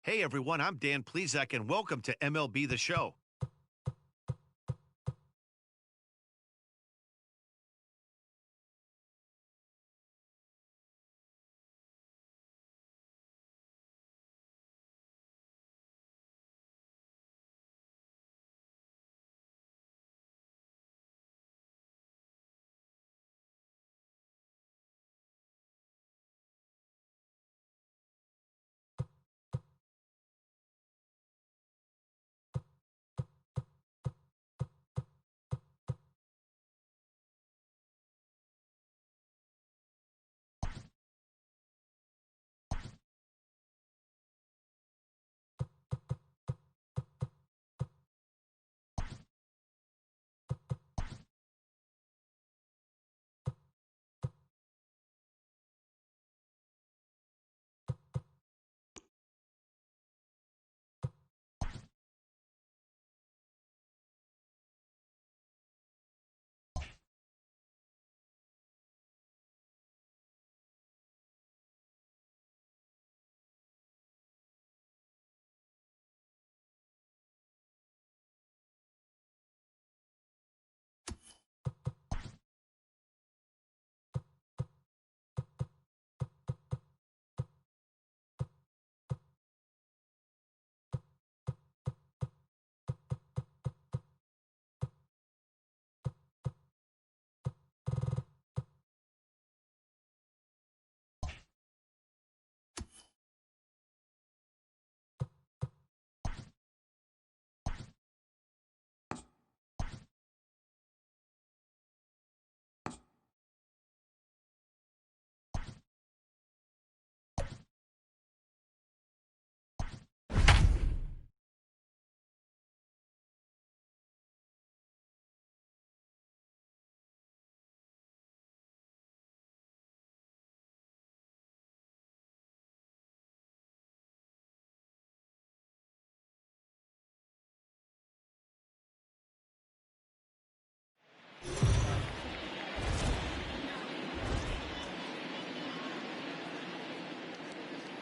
Hey everyone, I'm Dan Plezak and welcome to MLB The Show.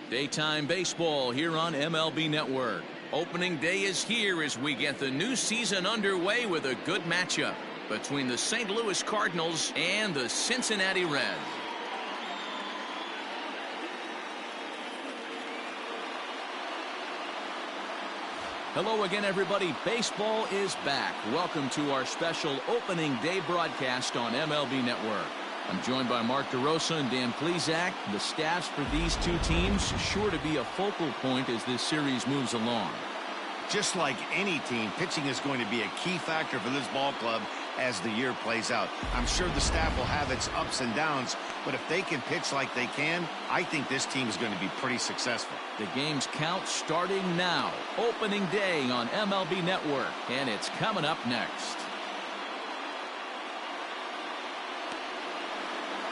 Daytime baseball here on MLB Network. Opening day is here as we get the new season underway with a good matchup between the St. Louis Cardinals and the Cincinnati Reds. Hello again, everybody. Baseball is back. Welcome to our special opening day broadcast on MLB Network. I'm joined by Mark DeRosa and Dan Plezak. The staffs for these two teams sure to be a focal point as this series moves along. Just like any team, pitching is going to be a key factor for this ball club as the year plays out. I'm sure the staff will have its ups and downs, but if they can pitch like they can, I think this team is going to be pretty successful. The game's count starting now. Opening day on MLB Network, and it's coming up next.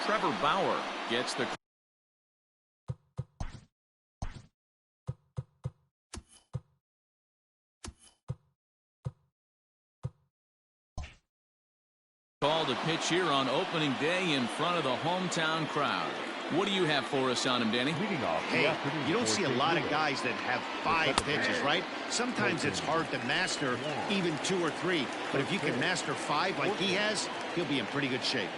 Trevor Bauer gets the call to pitch here on opening day in front of the hometown crowd. What do you have for us on him, Danny? Hey, you don't see a lot of guys that have 5 pitches, right? Sometimes it's hard to master even 2 or 3, but if you can master 5 like he has, he'll be in pretty good shape.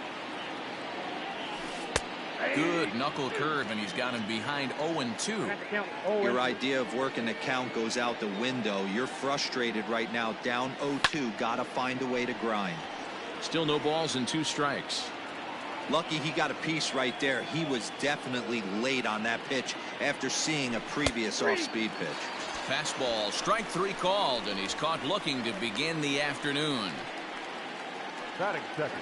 Good knuckle curve, and he's got him behind 0-2. Your idea of working the count goes out the window. You're frustrated right now, down 0-2. Gotta find a way to grind. Still no balls and 2 strikes. Lucky he got a piece right there. He was definitely late on that pitch after seeing a previous off-speed pitch. Fastball, strike 3 called, and he's caught looking to begin the afternoon. Batting second.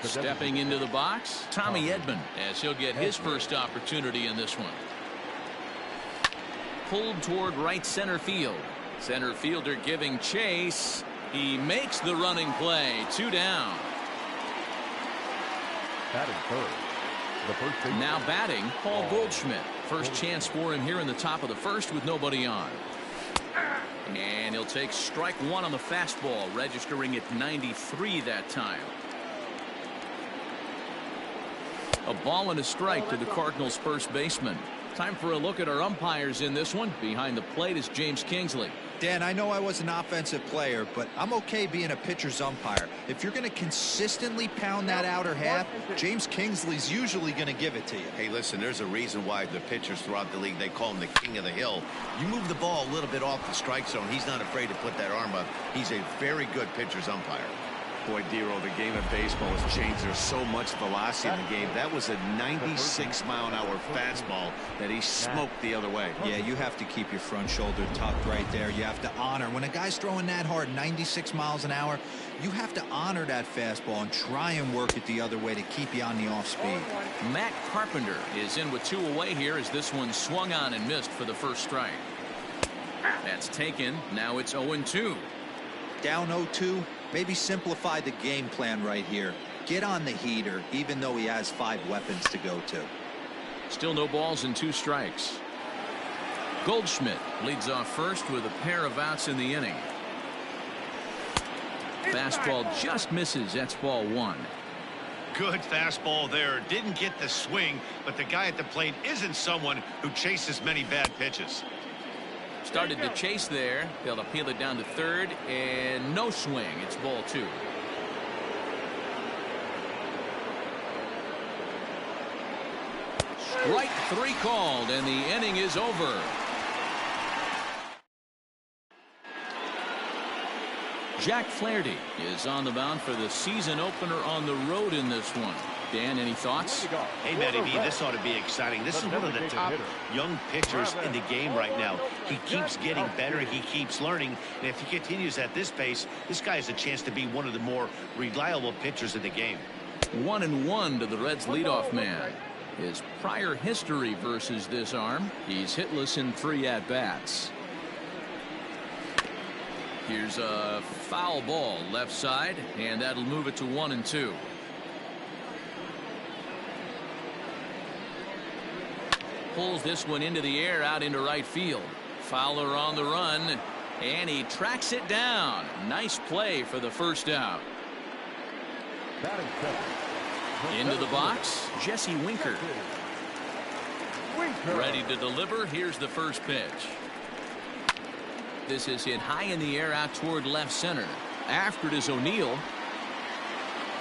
Stepping into the box, Tommy Edman, as he'll get his first opportunity in this one. Pulled toward right center field. Center fielder giving chase. He makes the running play. 2 down. Batting third. Now batting, Paul Goldschmidt. First chance for him here in the top of the first with nobody on. And he'll take strike 1 on the fastball, registering at 93 that time. A ball and a strike to the Cardinals' first baseman. Time for a look at our umpires in this one. Behind the plate is James Kingsley. Dan, I know I was an offensive player, but I'm okay being a pitcher's umpire. If you're going to consistently pound that outer half, James Kingsley's usually going to give it to you. Hey, listen, there's a reason why the pitchers throughout the league, they call him the king of the hill. You move the ball a little bit off the strike zone, he's not afraid to put that arm up. He's a very good pitcher's umpire. Boy, Dero, the game of baseball has changed. There's so much velocity in the game. That was a 96-mile-an-hour fastball that he smoked the other way. Yeah, you have to keep your front shoulder tucked right there. You have to honor. When a guy's throwing that hard, 96 miles an hour, you have to honor that fastball and try and work it the other way to keep you on the off speed. Matt Carpenter is in with 2 away here as this one swung on and missed for the first strike. That's taken. Now it's 0-2. Down 0-2. Maybe simplify the game plan right here. Get on the heater, even though he has 5 weapons to go to. Still no balls and 2 strikes. Goldschmidt leads off first with a pair of outs in the inning. Fastball just misses. That's ball 1. Good fastball there. Didn't get the swing, but the guy at the plate isn't someone who chases many bad pitches. Started to chase there. They'll appeal it down to third, and no swing. It's ball 2. Strike 3 called, and the inning is over. Jack Flaherty is on the mound for the season opener on the road in this one. Dan, any thoughts? Hey, Mlb, this ought to be exciting. This is one of the top young pitchers in the game right now. He keeps getting better. He keeps learning. And if he continues at this pace, this guy has a chance to be one of the more reliable pitchers in the game. 1-1 to the Reds' leadoff man. His prior history versus this arm, he's hitless in 3 at-bats. Here's a foul ball left side, and that'll move it to 1-2. Pulls this one into the air out into right field. Fowler on the run, and he tracks it down. Nice play for the first out. Into the box, Jesse Winker. Ready to deliver. Here's the first pitch. This is hit high in the air out toward left center. After it is O'Neill.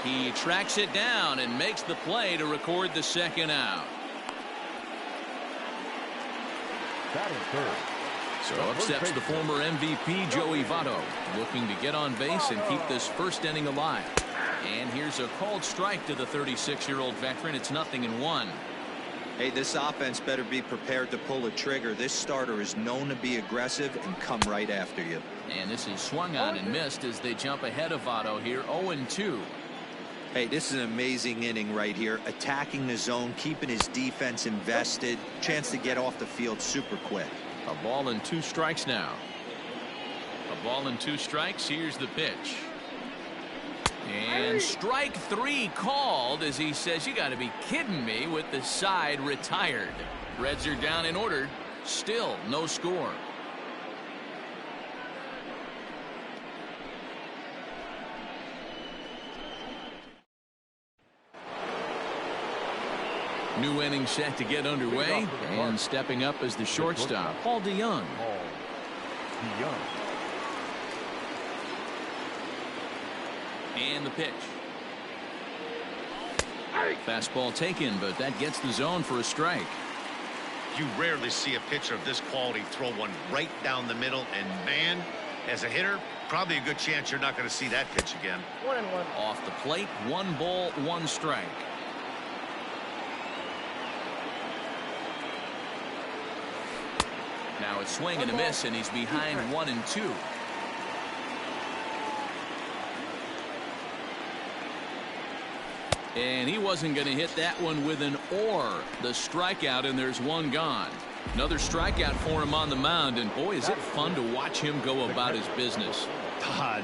He tracks it down and makes the play to record the second out. So up steps the former MVP Joey Votto, looking to get on base and keep this first inning alive. And here's a called strike to the 36-year-old veteran. It's 0-1. Hey, this offense better be prepared to pull a trigger. This starter is known to be aggressive and come right after you. And this is swung on and missed as they jump ahead of Votto here. 0-2. Hey, this is an amazing inning right here. Attacking the zone, keeping his defense invested. Chance to get off the field super quick. A ball and 2 strikes now. A ball and 2 strikes. Here's the pitch. And strike 3 called as he says, you got to be kidding me, with the side retired. Reds are down in order. Still no score. New inning set to get underway, and stepping up as the shortstop, Paul DeYoung. And the pitch. Fastball taken, but that gets the zone for a strike. You rarely see a pitcher of this quality throw one right down the middle, and man, as a hitter, probably a good chance you're not going to see that pitch again. 1-1. Off the plate, 1 ball, 1 strike. Now it's swing and a miss, and he's behind 1-2. And he wasn't going to hit that one with an or. The strikeout, and there's 1 gone. Another strikeout for him on the mound, and boy, is it fun to watch him go about his business.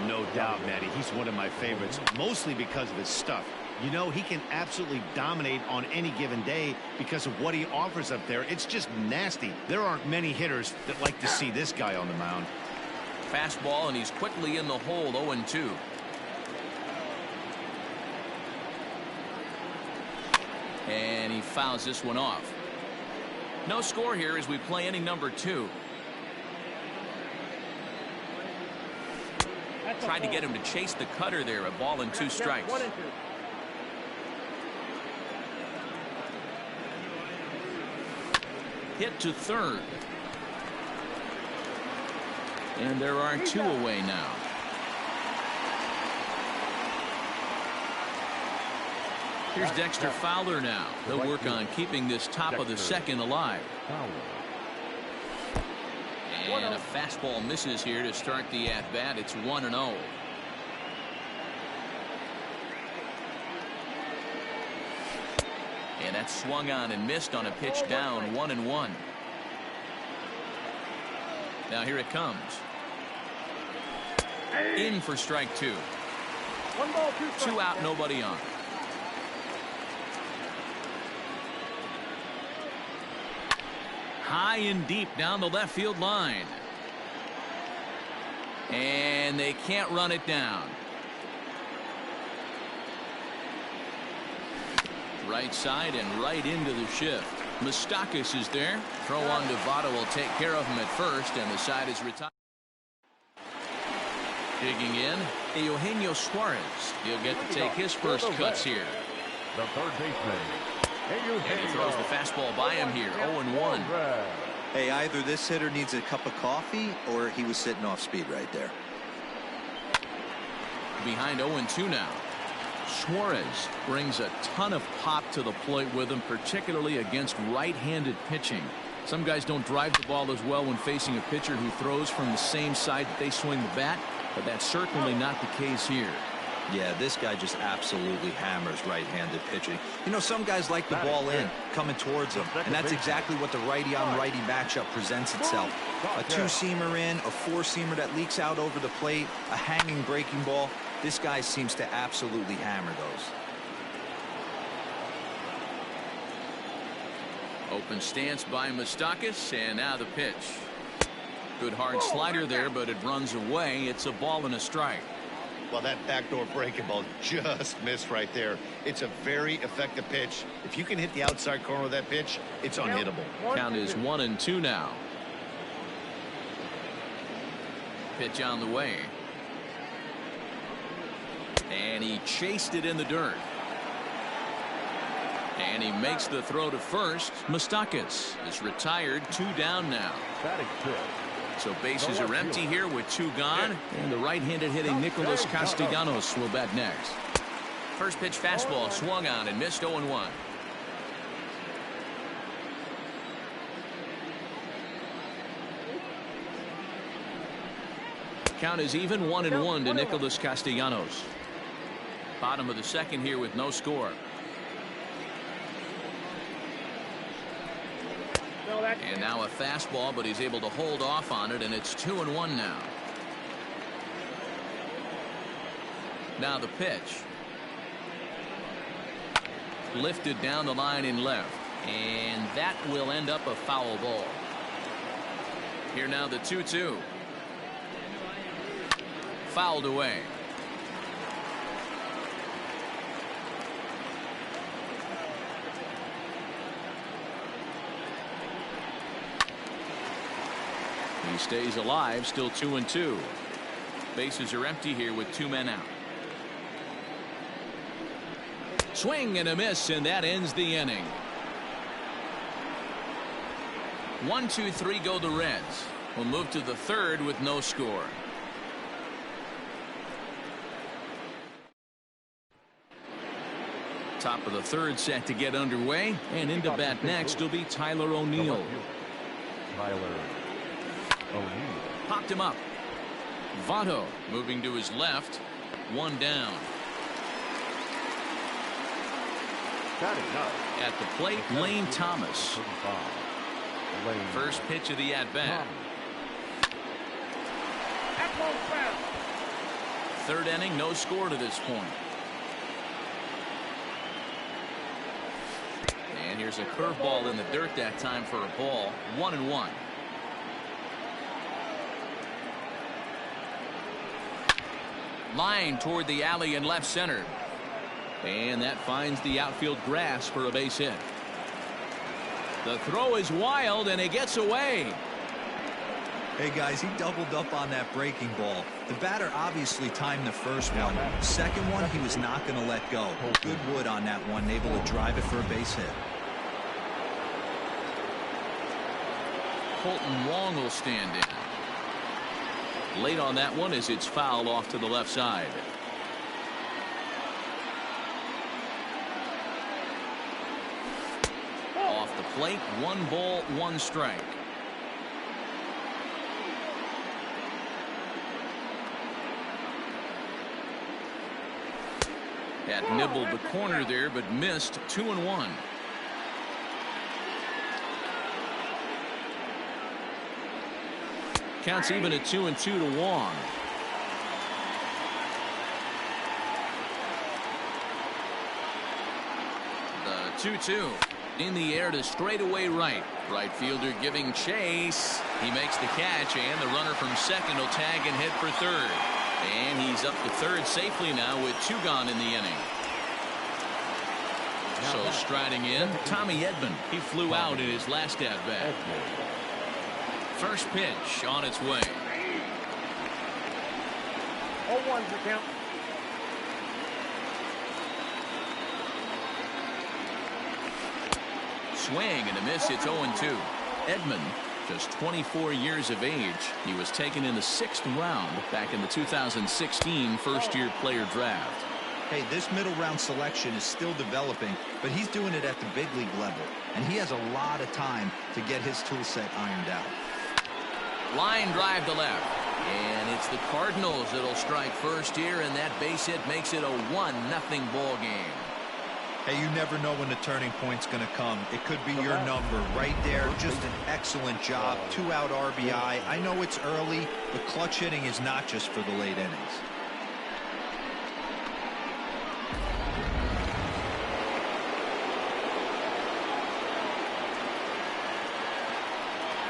No doubt, Matty. He's one of my favorites, mostly because of his stuff. You know, he can absolutely dominate on any given day because of what he offers up there. It's just nasty. There aren't many hitters that like to see this guy on the mound. Fastball, and he's quickly in the hole. 0-2. And he fouls this one off. No score here as we play inning number 2. Tried to get him to chase the cutter there. A ball and 2 strikes. Hit to third. And there are 2 away now. Here's Dexter Fowler now. They'll work on keeping this top of the second alive. And a fastball misses here to start the at-bat. It's 1-0. And that swung on and missed on a pitch down, 1-1. Now here it comes. In for strike 2. 2 out, nobody on. High and deep down the left field line. And they can't run it down. Right side and right into the shift. Moustakas is there. Throw on to Votto will take care of him at first, and the side is retired. Digging in, Eugenio Suarez. He'll get to take his first cuts here. The third baseman. And he throws the fastball by him here. 0-1. Hey, either this hitter needs a cup of coffee or he was sitting off speed right there. Behind 0-2 now. Suarez brings a ton of pop to the plate with him, particularly against right-handed pitching. Some guys don't drive the ball as well when facing a pitcher who throws from the same side that they swing the bat, but that's certainly not the case here. Yeah, this guy just absolutely hammers right-handed pitching. You know, some guys like the ball in, coming towards them, and that's exactly what the righty-on-righty matchup presents itself. A 2-seamer in, a 4-seamer that leaks out over the plate, a hanging breaking ball. This guy seems to absolutely hammer those. Open stance by Moustakas, and now the pitch. Good hard slider there, but it runs away. It's a ball and a strike. Well, that backdoor breaking ball just missed right there. It's a very effective pitch. If you can hit the outside corner of that pitch, it's unhittable. Count is 1-2 now. Pitch on the way. And he chased it in the dirt. And he makes the throw to first. Moustakas is retired. 2 down now. So bases are empty here with 2 gone. And the right-handed hitting Nicholas Castellanos will bat next. First pitch fastball swung on and missed. 0-1. Count is even 1-1 to Nicholas Castellanos. Bottom of the second here with no score. And now a fastball, but he's able to hold off on it, and it's 2-1 now. Now the pitch. Lifted down the line in left, and that will end up a foul ball. Here now the 2-2. Fouled away. He stays alive, still 2-2. Bases are empty here with 2 men out. Swing and a miss, and that ends the inning. 1-2-3 go the Reds. We'll move to the third with no score. Top of the third set to get underway, and into bat next will be Tyler O'Neill. Popped him up. Votto moving to his left. 1 down. At the plate, Lane Thomas. First pitch of the at-bat. Third inning, no score to this point. And here's a curveball in the dirt that time for a ball. 1-1. Line toward the alley in left center. And that finds the outfield grass for a base hit. The throw is wild, and it gets away. Hey, guys, he doubled up on that breaking ball. The batter obviously timed the first one. Second one, he was not going to let go. Good wood on that one, able to drive it for a base hit. Colton Wong will stand in. Late on that one as it's fouled off to the left side. Off the plate, 1 ball, 1 strike. Had nibbled the corner there, but missed. 2-1. Counts even at 2-2 to Wong. The 2-2 in the air to straightaway right. Right fielder giving chase. He makes the catch, and the runner from second will tag and head for third. And he's up to third safely now with 2 gone in the inning. So striding in, Tommy Edman. He flew out in his last at-bat. First pitch on its way. 0-1's the count. Swing and a miss. It's 0-2. Edman, just 24 years of age. He was taken in the 6th round back in the 2016 first-year player draft. Hey, this middle round selection is still developing, but he's doing it at the big league level, and he has a lot of time to get his tool set ironed out. Line drive to left, and it's the Cardinals that'll strike first here, and that base hit makes it a 1-0 ball game. Hey, you never know when the turning point's going to come. It could be your number right there. Just an excellent job. 2-out RBI. I know it's early, but clutch hitting is not just for the late innings.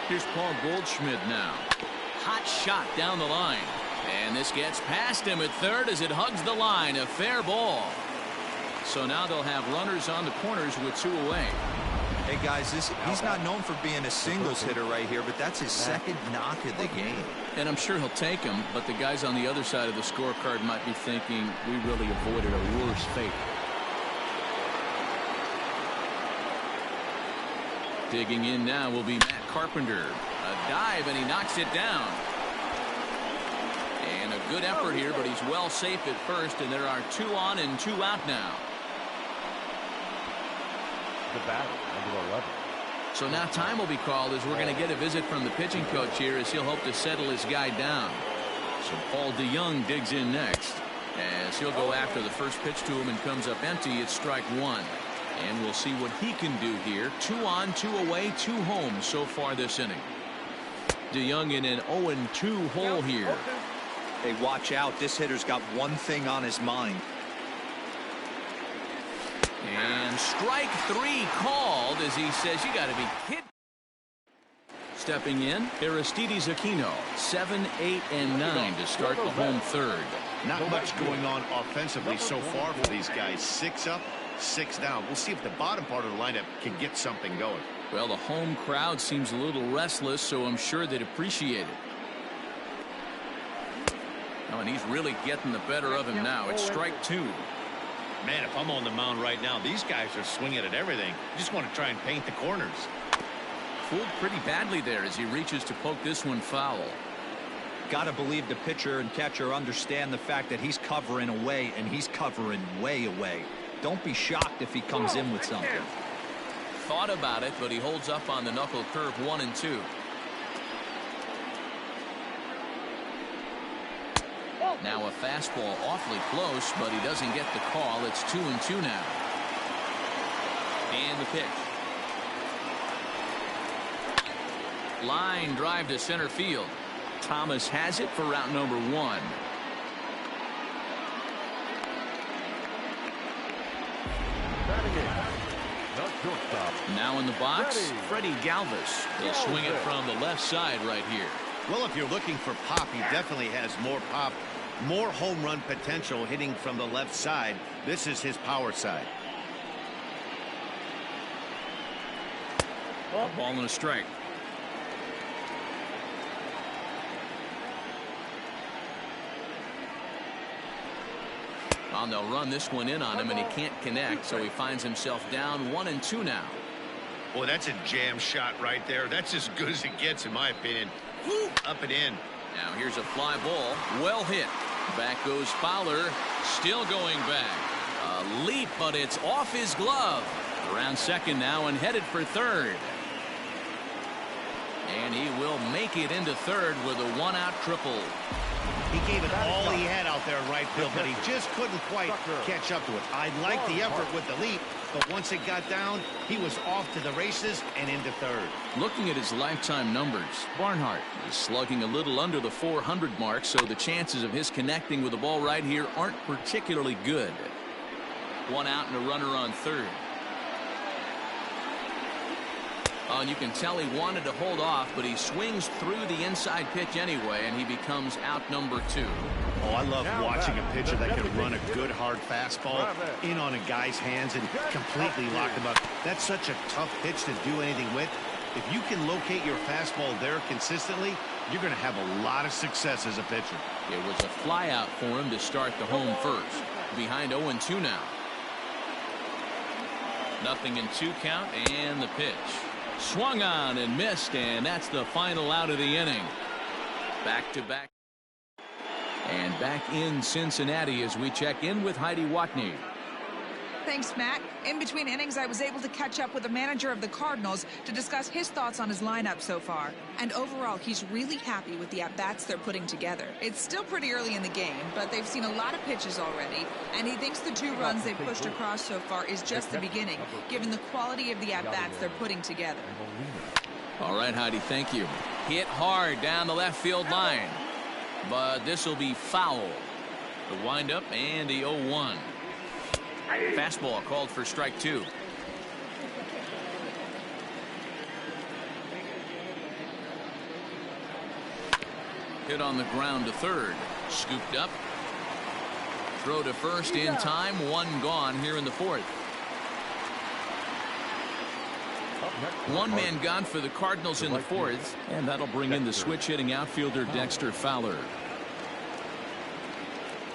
Here's Paul Goldschmidt now. Hot shot down the line. And this gets past him at third as it hugs the line. A fair ball. So now they'll have runners on the corners with 2 away. Hey, guys, he's not known for being a singles hitter right here, but that's his second knock of the game. And I'm sure he'll take him, but the guys on the other side of the scorecard might be thinking we really avoided a worse fate. Digging in now will be Matt Carpenter. A dive, and he knocks it down. And a good effort here, but he's well safe at first, and there are 2 on and 2 out now. The batter, number 11. So now time will be called as we're going to get a visit from the pitching coach here as he'll hope to settle his guy down. So Paul DeYoung digs in next as he'll go after the first pitch to him and comes up empty. It's strike 1. And we'll see what he can do here. 2 on, 2 away, 2 home so far this inning. DeYoung in an 0-2 hole here. Hey, watch out. This hitter's got one thing on his mind. And strike 3 called as he says, you got to be kidding. Stepping in, Aristides Aquino, 7, 8, and 9 to start the home third. Not much going on offensively so far for these guys. 6 up, 6 down. We'll see if the bottom part of the lineup can get something going. Well, the home crowd seems a little restless, so I'm sure they'd appreciate it. Oh, and he's really getting the better of him now. It's strike 2. Man, if I'm on the mound right now, these guys are swinging at everything. You just want to try and paint the corners. Fooled pretty badly there as he reaches to poke this one foul. Got to believe the pitcher and catcher understand the fact that he's covering away, and he's covering way away. Don't be shocked if he comes in with something. Thought about it, but he holds up on the knuckle curve 1 and 2. Now a fastball awfully close, but he doesn't get the call. It's 2 and 2 now. And the pitch. Line drive to center field. Thomas has it for route number 1. Now in the box, Freddie Galvis. He'll swing it from the left side right here. Well, if you're looking for pop, he definitely has more pop, more home run potential hitting from the left side. This is his power side. A ball and a strike. Well, they'll run this one in on him, and he can't connect, so he finds himself down 1-2 now. Boy, that's a jam shot right there. That's as good as it gets, in my opinion. Woo, up and in. Now here's a fly ball. Well hit. Back goes Fowler. Still going back. A leap, but it's off his glove. Around second now and headed for third. And he will make it into third with a one-out triple. He gave it all he had out there in right field, but he just couldn't quite catch up to it. I liked the effort with the leap, but once it got down, he was off to the races and into third. Looking at his lifetime numbers, Barnhart is slugging a little under the 400 mark, so the chances of his connecting with the ball right here aren't particularly good. One out and a runner on third. Oh, and you can tell he wanted to hold off, but he swings through the inside pitch anyway, and he becomes out number 2. Oh, I love watching a pitcher that can run a good hard fastball in on a guy's hands and completely lock him up. That's such a tough pitch to do anything with. If you can locate your fastball there consistently, you're going to have a lot of success as a pitcher. It was a fly out for him to start the home first. Behind 0-2 now. 0-2 count, and the pitch. Swung on and missed, and that's the final out of the inning. Back to back. And back in Cincinnati as we check in with Heidi Watney. Thanks, Matt. In between innings, I was able to catch up with the manager of the Cardinals to discuss his thoughts on his lineup so far. And overall, he's really happy with the at-bats they're putting together. It's still pretty early in the game, but they've seen a lot of pitches already. And he thinks the 2 runs they've pushed across so far is just the beginning, given the quality of the at-bats they're putting together. All right, Heidi, thank you. Hit hard down the left field line. But this will be foul. The windup and the 0-1. Fastball called for strike 2. Hit on the ground to third. Scooped up. Throw to first in time. 1 gone here in the 4th. 1 man gone for the Cardinals in the 4th, and that'll bring in the switch hitting outfielder Dexter Fowler.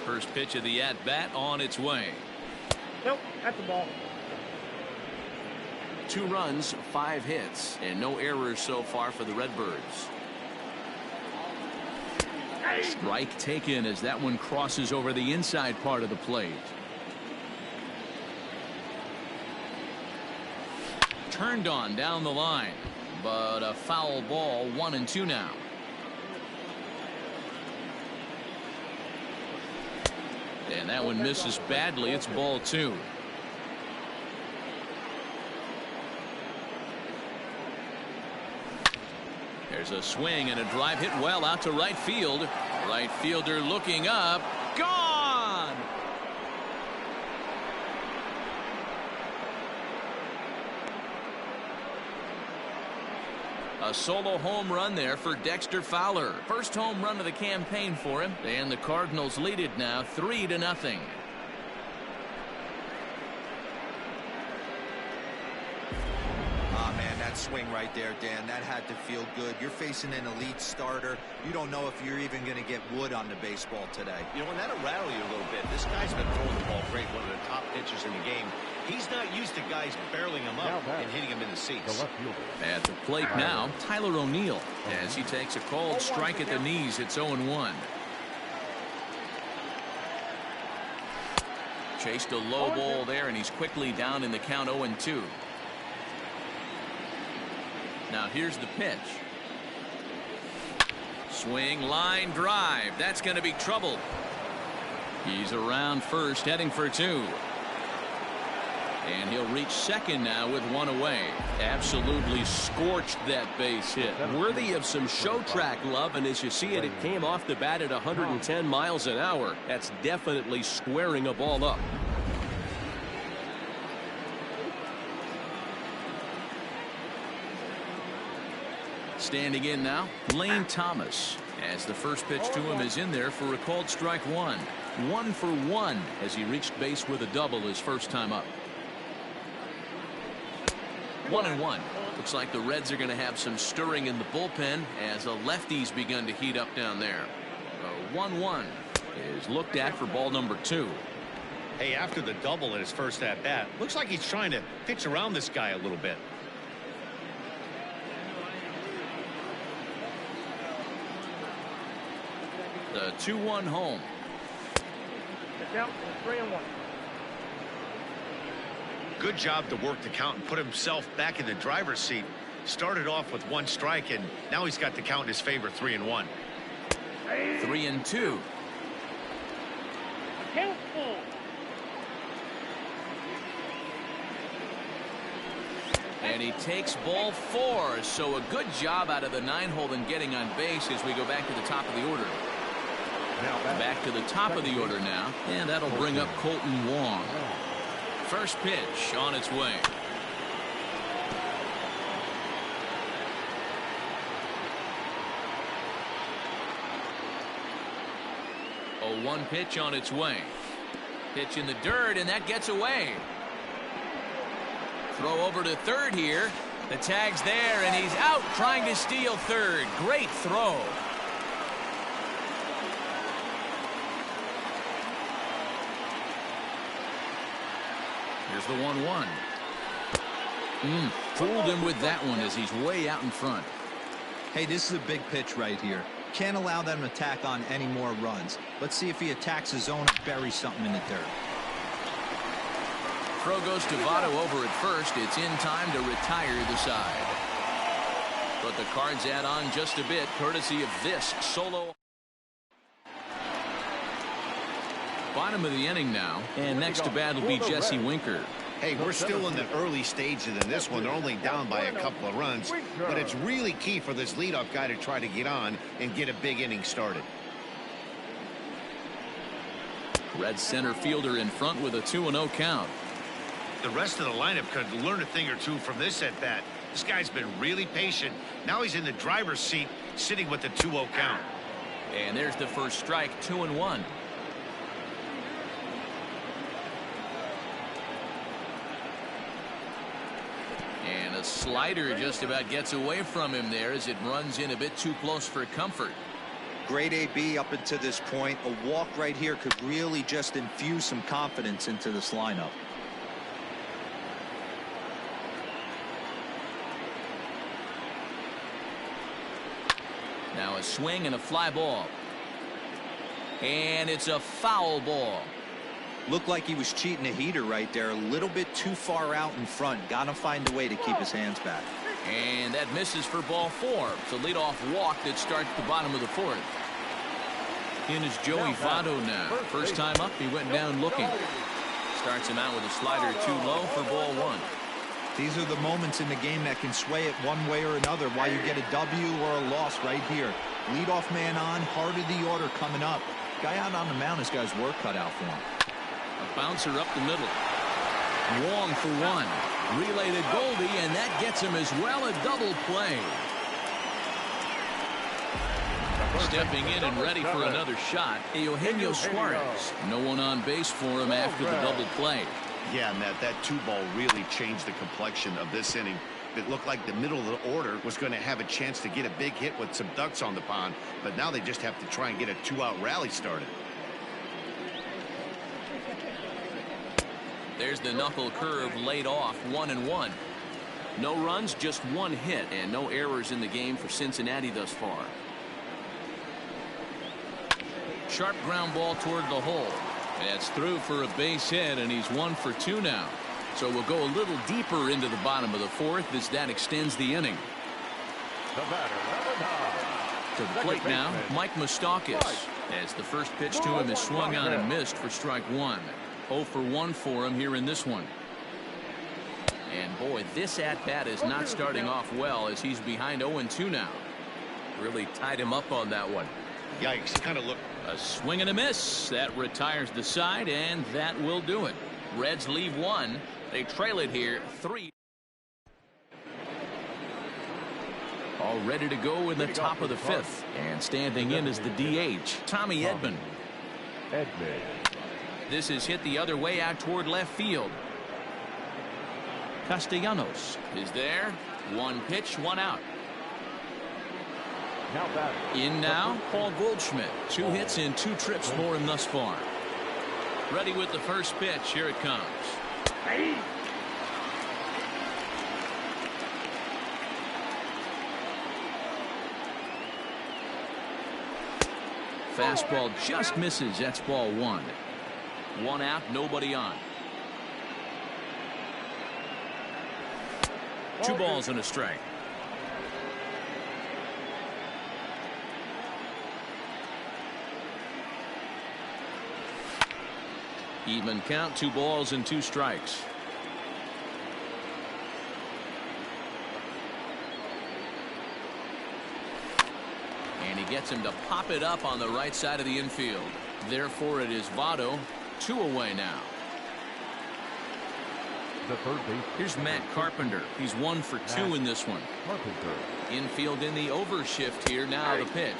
First pitch of the at-bat on its way. Nope, that's the ball. 2 runs, 5 hits, and no errors so far for the Redbirds. Strike taken as that one crosses over the inside part of the plate. Turned on down the line, but a foul ball. 1-2 now. And that one misses badly. It's ball 2. There's a swing and a drive hit well out to right field. Right fielder looking up. Gone! A solo home run there for Dexter Fowler. First home run of the campaign for him. And the Cardinals lead it now 3-0. Man, that swing right there, Dan, that had to feel good. You're facing an elite starter. You don't know if you're even going to get wood on the baseball today. You know, and that'll rattle you a little bit. This guy's been throwing the ball great, one of the top pitchers in the game. He's not used to guys barreling him up and hitting him in the seats. At the plate now, Tyler O'Neill, as he takes a called strike at the knees. It's 0-1. Chased a low ball there, and he's quickly down in the count. 0-2. Now here's the pitch. Swing, line drive. That's going to be trouble. He's around first, heading for 2. And he'll reach second now with 1 away. Absolutely scorched that base hit. Worthy of some show track love, and as you see it, it came off the bat at 110 miles an hour. That's definitely squaring a ball up. Standing in now, Lane Thomas, as the first pitch to him is in there for a called strike 1. 1 for 1 as he reached base with a double his first time up. 1-1. Looks like the Reds are going to have some stirring in the bullpen as a lefty's begun to heat up down there. 1-1 is looked at for ball number 2. Hey, after the double in his first at bat, looks like he's trying to pitch around this guy a little bit. The 2-1 home. Count 3-1. Good job to work the count and put himself back in the driver's seat. Started off with 1 strike, and now he's got the count in his favor, 3-1. 3-2. Count 4. And he takes ball 4. So a good job out of the 9-hole in getting on base as we go back to the top of the order. Back to the top of the order now, and that'll bring up Colton Wong. First pitch on its way. A 1 pitch on its way. Pitch in the dirt, and that gets away. Throw over to third here. The tag's there, and he's out trying to steal third. Great throw. Here's the 1-1. Fooled him with that one as he's way out in front. Hey, this is a big pitch right here. Can't allow them to tack on any more runs. Let's see if he attacks his zone and buries something in the dirt. Throw goes to Votto over at first. It's in time to retire the side. But the Cards add on just a bit, courtesy of this solo. Bottom of the inning now, and next to bat will be Jesse Winker. Hey, we're still in the early stages in this one. They're only down by a couple of runs, but it's really key for this leadoff guy to try to get on and get a big inning started. Red center fielder in front with a 2-0 count. The rest of the lineup could learn a thing or two from this at bat. This guy's been really patient. Now he's in the driver's seat, sitting with the 2-0 count. And there's the first strike, 2-1. And a slider just about gets away from him there as it runs in a bit too close for comfort. Great AB up until this point. A walk right here could really just infuse some confidence into this lineup. Now a swing and a fly ball. And it's a foul ball. Looked like he was cheating a heater right there. A little bit too far out in front. Got to find a way to keep his hands back. And that misses for ball 4. It's a leadoff walk that starts the bottom of the 4th. In is Joey Votto now. First time up, he went down looking. Starts him out with a slider too low for ball 1. These are the moments in the game that can sway it one way or another, why you get a W or a loss right here. Leadoff man on, heart of the order coming up. Guy out on the mound has got his work cut out for him. A bouncer up the middle. Wong for 1. Relay to Goldie, and that gets him as well. A double play. Stepping in and ready for another shot, Eugenio Suarez. No one on base for him after the double play. Yeah, Matt, that 2-ball really changed the complexion of this inning. It looked like the middle of the order was going to have a chance to get a big hit with some ducks on the pond, but now they just have to try and get a 2-out rally started. There's the knuckle curve laid off, 1-1. No runs, just 1 hit, and no errors in the game for Cincinnati thus far. Sharp ground ball toward the hole. That's through for a base hit, and he's 1 for 2 now. So we'll go a little deeper into the bottom of the 4th as that extends the inning. To the plate now, Mike Moustakas, as the first pitch to him is swung on and missed for strike 1. 0 for 1 for him here in this one. And boy, this at-bat is not starting off well as he's behind 0-2 now. Really tied him up on that one. Yikes, kind of looked. A swing and a miss. That retires the side, and that will do it. Reds leave 1. They trail it here 3. All ready to go in the top of the 5th. And standing in is the DH, Tommy Edman. This is hit the other way out toward left field. Castellanos is there. One pitch, one out. Now batting. In now, Paul Goldschmidt. 2 hits in 2 trips for him thus far. Ready with the first pitch. Here it comes. Hey. Fastball just misses. That's ball 1. 1 out, nobody on. 2 balls and a strike. Even count, 2 balls and 2 strikes. And he gets him to pop it up on the right side of the infield. Therefore, it is Votto. 2 away now. The third base. Here's Matt Carpenter. He's 1 for 2 in this one. Carpenter. Infield in the overshift here. Now the pitch.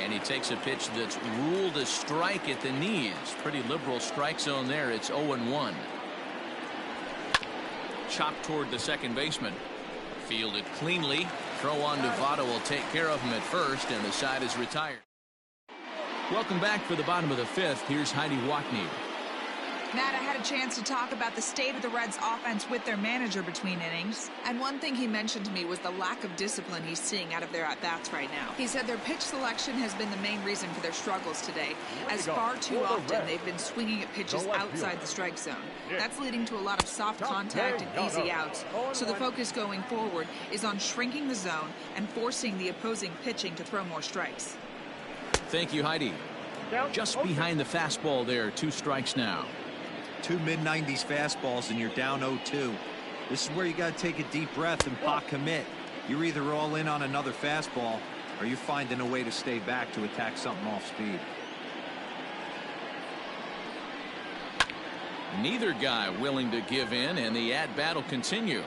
And he takes a pitch that's ruled a strike at the knees. Pretty liberal strike zone there. It's 0-1. Chopped toward the second baseman. Fielded cleanly. Throw on to Votto will take care of him at first, and the side is retired. Welcome back for the bottom of the 5th. Here's Heidi Watney. Matt, I had a chance to talk about the state of the Reds offense with their manager between innings. And one thing he mentioned to me was the lack of discipline he's seeing out of their at-bats right now. He said their pitch selection has been the main reason for their struggles today, as far too often they've been swinging at pitches outside the strike zone. That's leading to a lot of soft contact and easy outs. So the focus going forward is on shrinking the zone and forcing the opposing pitching to throw more strikes. Thank you, Heidi. Just behind the fastball there. 2 strikes now. 2 mid-90s fastballs and you're down 0-2. This is where you got to take a deep breath and pot commit. You're either all in on another fastball or you're finding a way to stay back to attack something off speed. Neither guy willing to give in, and the at-bat will continue.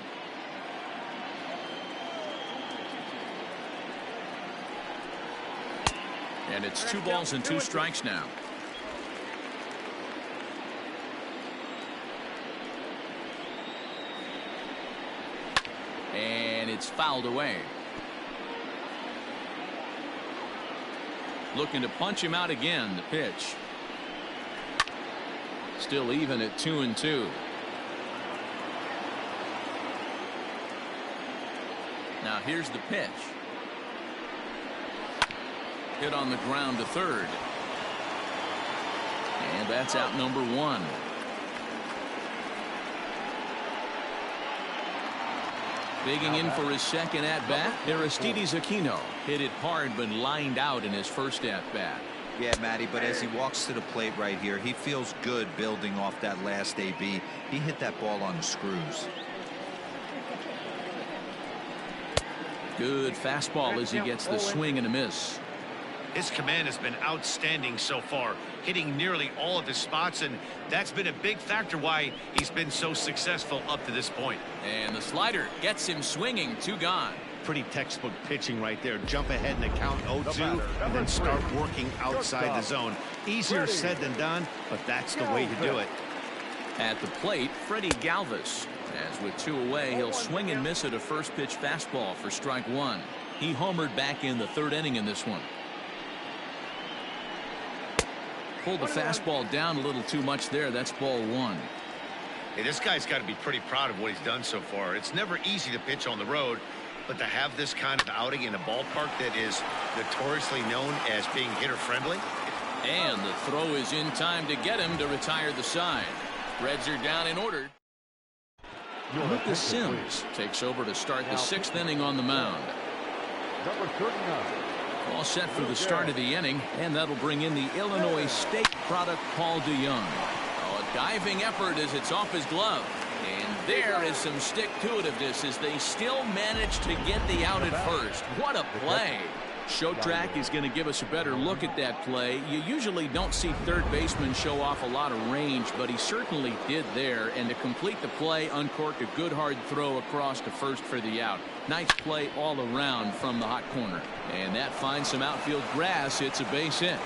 And it's 2 balls and 2 strikes now. And it's fouled away. Looking to punch him out again. The pitch. Still even at 2-2. Now here's the pitch. Hit on the ground to third. And that's out number 1. Bigging in for his second at-bat, Aristides Aquino. Hit it hard but lined out in his first at-bat. Yeah, Matty, but as he walks to the plate right here, he feels good building off that last AB. He hit that ball on the screws. Good fastball as he gets the swing and a miss. His command has been outstanding so far, hitting nearly all of his spots, and that's been a big factor why he's been so successful up to this point. And the slider gets him swinging. 2 gone. Pretty textbook pitching right there. Jump ahead in the count 0-2 and then start working outside the zone. Easier said than done, but that's the way to do it. At the plate, Freddie Galvis. As with 2 away, he'll swing and miss at a first pitch fastball for strike 1. He homered back in the 3rd inning in this one. Pulled the fastball down a little too much there. That's ball 1. Hey, this guy's got to be pretty proud of what he's done so far. It's never easy to pitch on the road, but to have this kind of outing in a ballpark that is notoriously known as being hitter-friendly. And the throw is in time to get him to retire the side. Reds are down in order. Lucas Sims takes over to start the 6th inning on the mound. Number 39. All set for the start of the inning, and that'll bring in the Illinois State product, Paul DeYoung. Oh, a diving effort as it's off his glove. And there is some stick-to-itiveness as they still manage to get the out at first. What a play. Show Track is going to give us a better look at that play. You usually don't see third baseman show off a lot of range, but he certainly did there. And to complete the play, uncorked a good hard throw across to first for the out. Nice play all around from the hot corner. And that finds some outfield grass. It's a base hit.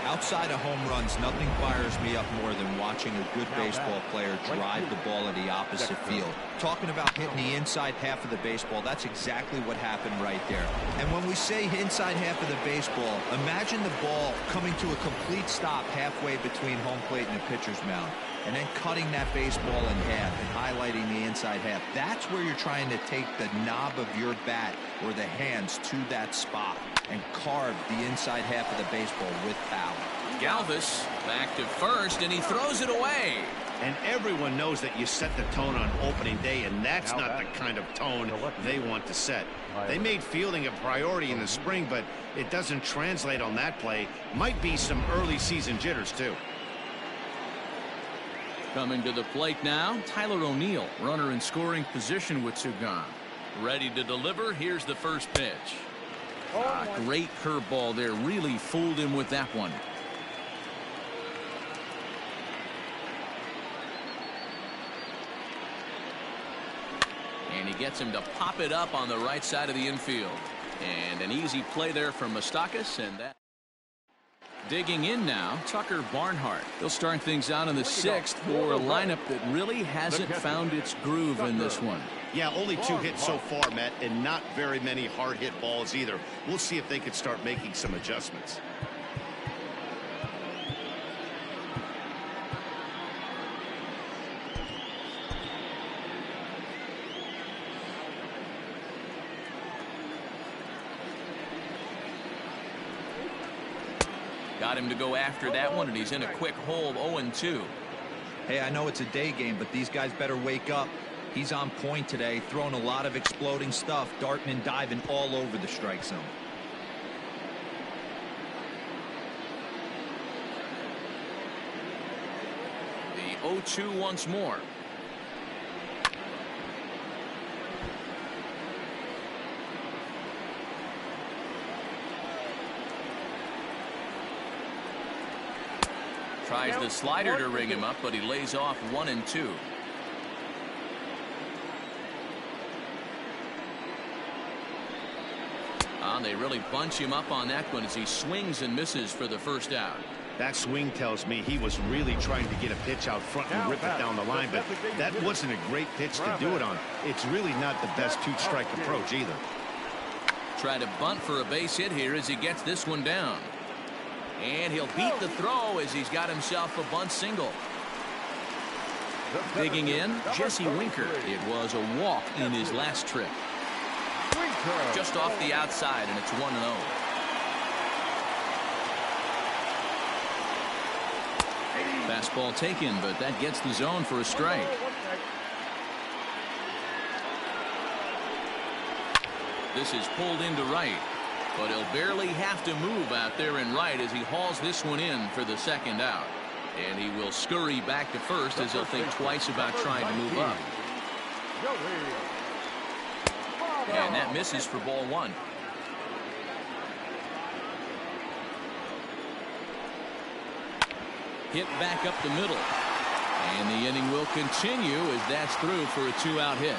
Outside of home runs, nothing fires me up more than watching a good baseball player drive the ball to the opposite field. Talking about hitting the inside half of the baseball, that's exactly what happened right there. And when we say inside half of the baseball, imagine the ball coming to a complete stop halfway between home plate and the pitcher's mound, and then cutting that baseball in half and highlighting the inside half. That's where you're trying to take the knob of your bat or the hands to that spot and carve the inside half of the baseball with power. Galvis back to first, and he throws it away. And everyone knows that you set the tone on opening day, and that's not the kind of tone they want to set. They made fielding a priority in the spring, but it doesn't translate on that play. Might be some early season jitters, too. Coming to the plate now, Tyler O'Neill, runner in scoring position with two gone. Ready to deliver. Here's the first pitch. Great curveball there. Really fooled him with that one. And he gets him to pop it up on the right side of the infield. And an easy play there from Moustakas, and that. Digging in now, Tucker Barnhart. He'll start things out in the sixth for a lineup that really hasn't found its groove in this one. Yeah, only 2 hits so far, Matt, and not very many hard hit balls either. We'll see if they can start making some adjustments. Got him to go after that one, and he's in a quick hole, 0-2. Hey, I know it's a day game, but these guys better wake up. He's on point today, throwing a lot of exploding stuff, darting and diving all over the strike zone. The 0-2 once more. Tries the slider to ring him up, but he lays off 1-2. They really bunch him up on that one as he swings and misses for the first out. That swing tells me he was really trying to get a pitch out front and rip it down the line, but that wasn't a great pitch to do it on. It's really not the best 2-strike approach either. Try to bunt for a base hit here as he gets this one down. And he'll beat the throw as he's got himself a bunt single. Digging in, Jesse Winker. It was a walk in his last trip. Just off the outside, and it's 1-0. Fastball taken, but that gets the zone for a strike. This is pulled into right, but he'll barely have to move out there in right as he hauls this one in for the second out. And he will scurry back to first as he'll think twice about trying to move up. And that misses for ball one. Hit back up the middle. And the inning will continue as that's through for a 2-out hit.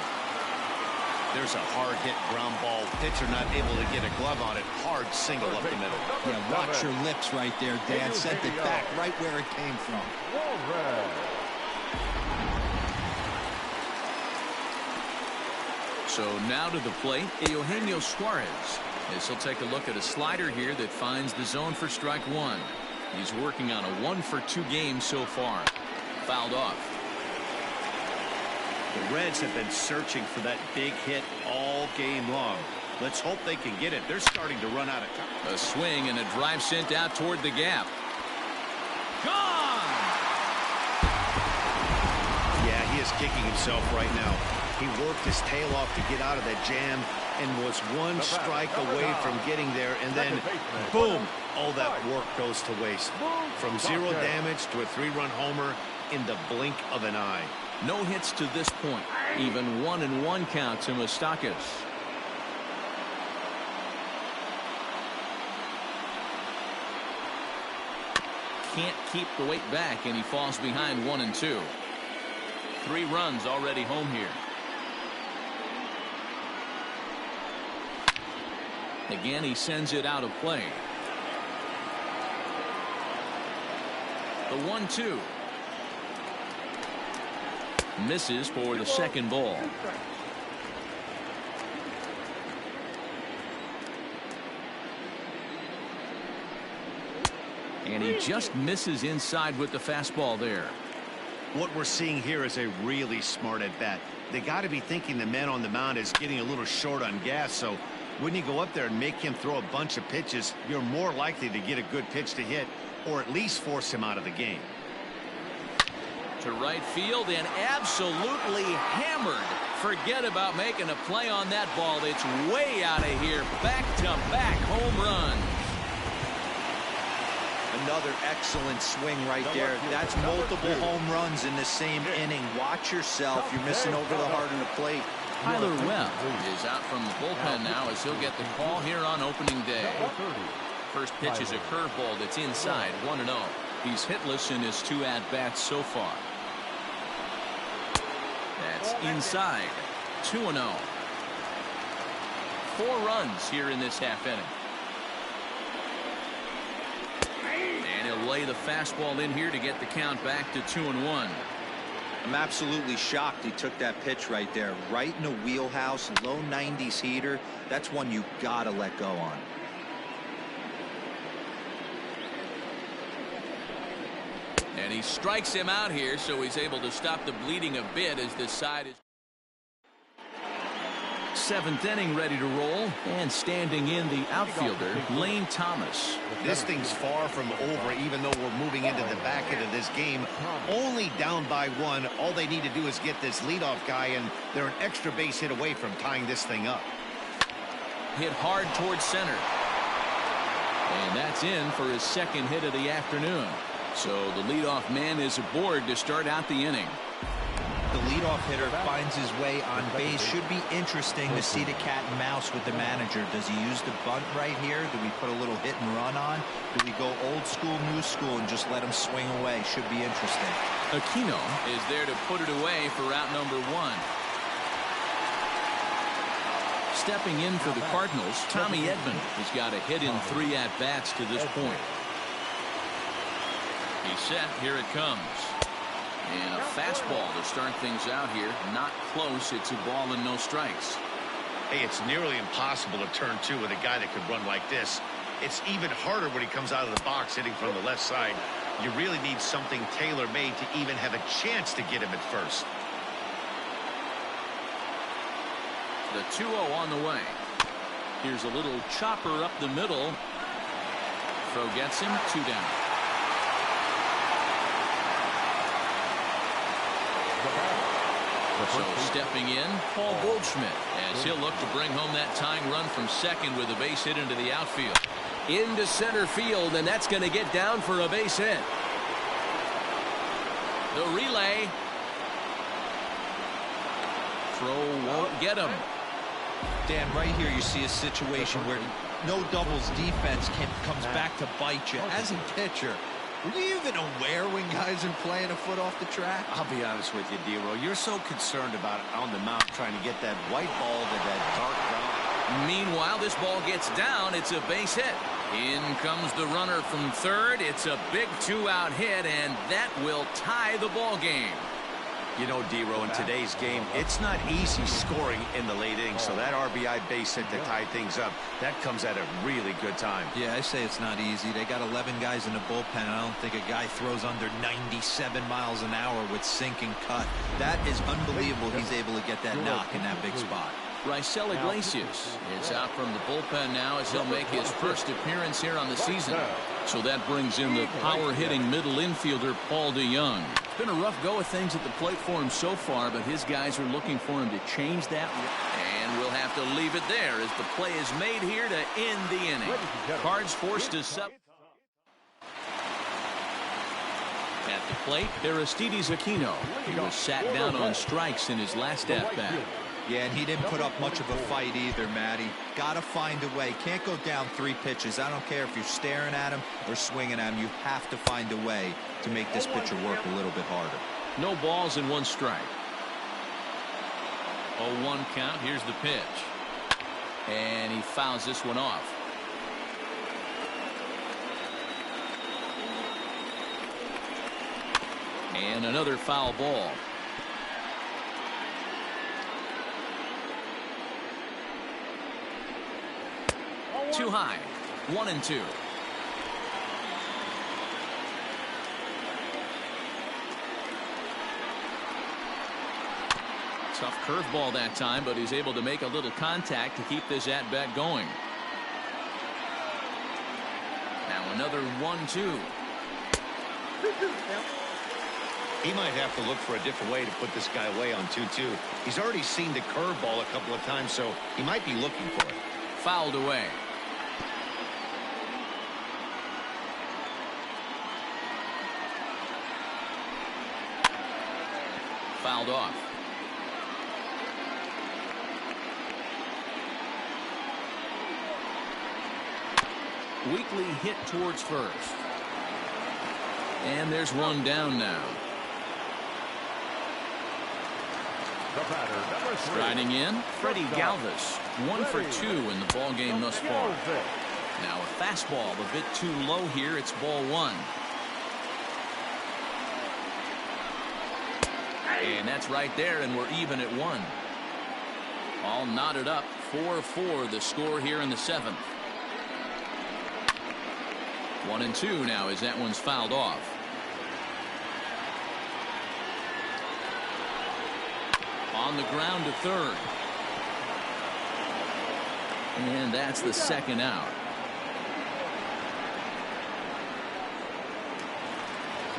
There's a hard hit ground ball. Pitcher not able to get a glove on it. Hard single up the middle. Yeah, watch your lips right there, Dad. Sent it back right where it came from. So now to the plate, Eugenio Suarez. As he'll take a look at a slider here that finds the zone for strike one. He's working on a 1-for-2 game so far. Fouled off. The Reds have been searching for that big hit all game long. Let's hope they can get it. They're starting to run out of time. A swing and a drive sent out toward the gap. Gone! Yeah, he is kicking himself right now. He worked his tail off to get out of that jam and was one strike away from getting there, and then boom, all that work goes to waste. From 0 damage to a 3-run homer in the blink of an eye. No hits to this point. Even 1-1 count to Moustakas. Can't keep the weight back, and he falls behind 1-2. 3 runs already home here. Again, he sends it out of play. The 1-2. Misses for the second ball. And he just misses inside with the fastball there. What we're seeing here is a really smart at bat. They got to be thinking the man on the mound is getting a little short on gas, so when you go up there and make him throw a bunch of pitches, you're more likely to get a good pitch to hit or at least force him out of the game. To right field and absolutely hammered. Forget about making a play on that ball. It's way out of here. Back-to-back home run. Another excellent swing right there. That's multiple home runs in the same inning. Watch yourself. You're missing over the heart of the plate. Tyler Webb is out from the bullpen now as he'll get the call here on opening day. First pitch is a curveball that's inside, 1-0. He's hitless in his 2 at-bats so far. That's inside, 2-0. 4 runs here in this half inning. And he'll lay the fastball in here to get the count back to 2-1. I'm absolutely shocked he took that pitch right there. Right in the wheelhouse, low 90s heater. That's one you gotta let go on. And he strikes him out here, so he's able to stop the bleeding a bit as this side is. 7th inning ready to roll, and standing in the outfielder, Lane Thomas. This thing's far from over, even though we're moving into the back end of this game. Only down by 1. All they need to do is get this leadoff guy, and they're an extra base hit away from tying this thing up. Hit hard towards center. And that's in for his 2nd hit of the afternoon. So the leadoff man is aboard to start out the inning. The leadoff hitter finds his way on base. Should be interesting to see the cat and mouse with the manager. Does he use the bunt right here? Do we put a little hit and run on? Do we go old school, new school, and just let him swing away? Should be interesting. Aquino is there to put it away for out number 1. Stepping in for the Cardinals, Tommy Edman has got a hit in 3 at-bats to this point. He's set. Here it comes. And a fastball to start things out here. Not close. It's a ball and no strikes. Hey, it's nearly impossible to turn 2 with a guy that could run like this. It's even harder when he comes out of the box hitting from the left side. You really need something tailor-made to even have a chance to get him at first. The 2-0 on the way. Here's a little chopper up the middle. Throw gets him, 2 down. So stepping in, Paul Goldschmidt, as he'll look to bring home that tying run from second with a base hit into the outfield. Into center field, and that's going to get down for a base hit. The relay. Throw won't get him. Dan, right here you see a situation where no doubles defense comes back to bite you. As a pitcher, were you even aware when guys are playing a foot off the track? I'll be honest with you, D-Roll. You're so concerned about it on the mound trying to get that white ball to that dark brown. Meanwhile, this ball gets down. It's a base hit. In comes the runner from third. It's a big 2-out hit, and that will tie the ball game. You know, D-Roll, in today's game, it's not easy scoring in the late innings, so that RBI base hit to tie things up, that comes at a really good time. Yeah, I say it's not easy. They got 11 guys in the bullpen. I don't think a guy throws under 97 miles an hour with sink and cut. That is unbelievable. He's able to get that knock in that big spot. Raisel Iglesias is out from the bullpen now as he'll make his first appearance here on the season. So that brings in the power-hitting middle infielder, Paul DeYoung. It's been a rough go of things at the plate for him so far, but his guys are looking for him to change that. And we'll have to leave it there as the play is made here to end the inning. Cards forced to sub. At the plate, Aristides Aquino. He was sat down on strikes in his last at-bat. Yeah, and he didn't put up much of a fight either, Matty. Got to find a way. Can't go down 3 pitches. I don't care if you're staring at him or swinging at him. You have to find a way to make this pitcher work a little bit harder. No balls and 1 strike. 0-1 count. Here's the pitch. And he fouls this one off. And another foul ball. Too high. 1-2. Tough curveball that time, but he's able to make a little contact to keep this at bat going. Now another 1-2. He might have to look for a different way to put this guy away on 2-2. He's already seen the curveball a couple of times, so he might be looking for it. Fouled away. Fouled off. Weakly hit towards first. And there's one down now. The batter, number 3. Striding in, Freddie Galvis. 1 for 2 in the ball game thus far. Now a fastball a bit too low here. It's ball 1. And that's right there, and we're even at 1. All knotted up. 4-4 the score here in the 7th. 1-2 now as that one's fouled off. On the ground to third. And that's the second out.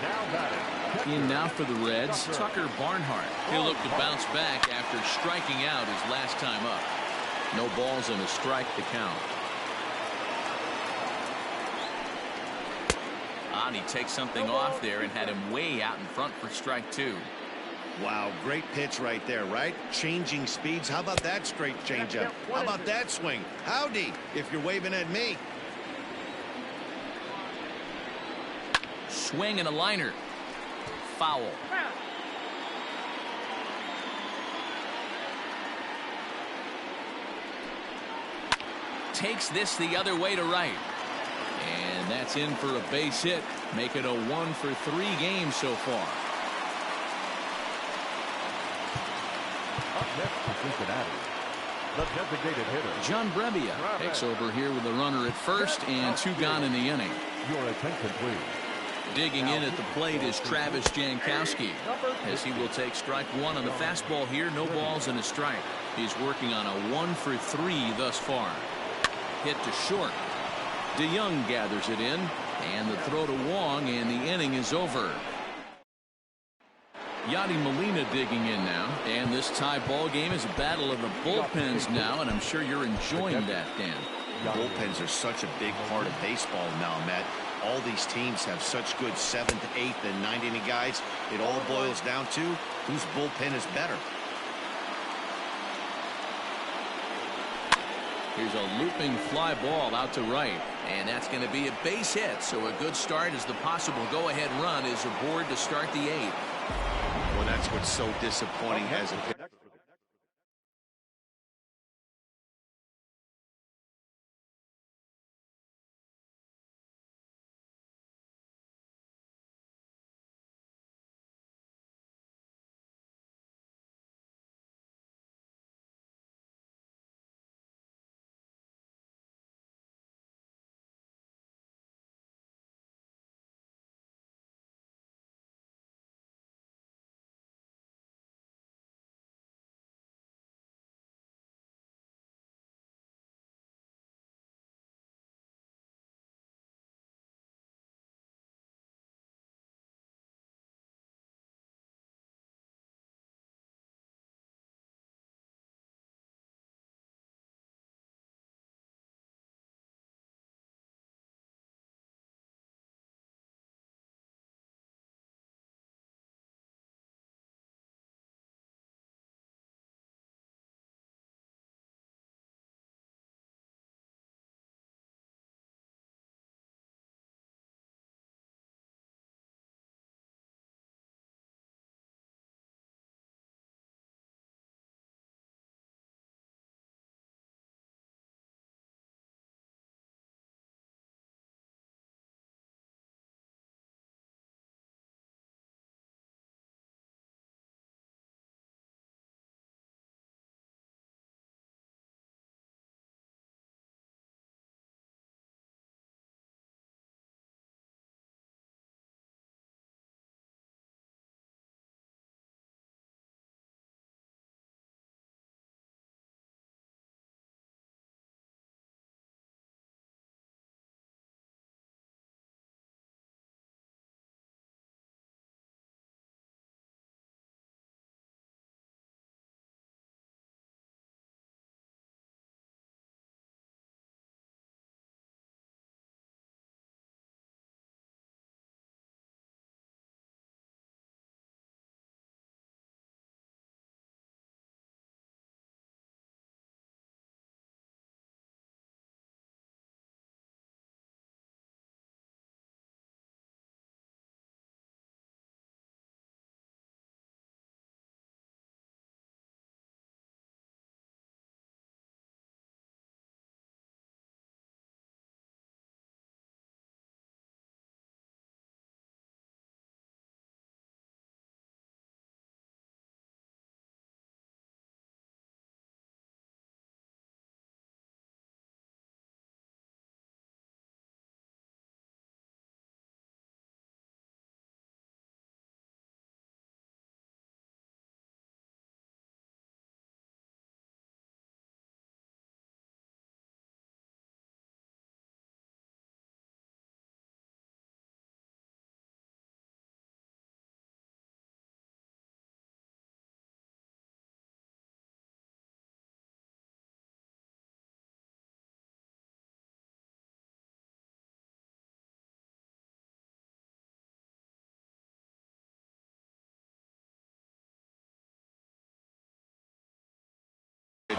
Now batting. In now for the Reds, Tucker Barnhart. He'll look to bounce back after striking out his last time up. No balls and a strike to count. And he takes something off there and had him way out in front for strike 2. Wow, great pitch right there, right? Changing speeds. How about that straight changeup? How about that swing? Howdy, if you're waving at me. Swing and a liner. Foul. Takes this the other way to right. And that's in for a base hit. Make it a 1 for 3 games so far. Up next for Cincinnati, the designated hitter. John Brebbia takes over here with a runner at first and 2 gone in the inning. Your attention, please. Digging in at the plate is Travis Jankowski, as he will take strike 1 on the fastball here. No balls and a strike. He's working on a 1 for 3 thus far. Hit to short. DeYoung gathers it in, and the throw to Wong, and the inning is over. Yadi Molina digging in now, and this tie ball game is a battle of the bullpens now, and I'm sure you're enjoying that, Dan. Bullpens are such a big part of baseball now, Matt. All these teams have such good 7th, 8th, and 9th inning guys. It all boils down to whose bullpen is better. Here's a looping fly ball out to right, and that's going to be a base hit. So a good start as the possible go-ahead run is aboard to start the 8th. Well, that's what's so disappointing as a pitcher.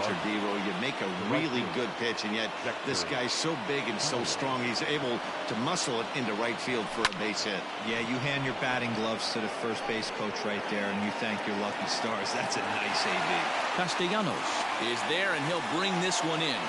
catcher, Devo. You make a really good pitch, and yet this guy's so big and so strong, he's able to muscle it into right field for a base hit. Yeah, you hand your batting gloves to the first base coach right there, and you thank your lucky stars. That's a nice AB. Castellanos is there, and he'll bring this one in.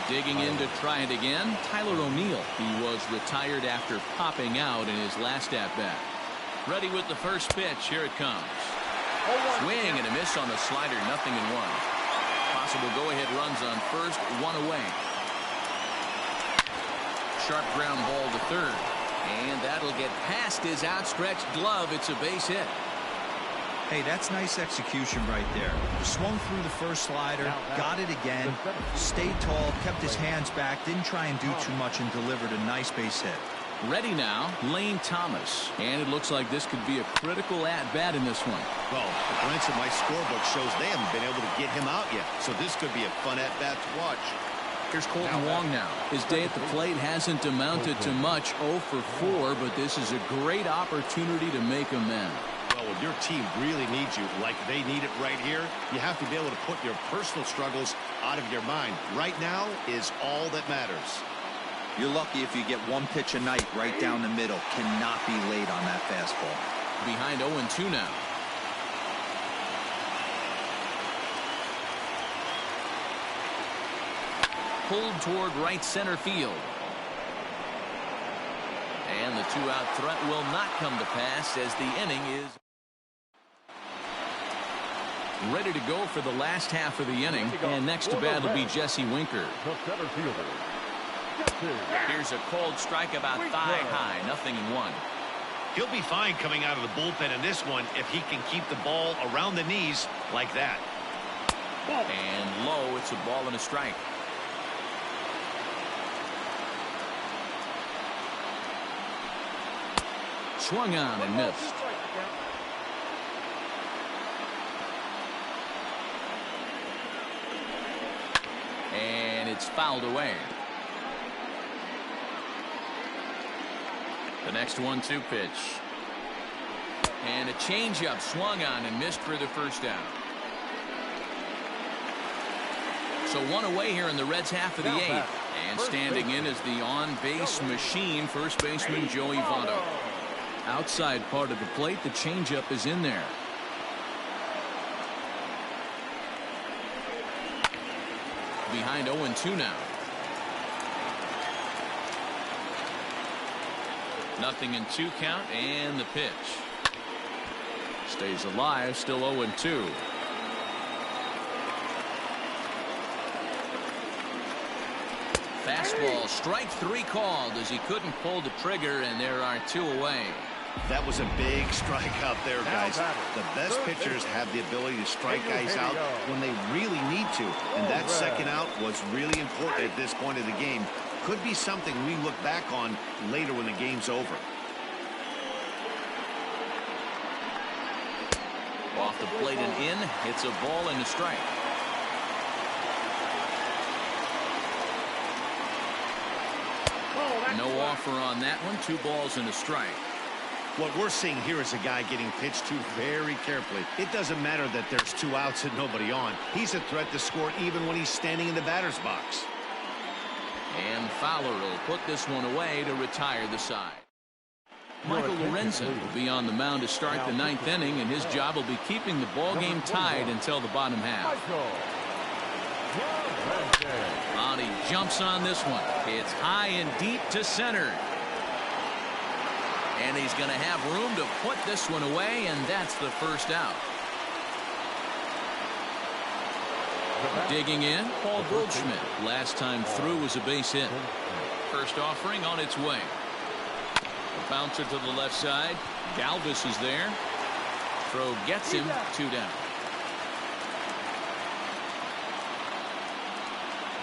Digging in to try it again, Tyler O'Neill. He was retired after popping out in his last at-bat. Ready with the first pitch. Here it comes. Swing and a miss on the slider. 0-1. Possible go-ahead runs on first. 1 away. Sharp ground ball to third. And that'll get past his outstretched glove. It's a base hit. Hey, that's nice execution right there. Swung through the first slider, got it again, stayed tall, kept his hands back, didn't try and do too much, and delivered a nice base hit. Ready now, Lane Thomas. And it looks like this could be a critical at-bat in this one. Well, the glance at my scorebook shows they haven't been able to get him out yet, so this could be a fun at-bat to watch. Here's Colton Wong now. His day at the plate hasn't amounted to much, 0 for 4, but this is a great opportunity to make amends. Well, when your team really needs you, like they need it right here, you have to be able to put your personal struggles out of your mind. Right now is all that matters. You're lucky if you get one pitch a night right down the middle. Cannot be late on that fastball. Behind 0-2 now. Pulled toward right center field. And the two-out threat will not come to pass as the inning is ready to go for the last half of the inning. And next to bat will be Jesse Winker. Here's a cold strike about thigh high. 0-1. He'll be fine coming out of the bullpen in this one if he can keep the ball around the knees like that. And low, it's a ball and a strike. Swung on and missed. And it's fouled away. The next 1-2 pitch. And a changeup swung on and missed for the first down. So 1 away here in the Reds' half of the 8th. And standing in is the on-base machine, first baseman Joey Votto. Outside part of the plate, the changeup is in there. Behind 0-2 now. 0-2 count, and the pitch. Stays alive, still 0-2. Fastball, strike 3 called as he couldn't pull the trigger, and there are 2 away. That was a big strike out there, guys. The best pitchers have the ability to strike guys out when they really need to. And that second out was really important at this point of the game. Could be something we look back on later when the game's over. Off the plate and in. It's a ball and a strike. No offer on that one. 2 balls and a strike. What we're seeing here is a guy getting pitched to very carefully. It doesn't matter that there's 2 outs and nobody on. He's a threat to score even when he's standing in the batter's box. And Fowler will put this one away to retire the side. Michael Lorenzen will be on the mound to start the 9th inning, and his job will be keeping the ball game tied until the bottom half. He jumps on this one. It's high and deep to center. And he's going to have room to put this one away, and that's the first out. Digging in, Paul Goldschmidt. Last time through was a base hit. First offering on its way. A bouncer to the left side. Galvis is there. Throw gets him, 2 down.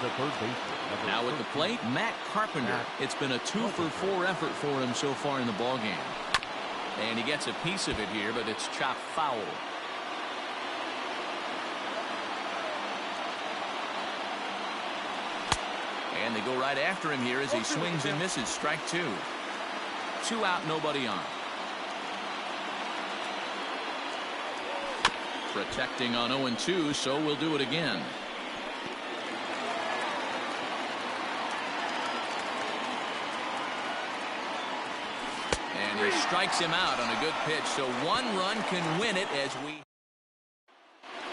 The third baseman. Now at the plate, Matt Carpenter. It's been a 2-for-4 effort for him so far in the ballgame. And he gets a piece of it here, but it's chopped foul. And they go right after him here as he swings and misses. Strike 2. 2 out, nobody on. Protecting on 0-2, so we'll do it again. And he strikes him out on a good pitch, so 1 run can win it as we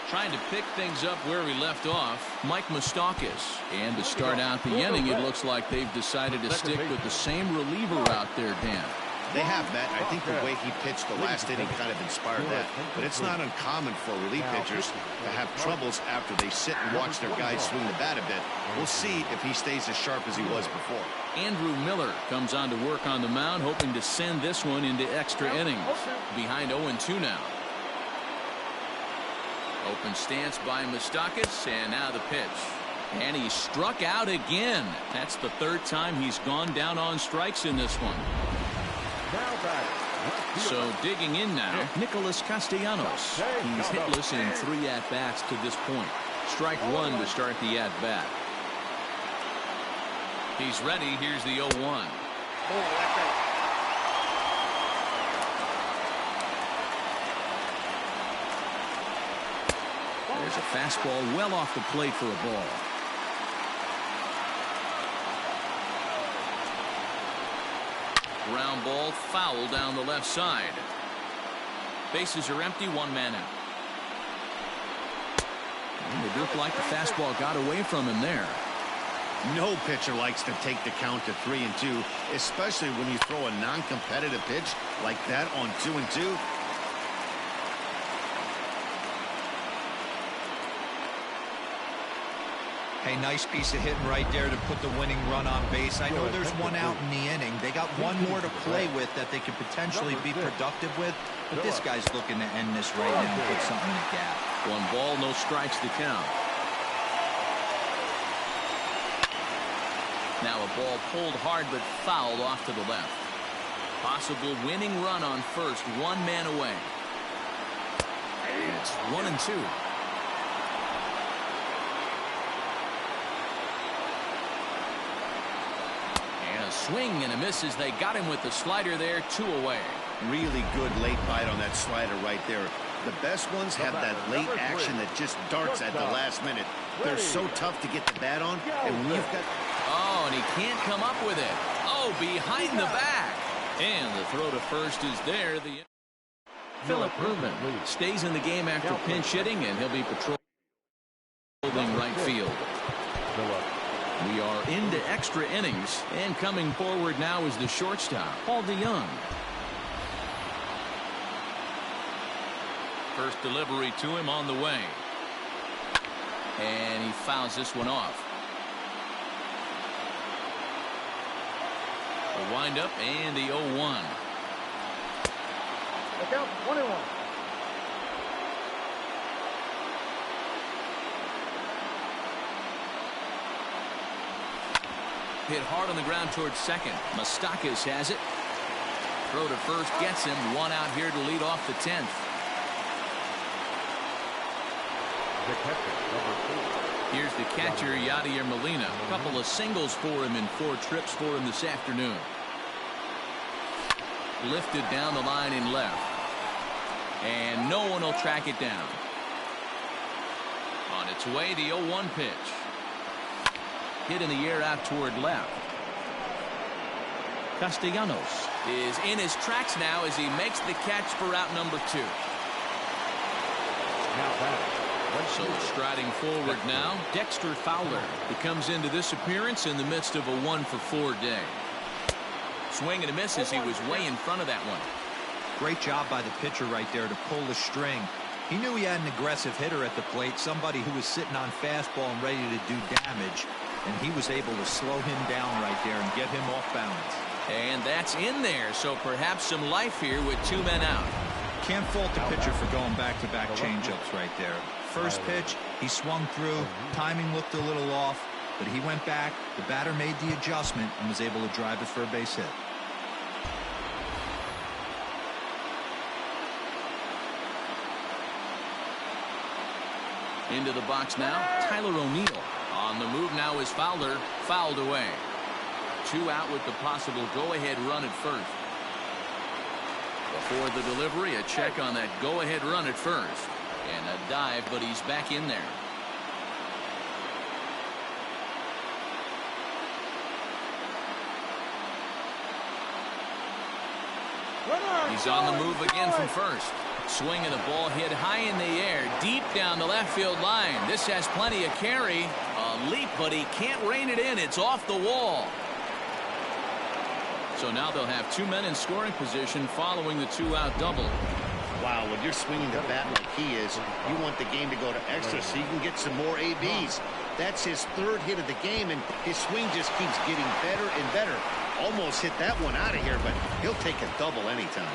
trying to pick things up where we left off. Mike Moustakas. And to start out the inning, it looks like they've decided to stick with the same reliever out there, Dan. They have, Matt. I think the way he pitched the last inning kind of inspired that. But it's not uncommon for relief pitchers to have troubles after they sit and watch their guys swing the bat a bit. We'll see if he stays as sharp as he was before. Andrew Miller comes on to work on the mound, hoping to send this one into extra innings. Behind 0-2 now. Open stance by Moustakas, and now the pitch. And he struck out again. That's the 3rd time he's gone down on strikes in this one. So digging in now, Nicholas Castellanos. He's hitless in 3 at-bats to this point. Strike 1 to start the at-bat. He's ready. Here's the 0-1. There's a fastball well off the plate for a ball. Ground ball foul down the left side. Bases are empty, 1 man out. And it looked like the fastball got away from him there. No pitcher likes to take the count to 3-2, especially when you throw a non-competitive pitch like that on 2-2. Hey, nice piece of hitting right there to put the winning run on base. I know there's 1 out in the inning. They got 1 more to play with that they could potentially be productive with. But this guy's looking to end this right now and put something in the gap. 1 ball, no strikes to count. Now a ball pulled hard but fouled off to the left. Possible winning run on first, 1 man away. It's 1-2. Swing and a miss as they got him with the slider there, 2 away. Really good late bite on that slider right there. The best ones have that late action that just darts at the last minute. They're so tough to get the bat on, and when you've got... Oh, and he can't come up with it. Oh, behind the back. And the throw to first is there. The Philip Rubin stays in the game after pinch hitting, and he'll be patrolling right field. We are into extra innings, and coming forward now is the shortstop, Paul DeYoung. First delivery to him on the way. And he fouls this one off. The windup and the 0-1. Look out, 1-1. Hit hard on the ground towards second. Moustakas has it. Throw to first gets him. 1 out here to lead off the 10th. Here's the catcher, Yadier Molina. A couple of singles for him and 4 trips for him this afternoon. Lifted down the line in left. And no one will track it down. On its way, the 0-1 pitch. Hit in the air out toward left. Castellanos is in his tracks now as he makes the catch for out number 2. So striding forward now, Dexter Fowler. He comes into this appearance in the midst of a 1-for-4 day. Swing and a miss as he was way in front of that one. Great job by the pitcher right there to pull the string. He knew he had an aggressive hitter at the plate, somebody who was sitting on fastball and ready to do damage, and he was able to slow him down right there and get him off balance. And that's in there, so perhaps some life here with 2 men out. Can't fault the pitcher for going back-to-back changeups right there. First pitch, he swung through, timing looked a little off, but he went back, the batter made the adjustment and was able to drive it for a base hit. Into the box now, Tyler O'Neill. On the move now is Fowler, fouled away. 2 out with the possible go-ahead run at first. Before the delivery, a check on that go-ahead run at first. And a dive, but he's back in there. He's on the move again from first. Swing and a ball hit high in the air, deep down the left field line. This has plenty of carry. A leap, but he can't rein it in. It's off the wall. So now they'll have 2 men in scoring position following the 2-out double. Wow, when you're swinging the bat like he is, you want the game to go to extra so you can get some more ABs. That's his 3rd hit of the game, and his swing just keeps getting better and better. Almost hit that one out of here, but he'll take a double anytime.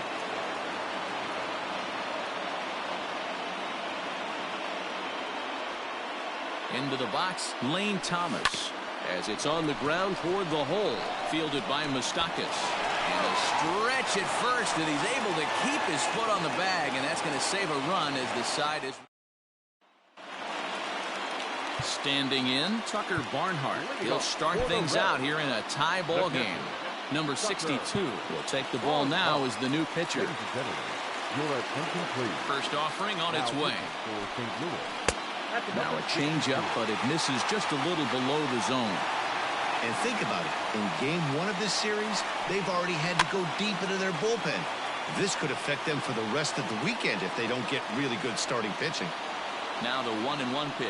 Into the box, Lane Thomas. As it's on the ground toward the hole, fielded by Moustakas. And a stretch at first, and he's able to keep his foot on the bag, and that's going to save a run as the side is. Standing in, Tucker Barnhart. He'll start things out here in a tie ball game. Number 62 will take the ball now as the new pitcher. First offering on its way. Now a changeup, but it misses just a little below the zone. And think about it. In game 1 of this series, they've already had to go deep into their bullpen. This could affect them for the rest of the weekend if they don't get really good starting pitching. Now the 1-1 pitch.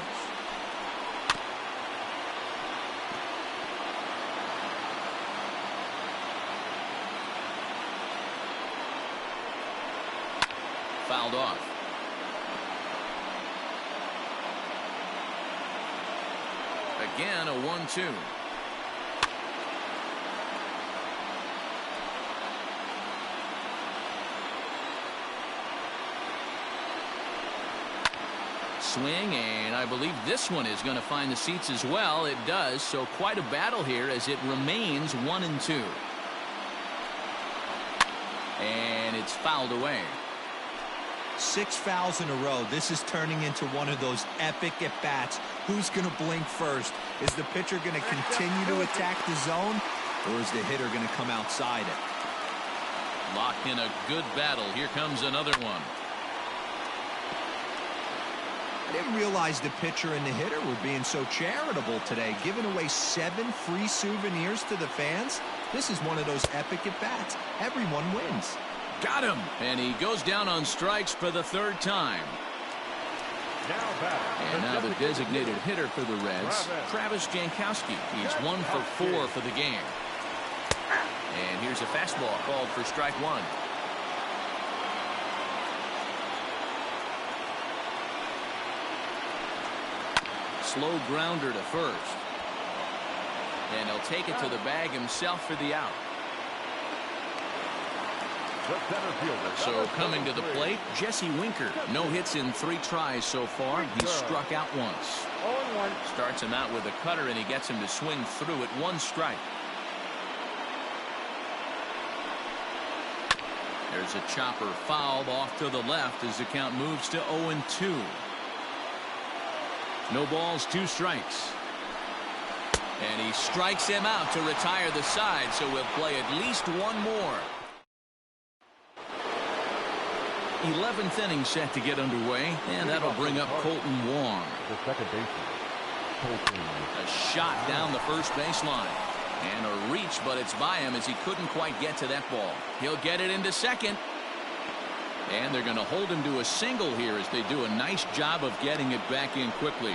Fouled off. Again, a 1-2. Swing, and I believe this one is going to find the seats as well. It does, so quite a battle here as it remains 1-2. And it's fouled away. 6 fouls in a row. This is turning into one of those epic at-bats. Who's going to blink first? Is the pitcher going to continue to attack the zone, or is the hitter going to come outside it? Locked in a good battle. Here comes another one. I didn't realize the pitcher and the hitter were being so charitable today, giving away 7 free souvenirs to the fans. This is one of those epic at-bats. Everyone wins. Got him, and he goes down on strikes for the 3rd time. And now the designated hitter for the Reds, Travis Jankowski. He's 1 for 4 for the game. And here's a fastball called for strike 1. Slow grounder to first. And he'll take it to the bag himself for the out. So coming to the plate, Jesse Winker. No hits in 3 tries so far. He's struck out once. Starts him out with a cutter, and he gets him to swing through at 1 strike. There's a chopper fouled off to the left as the count moves to 0-2. No balls, 2 strikes. And he strikes him out to retire the side, so we'll play at least 1 more. 11th inning set to get underway, and that'll bring up Colton Wong. The second baseman, A shot down the first baseline. And a reach, but it's by him as he couldn't quite get to that ball. He'll get it into second. And they're going to hold him to a single here as they do a nice job of getting it back in quickly.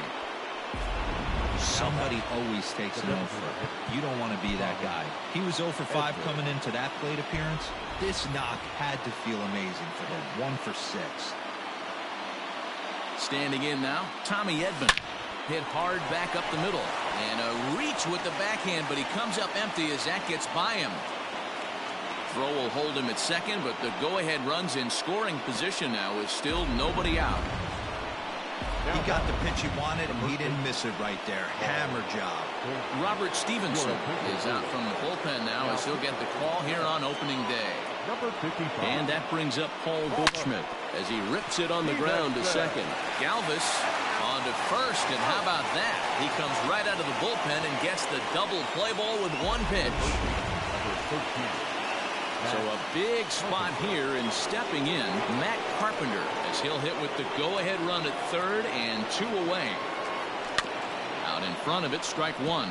Somebody always takes an offer. You don't want to be that guy. He was 0 for 5 coming into that plate appearance. This knock had to feel amazing for him. 1 for 6. Standing in now, Tommy Edman. Hit hard back up the middle. And a reach with the backhand, but he comes up empty as that gets by him. Throw will hold him at second, but the go-ahead runs in scoring position now with still nobody out. He got the pitch he wanted, and he didn't miss it right there. Hammer job. Robert Stevenson is out from the bullpen now as he'll get the call here on opening day. And that brings up Paul Goldschmidt as he rips it on the ground to second. Galvis on to first, and how about that? He comes right out of the bullpen and gets the double play ball with 1 pitch. So a big spot here, and stepping in, Matt Carpenter, as he'll hit with the go-ahead run at third and 2 away. Out in front of it, strike 1.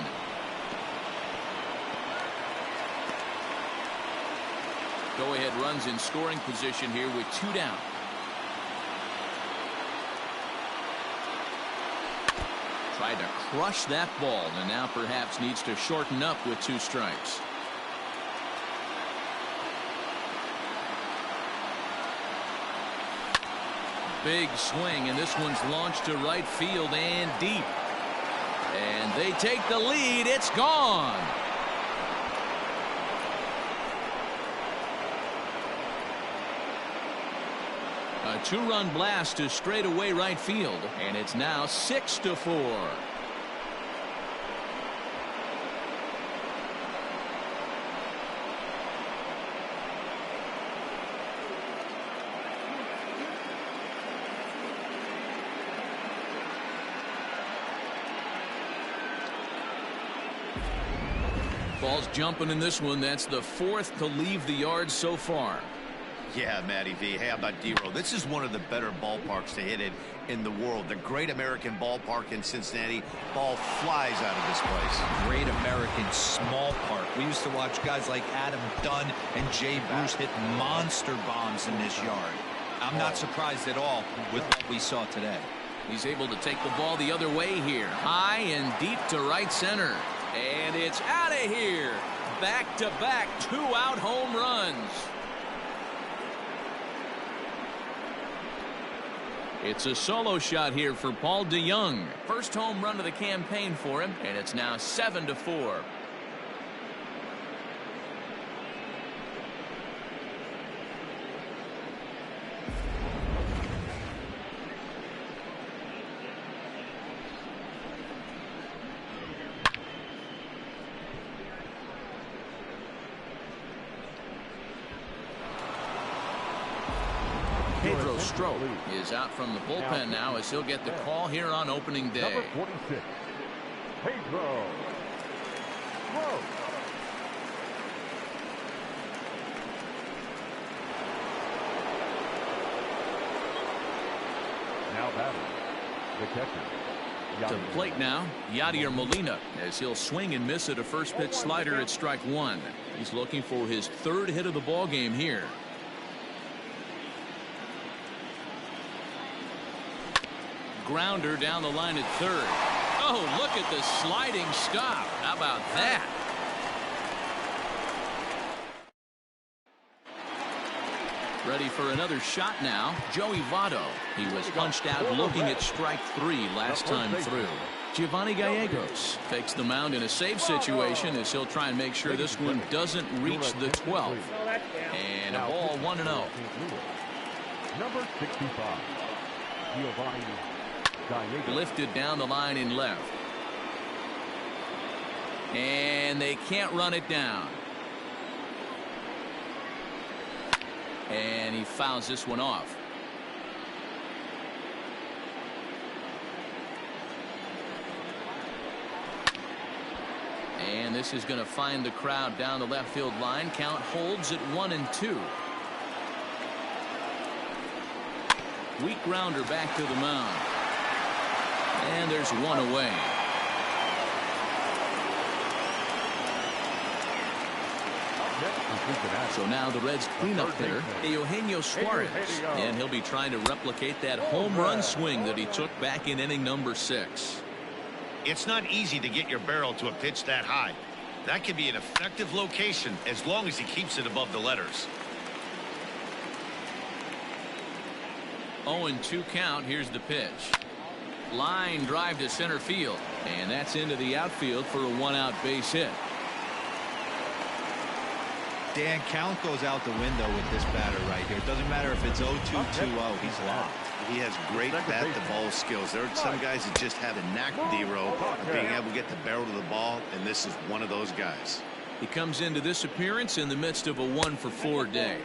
Go-ahead runs in scoring position here with 2 down. Tried to crush that ball, and now perhaps needs to shorten up with 2 strikes. Big swing, and this one's launched to right field and deep. And they take the lead. It's gone. A 2-run blast to straightaway right field, and it's now 6-4. Ball's jumping in this one. That's the 4th to leave the yard so far. Yeah, Matty V. Hey, how about D-Roll? This is one of the better ballparks to hit it in the world. The Great American Ballpark in Cincinnati. Ball flies out of this place. Great American small park. We used to watch guys like Adam Dunn and Jay Bruce hit monster bombs in this yard. I'm not surprised at all with what we saw today. He's able to take the ball the other way here. High and deep to right center. And it's out of here. Back-to-back 2-out home runs. It's a solo shot here for Paul DeYoung. First home run of the campaign for him, and it's now 7-4. Pedro Strop is out from the bullpen now as he'll get the call here on opening day. Number 46, Pedro Strop. Now batting, the catcher. To the plate now, Yadier Molina, as he'll swing and miss at a first pitch slider at strike 1. He's looking for his 3rd hit of the ball game here. Grounder down the line at third. Oh, look at the sliding stop. How about that? Ready for another shot now. Joey Votto. He was punched out looking at strike 3 last time through. Giovanni Gallegos takes the mound in a safe situation as he'll try and make sure this one doesn't reach the 12th. And a ball 1-0. Number 65, Giovanni Gallegos. Lifted down the line in left. And they can't run it down. And he fouls this one off. And this is going to find the crowd down the left field line. Count holds at 1-2. Weak grounder back to the mound. And there's one away. So now the Reds cleanup hitter, Eugenio Suarez, and he'll be trying to replicate that home run swing that he took back in inning number 6. It's not easy to get your barrel to a pitch that high. That can be an effective location as long as he keeps it above the letters. 0-2 count. Here's the pitch. Line drive to center field, and that's into the outfield for a 1-out base hit. Dan, count goes out the window with this batter right here. It doesn't matter if it's 0-2, 2-0. He's locked. He has great bat-to-ball skills. There are some guys that just have a knack, D-Row, of being able to get the barrel to the ball, and this is one of those guys. He comes into this appearance in the midst of a 1-for-4 day.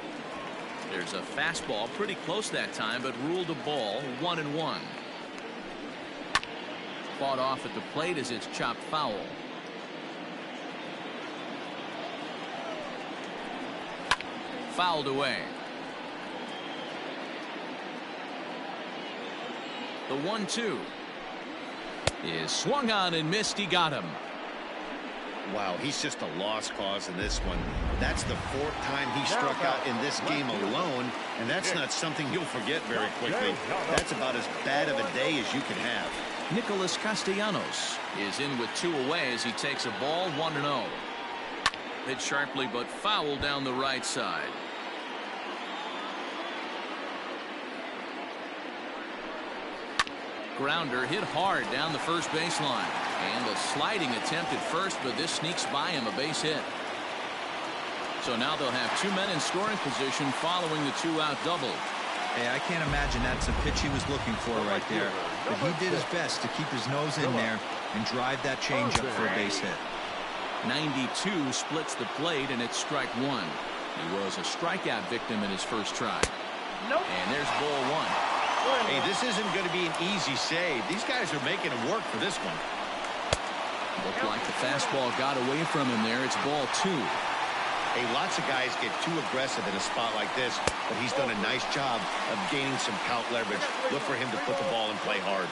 There's a fastball pretty close that time, but ruled a ball, 1-1. Fought off at the plate as it's chopped foul. Fouled away. The 1-2 is swung on and missed. He got him. Wow, he's just a lost cause in this one. That's the 4th time he struck out in this game alone, and that's not something you'll forget very quickly. That's about as bad of a day as you can have. Nicholas Castellanos is in with 2 away as he takes a ball, 1-0. Hit sharply but foul down the right side. Grounder hit hard down the first baseline. And a sliding attempt at first, but this sneaks by him, a base hit. So now they'll have 2 men in scoring position following the 2-out double. Hey, I can't imagine that's the pitch he was looking for right there. But he did his best to keep his nose in there and drive that changeup for a base hit. 92 splits the plate, and it's strike 1. He was a strikeout victim in his first try. And there's ball 1. Hey, this isn't going to be an easy save. These guys are making him work for this one. Looked like the fastball got away from him there. It's ball 2. Hey, lots of guys get too aggressive in a spot like this, but he's done a nice job of gaining some count leverage. Look for him to put the ball and play hard.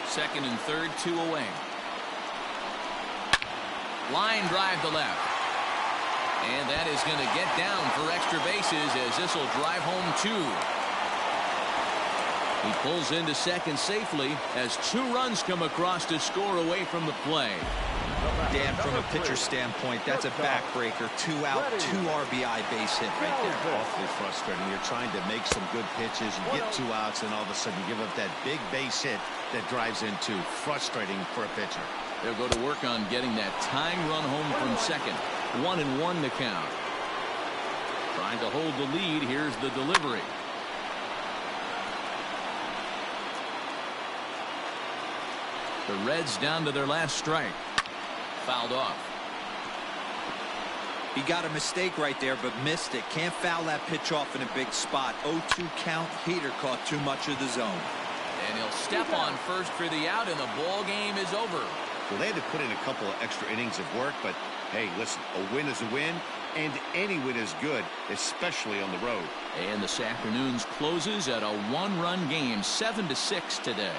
Second and third, 2 away. Line drive to left. And that is going to get down for extra bases as this will drive home 2. He pulls into second safely as 2 runs come across to score away from the play. Dan, from a pitcher standpoint, that's a backbreaker. 2 out, 2 RBI base hit right there. Awfully frustrating. You're trying to make some good pitches. You get 2 outs, and all of a sudden you give up that big base hit that drives in 2. Frustrating for a pitcher. They'll go to work on getting that tying run home from second. 1-1 to count. Trying to hold the lead. Here's the delivery. The Reds down to their last strike. Fouled off. He got a mistake right there, but missed it. Can't foul that pitch off in a big spot. 0-2 count. Heater caught too much of the zone. And he'll step on first for the out, and the ball game is over. Well, they had to put in a couple of extra innings of work, but hey, listen, a win is a win, and any win is good, especially on the road. And this afternoon's closes at a 1-run game, 7-6 today.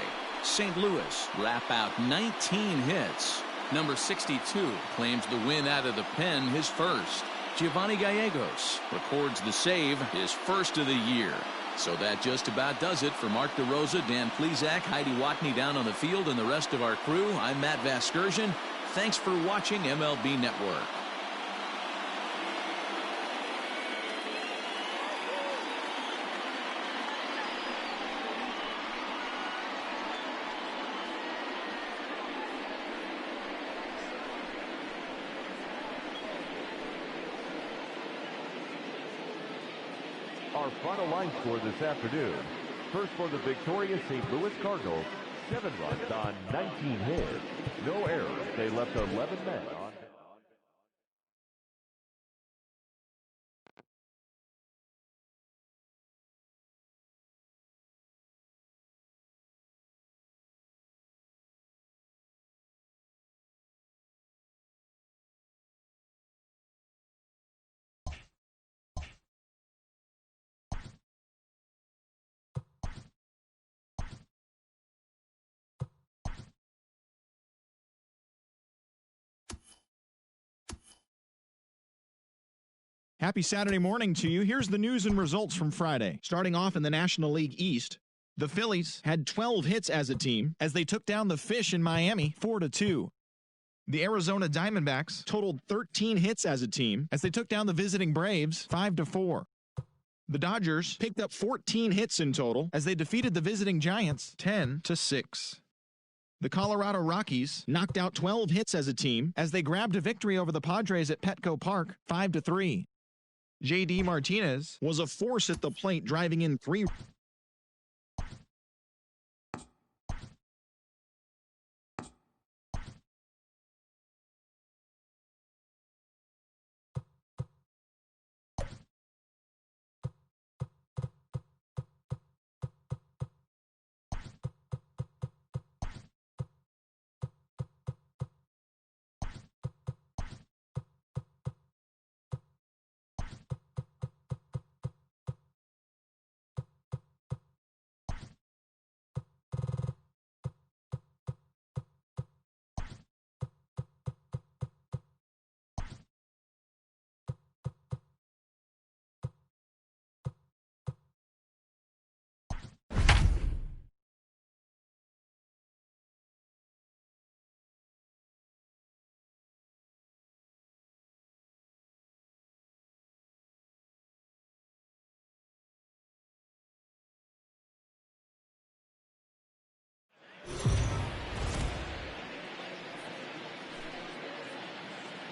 St. Louis wrap out 19 hits. Number 62 claims the win out of the pen, his first. Giovanni Gallegos records the save, his first of the year. So that just about does it for Mark DeRosa, Dan Plesac, Heidi Watney down on the field, and the rest of our crew. I'm Matt Vasgersian. Thanks for watching MLB Network. Our final line score this afternoon. First for the victorious St. Louis Cardinals, 7 runs on 19 hits. No errors. They left 11 men on. Happy Saturday morning to you. Here's the news and results from Friday. Starting off in the National League East, The Phillies had 12 hits as a team as they took down the Fish in Miami 4-2. The Arizona Diamondbacks totaled 13 hits as a team as they took down the visiting Braves 5-4. The Dodgers picked up 14 hits in total as they defeated the visiting Giants 10-6. The Colorado Rockies knocked out 12 hits as a team as they grabbed a victory over the Padres at Petco Park 5-3. J.D. Martinez was a force at the plate, driving in 3.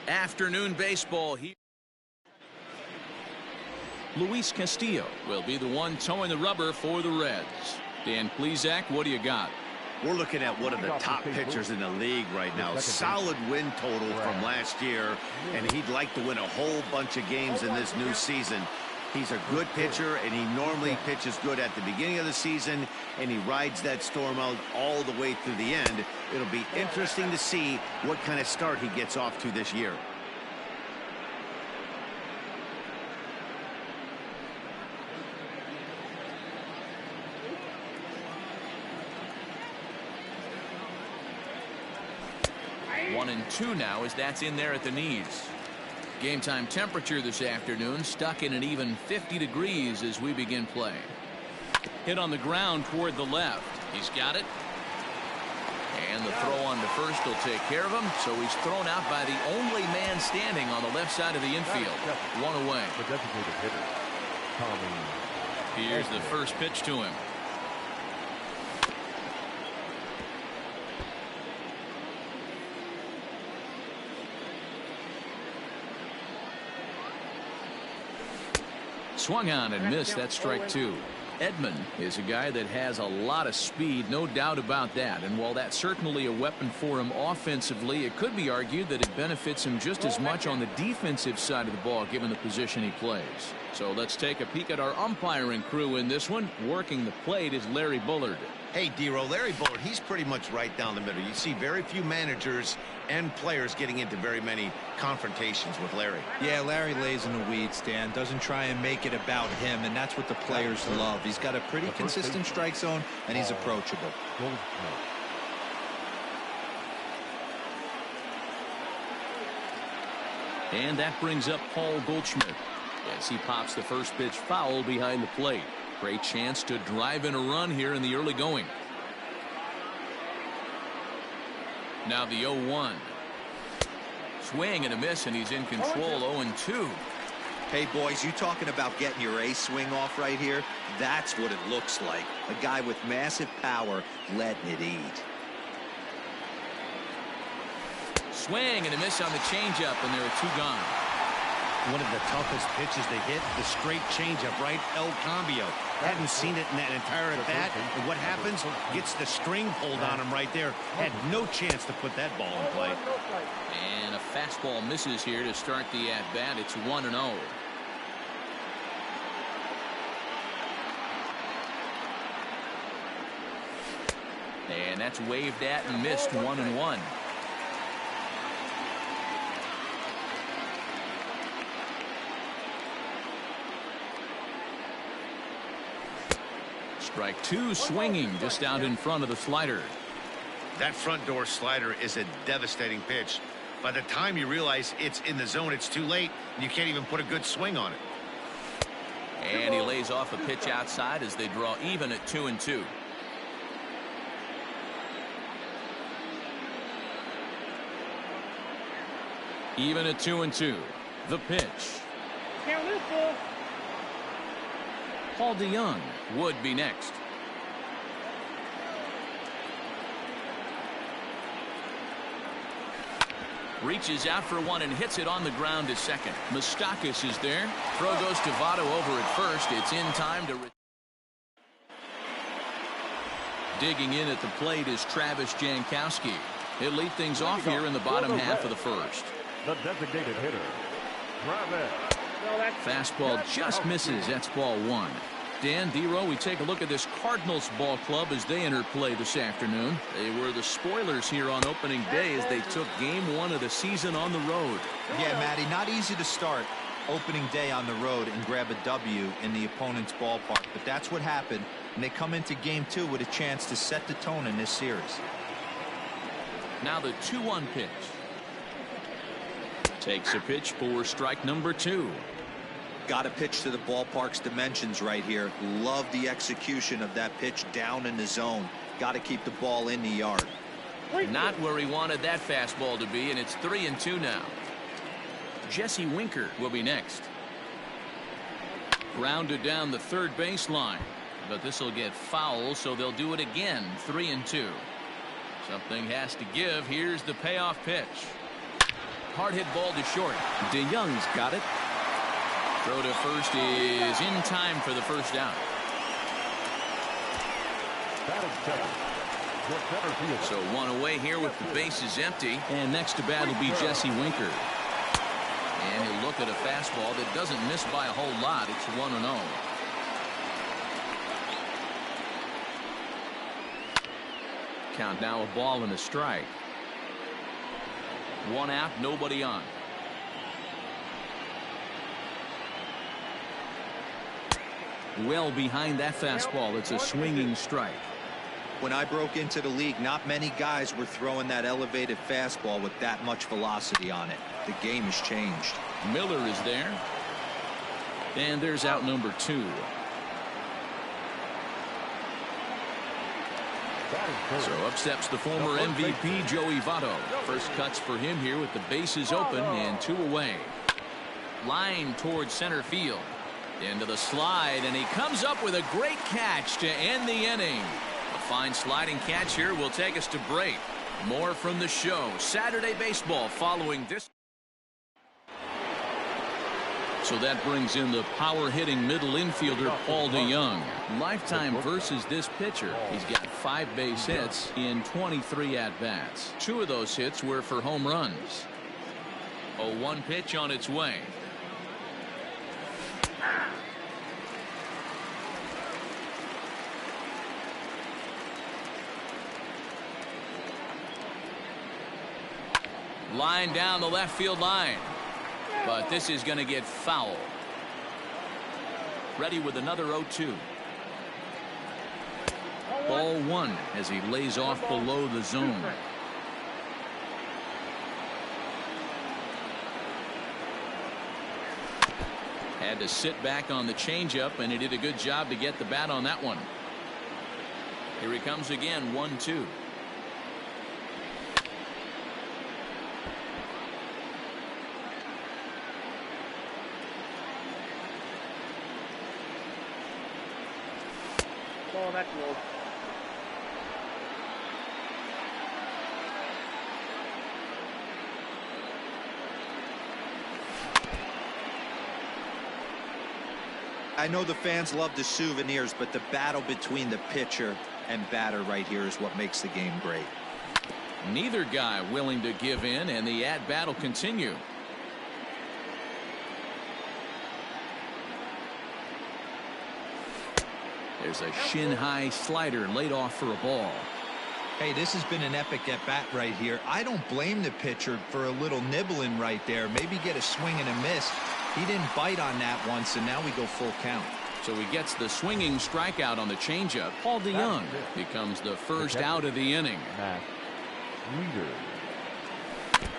Afternoon baseball here. Luis Castillo will be the one towing the rubber for the Reds. Dan Plesac, what do you got? We're looking at one of the top pitchers in the league right now. Solid win total from last year, and he'd like to win a whole bunch of games in this new season. He's a good pitcher, and he normally pitches good at the beginning of the season, and he rides that storm out all the way through the end. It'll be interesting to see what kind of start he gets off to this year. One and two now as that's in there at the knees. Game time temperature this afternoon stuck in an even 50 degrees as we begin play. Hit on the ground toward the left. He's got it. And the throw on to first will take care of him. So he's thrown out by the only man standing on the left side of the infield. One away. Here's the first pitch to him. Swung on and missed. That's strike two. Edman is a guy that has a lot of speed, no doubt about that. And while that's certainly a weapon for him offensively, it could be argued that it benefits him just as much on the defensive side of the ball given the position he plays. So let's take a peek at our umpiring crew in this one. Working the plate is Larry Bullard. Hey, D-Row, Larry Bullard, he's pretty much right down the middle. You see very few managers and players getting into very many confrontations with Larry. Yeah, Larry lays in the weeds, Dan. Doesn't try and make it about him, and that's what the players love. He's got a pretty consistent strike zone, and he's approachable. And that brings up Paul Goldschmidt as he pops the first pitch foul behind the plate. Great chance to drive in a run here in the early going. Now the 0-1. Swing and a miss, and he's in control. 0-2. Hey, boys, you talking about getting your ace swing off right here? That's what it looks like. A guy with massive power letting it eat. Swing and a miss on the changeup, and there are two gone. One of the toughest pitches to hit, the straight changeup, right? El Cambio. Hadn't seen it in that entire at bat. And what happens? Gets the string pulled on him right there. Had no chance to put that ball in play. And a fastball misses here to start the at bat. It's 1-0. And that's waved at and missed. 1-1. Strike two, swinging just out in front of the slider. That front door slider is a devastating pitch. By the time you realize it's in the zone, it's too late. You can't even put a good swing on it. And he lays off a pitch outside as they draw even at 2-2. Even at 2-2. The pitch. Count this ball. Paul DeYoung would be next. Reaches out for one and hits it on the ground to second. Moustakas is there. Throw goes to Votto over at first. It's in time to... Digging in at the plate is Travis Jankowski. He'll lead things off here in the bottom half of the first. The designated hitter, Travis. Fastball just misses. That's ball one. Dan, Dero, we take a look at this Cardinals ball club as they enter play this afternoon. They were the spoilers here on opening day as they took game one of the season on the road. Yeah, Matty, not easy to start opening day on the road and grab a W in the opponent's ballpark, but that's what happened, and they come into game two with a chance to set the tone in this series. Now the 2-1 pitch. Takes a pitch for strike number 2. Got to pitch to the ballpark's dimensions right here. Love the execution of that pitch down in the zone. Got to keep the ball in the yard. Not where he wanted that fastball to be, and it's 3-2 now. Jesse Winker will be next. Grounded down the third baseline, but this will get foul, so they'll do it again. 3-2. Something has to give. Here's the payoff pitch. Hard hit ball to short. DeYoung's got it. Throw to first is in time for the first out. So one away here with the bases empty. And next to bat will be Jesse Winker. And he'll look at a fastball that doesn't miss by a whole lot. It's 1-0. Count now, a ball and a strike. One out, nobody on. Well behind that fastball. It's a swinging strike. When I broke into the league, not many guys were throwing that elevated fastball with that much velocity on it. The game has changed. Miller is there. And there's out number 2. So up steps the former MVP Joey Votto. First cuts for him here with the bases open and 2 away. Line towards center field. Into the slide, and he comes up with a great catch to end the inning. A fine sliding catch here will take us to break. More from the show. Saturday baseball following this. So that brings in the power-hitting middle infielder Paul DeYoung. Lifetime versus this pitcher. He's got 5 base hits in 23 at-bats. 2 of those hits were for home runs. A 1 pitch on its way. Line down the left field line. But this is going to get foul. Ready with another 0-2. Ball 1 as he lays off below the zone. Had to sit back on the changeup, and he did a good job to get the bat on that one. Here he comes again, 1-2. Oh, that's low. I know the fans love the souvenirs, but the battle between the pitcher and batter right here is what makes the game great. Neither guy willing to give in, and the at-bat will continue. There's a shin-high slider laid off for a ball. Hey, this has been an epic at-bat right here. I don't blame the pitcher for a little nibbling right there. Maybe get a swing and a miss. He didn't bite on that once, and now we go full count. So he gets the swinging strikeout on the changeup. Paul DeYoung becomes the first out of the inning.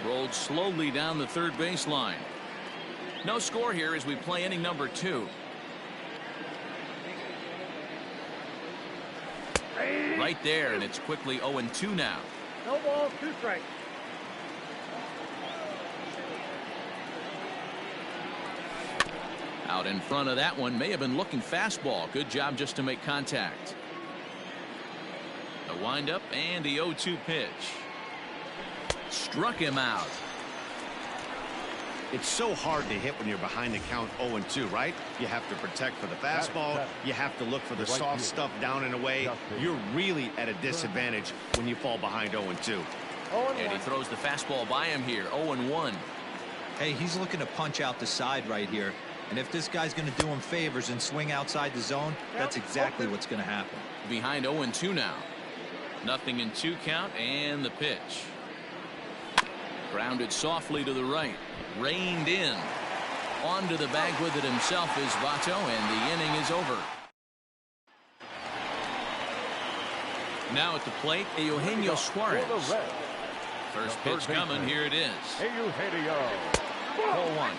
Rolled slowly down the third baseline. No score here as we play inning number 2. right there, and it's quickly 0-2 now. No ball, 2 strikes. Out in front of that one, may have been looking fastball. Good job just to make contact. The windup and the 0-2 pitch. Struck him out. It's so hard to hit when you're behind the count 0-2, right? You have to protect for the fastball. You have to look for the soft stuff down and away. You're really at a disadvantage when you fall behind 0-2. And he throws the fastball by him here. 0-1. Hey, he's looking to punch out the side right here. And if this guy's going to do him favors and swing outside the zone, that's exactly what's going to happen. Behind 0-2 now. 0-2 count, and the pitch. Grounded softly to the right. Reined in. Onto the bag with it himself is Votto, and the inning is over. Now at the plate, Eugenio Suarez. First pitch coming, here it is. Eugenio. 0-1.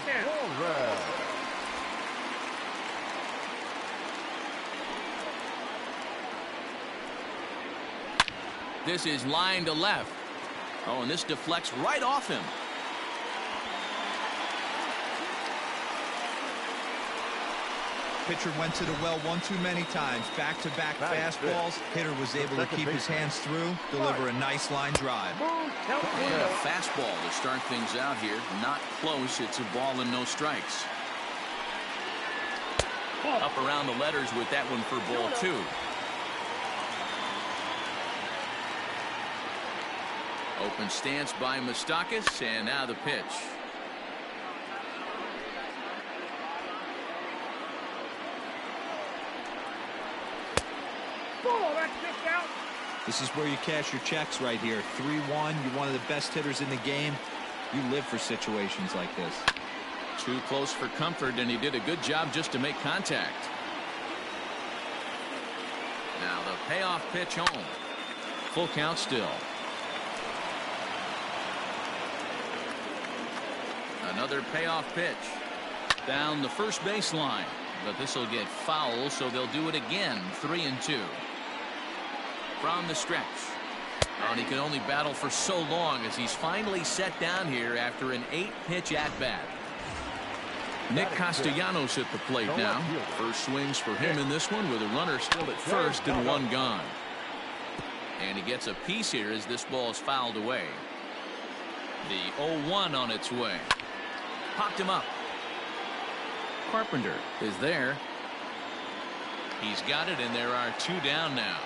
This is line to left. Oh, and this deflects right off him. Pitcher went to the well one too many times. Back-to-back fastballs. Hitter was able to keep his hands through, deliver a nice line drive. And a fastball to start things out here. Not close. It's a ball and no strikes. Up around the letters with that one for ball 2. Open stance by Moustakas, and now the pitch. This is where you cash your checks right here. 3-1. You're one of the best hitters in the game. You live for situations like this. Too close for comfort, and he did a good job just to make contact. Now the payoff pitch home. Full count still. Another payoff pitch. Down the first baseline. But this will get foul, so they'll do it again. 3-2. From the stretch. And he can only battle for so long as he's finally set down here after an 8-pitch at-bat. Nick Castellanos at the plate now. First swings for him in this one with a runner still at first and one gone. And he gets a piece here as this ball is fouled away. The 0-1 on its way. Popped him up. Carpenter is there. He's got it, and there are 2 down now.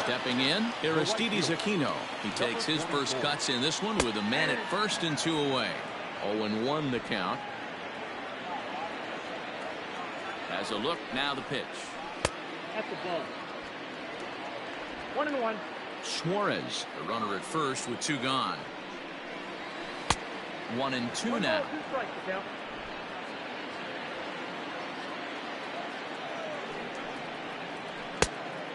Stepping in, Aristides Aquino. He takes his first cuts in this one with a man at first and 2 away. 0-1 the count. Has a look, now the pitch. That's the ball. 1-1. Suarez, the runner at first with 2 gone. 1-2 now. 2 strikes to count.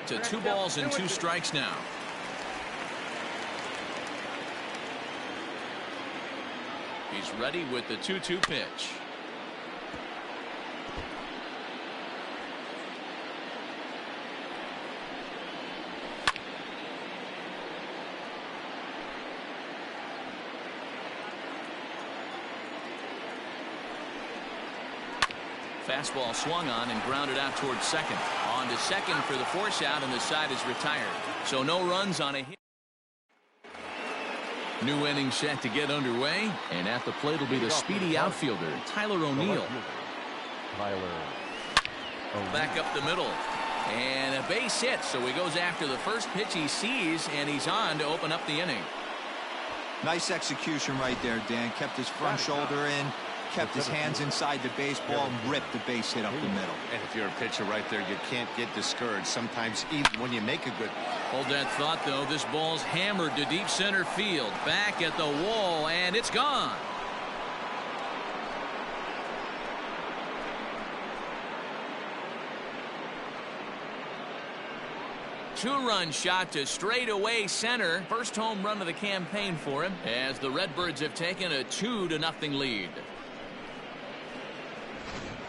To 2 balls and 2 strikes now. He's ready with the 2-2 pitch. Fastball swung on and grounded out towards second. On to second for the force out, and the side is retired. So no runs on a hit. New inning set to get underway, and at the plate will be the speedy outfielder, Tyler O'Neill. Back up the middle. And a base hit, so he goes after the first pitch he sees, and he's on to open up the inning. Nice execution right there, Dan. Kept his front shoulder in. Kept his hands inside the baseball and ripped the base hit up the middle. And if you're a pitcher right there, you can't get discouraged. Sometimes even when you make a good. Hold that thought, though. This ball's hammered to deep center field. Back at the wall, and it's gone. Two-run shot to straightaway center. First home run of the campaign for him as the Redbirds have taken a 2-0 lead.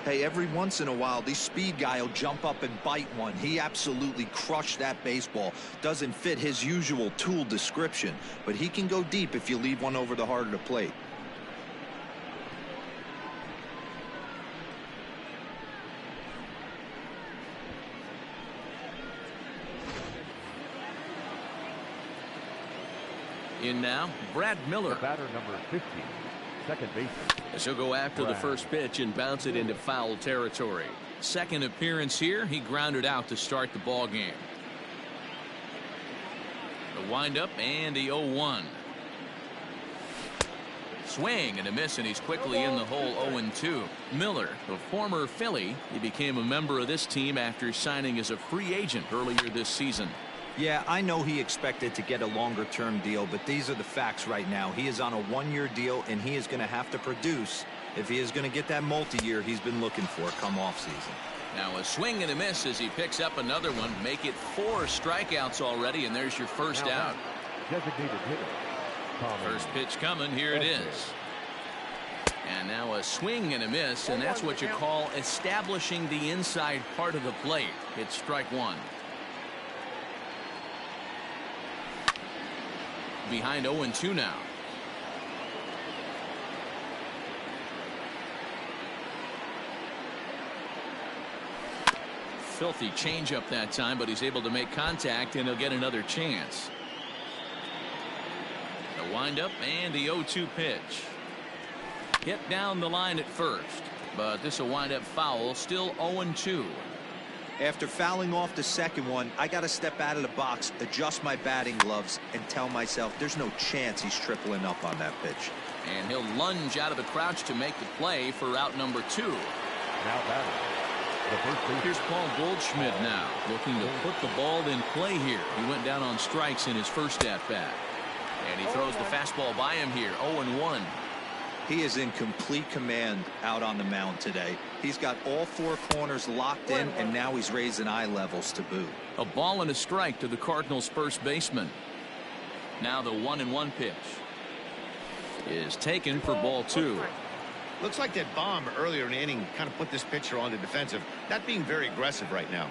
Hey, every once in a while, the speed guy will jump up and bite one. He absolutely crushed that baseball. Doesn't fit his usual tool description, but he can go deep if you leave one over the heart of the plate. In now, Brad Miller. The batter number 15, second baseman. As he'll go after the first pitch and bounce it into foul territory. Second appearance here, he grounded out to start the ball game. The windup and the 0-1. Swing and a miss, and he's quickly in the hole. 0-2. Miller, the former Philly, he became a member of this team after signing as a free agent earlier this season. Yeah, I know he expected to get a longer-term deal, but these are the facts right now. He is on a one-year deal, and he is going to have to produce if he is going to get that multi-year he's been looking for come off-season. Now a swing and a miss as he picks up another one. Make it 4 strikeouts already, and there's your first out. Designated hitter. First pitch coming. Here it is. And now a swing and a miss, and that's what you call establishing the inside part of the plate. It's strike one. Behind 0-2 now. Filthy changeup that time, but he's able to make contact, and he'll get another chance. The windup and the 0-2 pitch. Hit down the line at first, but this will wind up foul. Still 0-2. After fouling off the second one, I got to step out of the box, adjust my batting gloves, and tell myself there's no chance he's tripling up on that pitch. And he'll lunge out of the crouch to make the play for out number 2. Now batting. The first baseman. Here's Paul Goldschmidt now, looking to put the ball in play here. He went down on strikes in his first at-bat. And he throws the fastball by him here. 0-1. He is in complete command out on the mound today. He's got all 4 corners locked in, and now he's raising eye levels to boot. A ball and a strike to the Cardinals' first baseman. Now the 1-1 pitch is taken for ball 2. Looks like that bomb earlier in the inning kind of put this pitcher on the defensive. Not being very aggressive right now.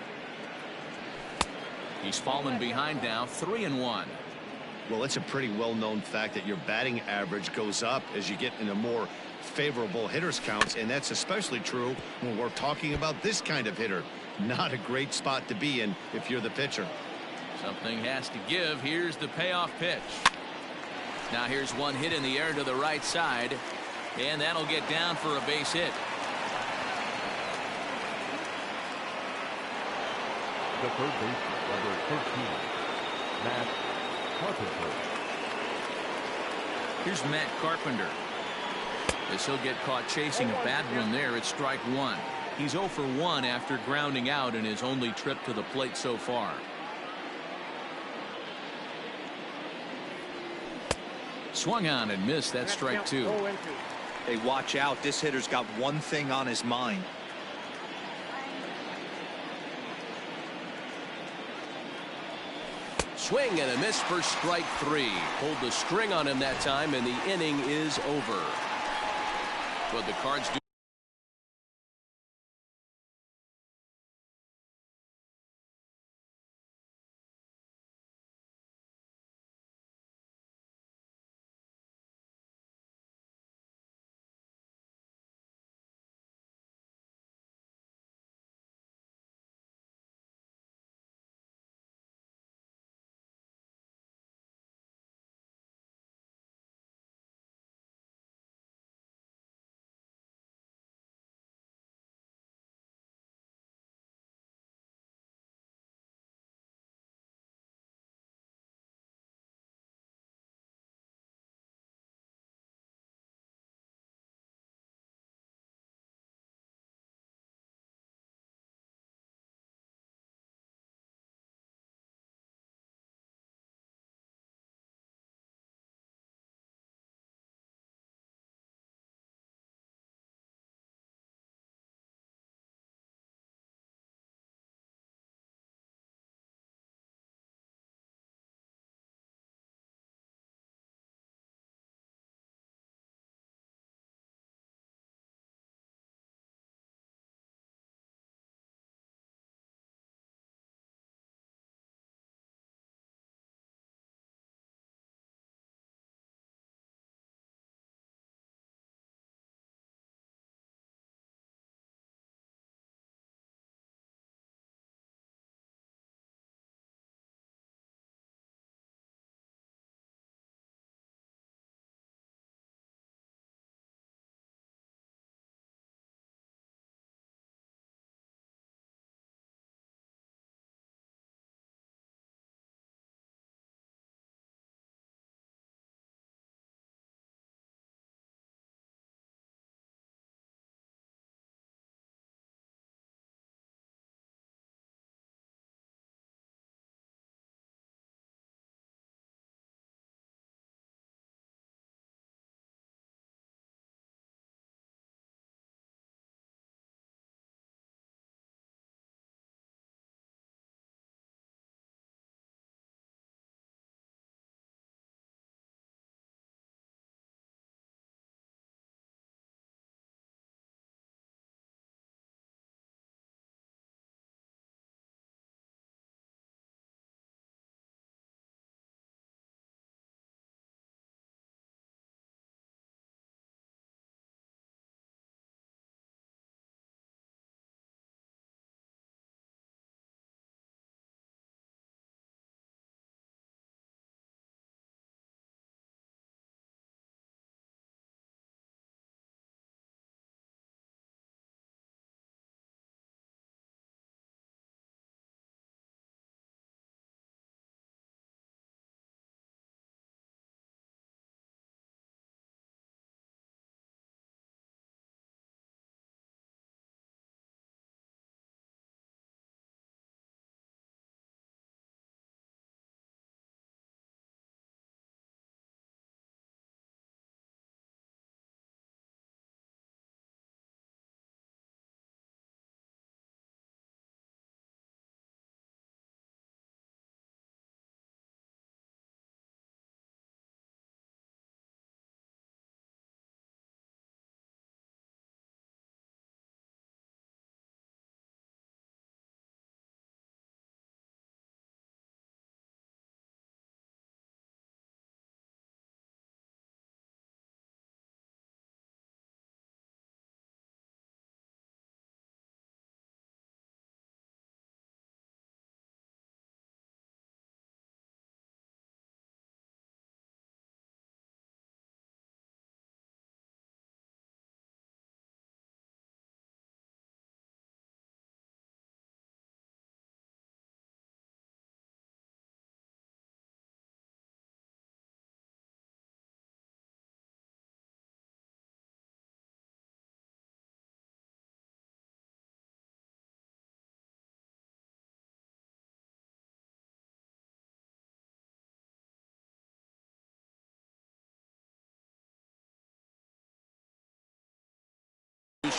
He's fallen behind now. 3-1. Well, it's a pretty well-known fact that your batting average goes up as you get into more favorable hitters counts, and that's especially true when we're talking about this kind of hitter. Not a great spot to be in if you're the pitcher. Something has to give. Here's the payoff pitch. Now here's one hit in the air to the right side, and that'll get down for a base hit. The third baseman, number 13, Matt Carpenter. Here's Matt Carpenter. As he'll get caught chasing a bad one there, it's strike 1. He's 0 for 1 after grounding out in his only trip to the plate so far. Swung on and missed. That's strike 2. Hey, watch out. This hitter's got one thing on his mind. Swing and a miss for strike 3. Pulled the string on him that time, and the inning is over. But the Cards do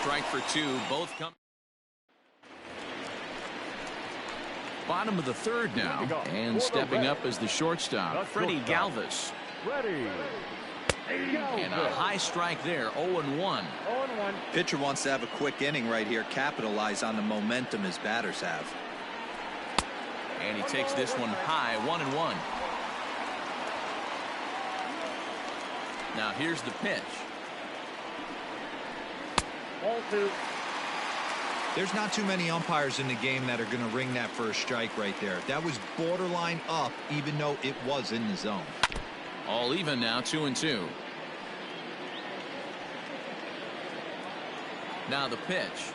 strike for two. Both come. Bottom of the third now. And stepping up as the shortstop, Freddie Galvis. Ready. And a high strike there, 0-1. Pitcher wants to have a quick inning right here, capitalize on the momentum his batters have. And he takes this one high, 1-1. Now here's the pitch. Ball two. There's not too many umpires in the game that are going to ring that first strike right there. That was borderline up, even though it was in the zone. All even now, 2-2. Now the pitch.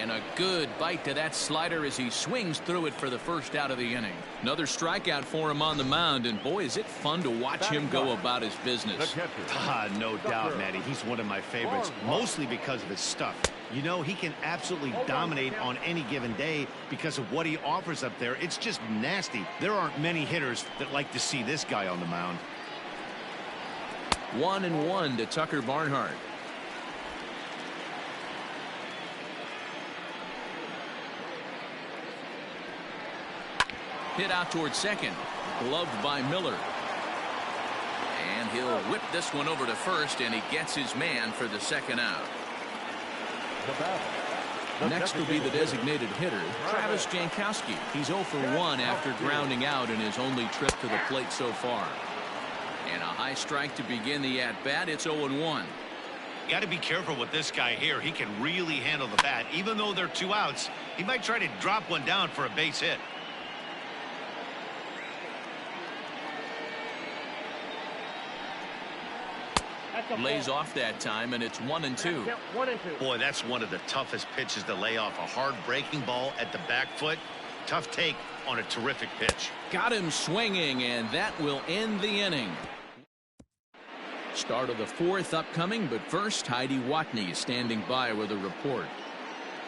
And a good bite to that slider as he swings through it for the first out of the inning. Another strikeout for him on the mound, and boy, is it fun to watch him go about his business. No doubt, Matty. He's one of my favorites, mostly because of his stuff. You know, he can absolutely dominate on any given day because of what he offers up there. It's just nasty. There aren't many hitters that like to see this guy on the mound. 1-1 to Tucker Barnhart. Hit out towards second, gloved by Miller. And he'll whip this one over to first, and he gets his man for the second out. Next will be the designated hitter, Travis Jankowski. He's 0 for 1 after grounding out in his only trip to the plate so far. And a high strike to begin the at-bat. It's 0-1. Got to be careful with this guy here. He can really handle the bat. Even though they're 2 outs, he might try to drop one down for a base hit. Lays off that time, and it's 1-2. 1-2. Boy, that's one of the toughest pitches to lay off. A hard breaking ball at the back foot. Tough take on a terrific pitch. Got him swinging, and that will end the inning. Start of the fourth upcoming, but first, Heidi Watney is standing by with a report.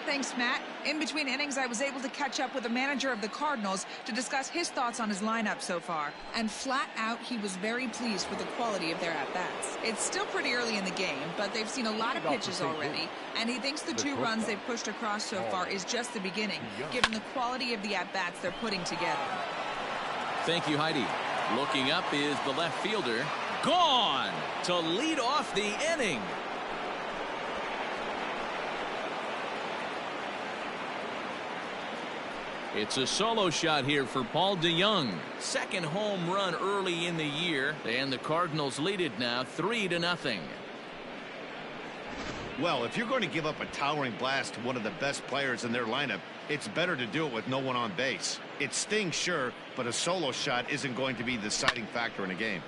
Thanks, Matt. In between innings, I was able to catch up with the manager of the Cardinals to discuss his thoughts on his lineup so far. And flat out, he was very pleased with the quality of their at-bats. It's still pretty early in the game, but they've seen a lot of pitches already. And he thinks the 2 runs they've pushed across so far is just the beginning, given the quality of the at-bats they're putting together. Thank you, Heidi. Looking up is the left fielder. Gone to lead off the inning. It's a solo shot here for Paul DeYoung. Second home run early in the year, and the Cardinals lead it now 3-0. Well, if you're going to give up a towering blast to one of the best players in their lineup, it's better to do it with no one on base. It stings, sure, but a solo shot isn't going to be the deciding factor in a game.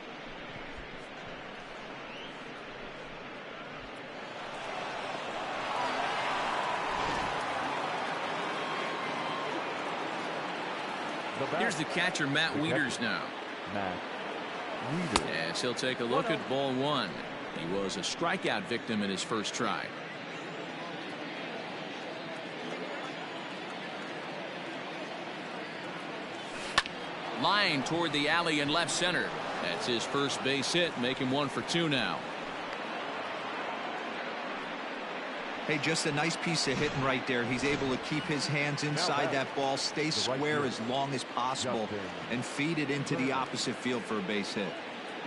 Here's the catcher, Matt Wieters, now. Yes, he'll take a look at ball 1. He was a strikeout victim in his first try. Line toward the alley in left center. That's his first base hit, make him 1 for 2 now. Hey, just a nice piece of hitting right there. He's able to keep his hands inside that ball, stay square as long as possible, and feed it into the opposite field for a base hit.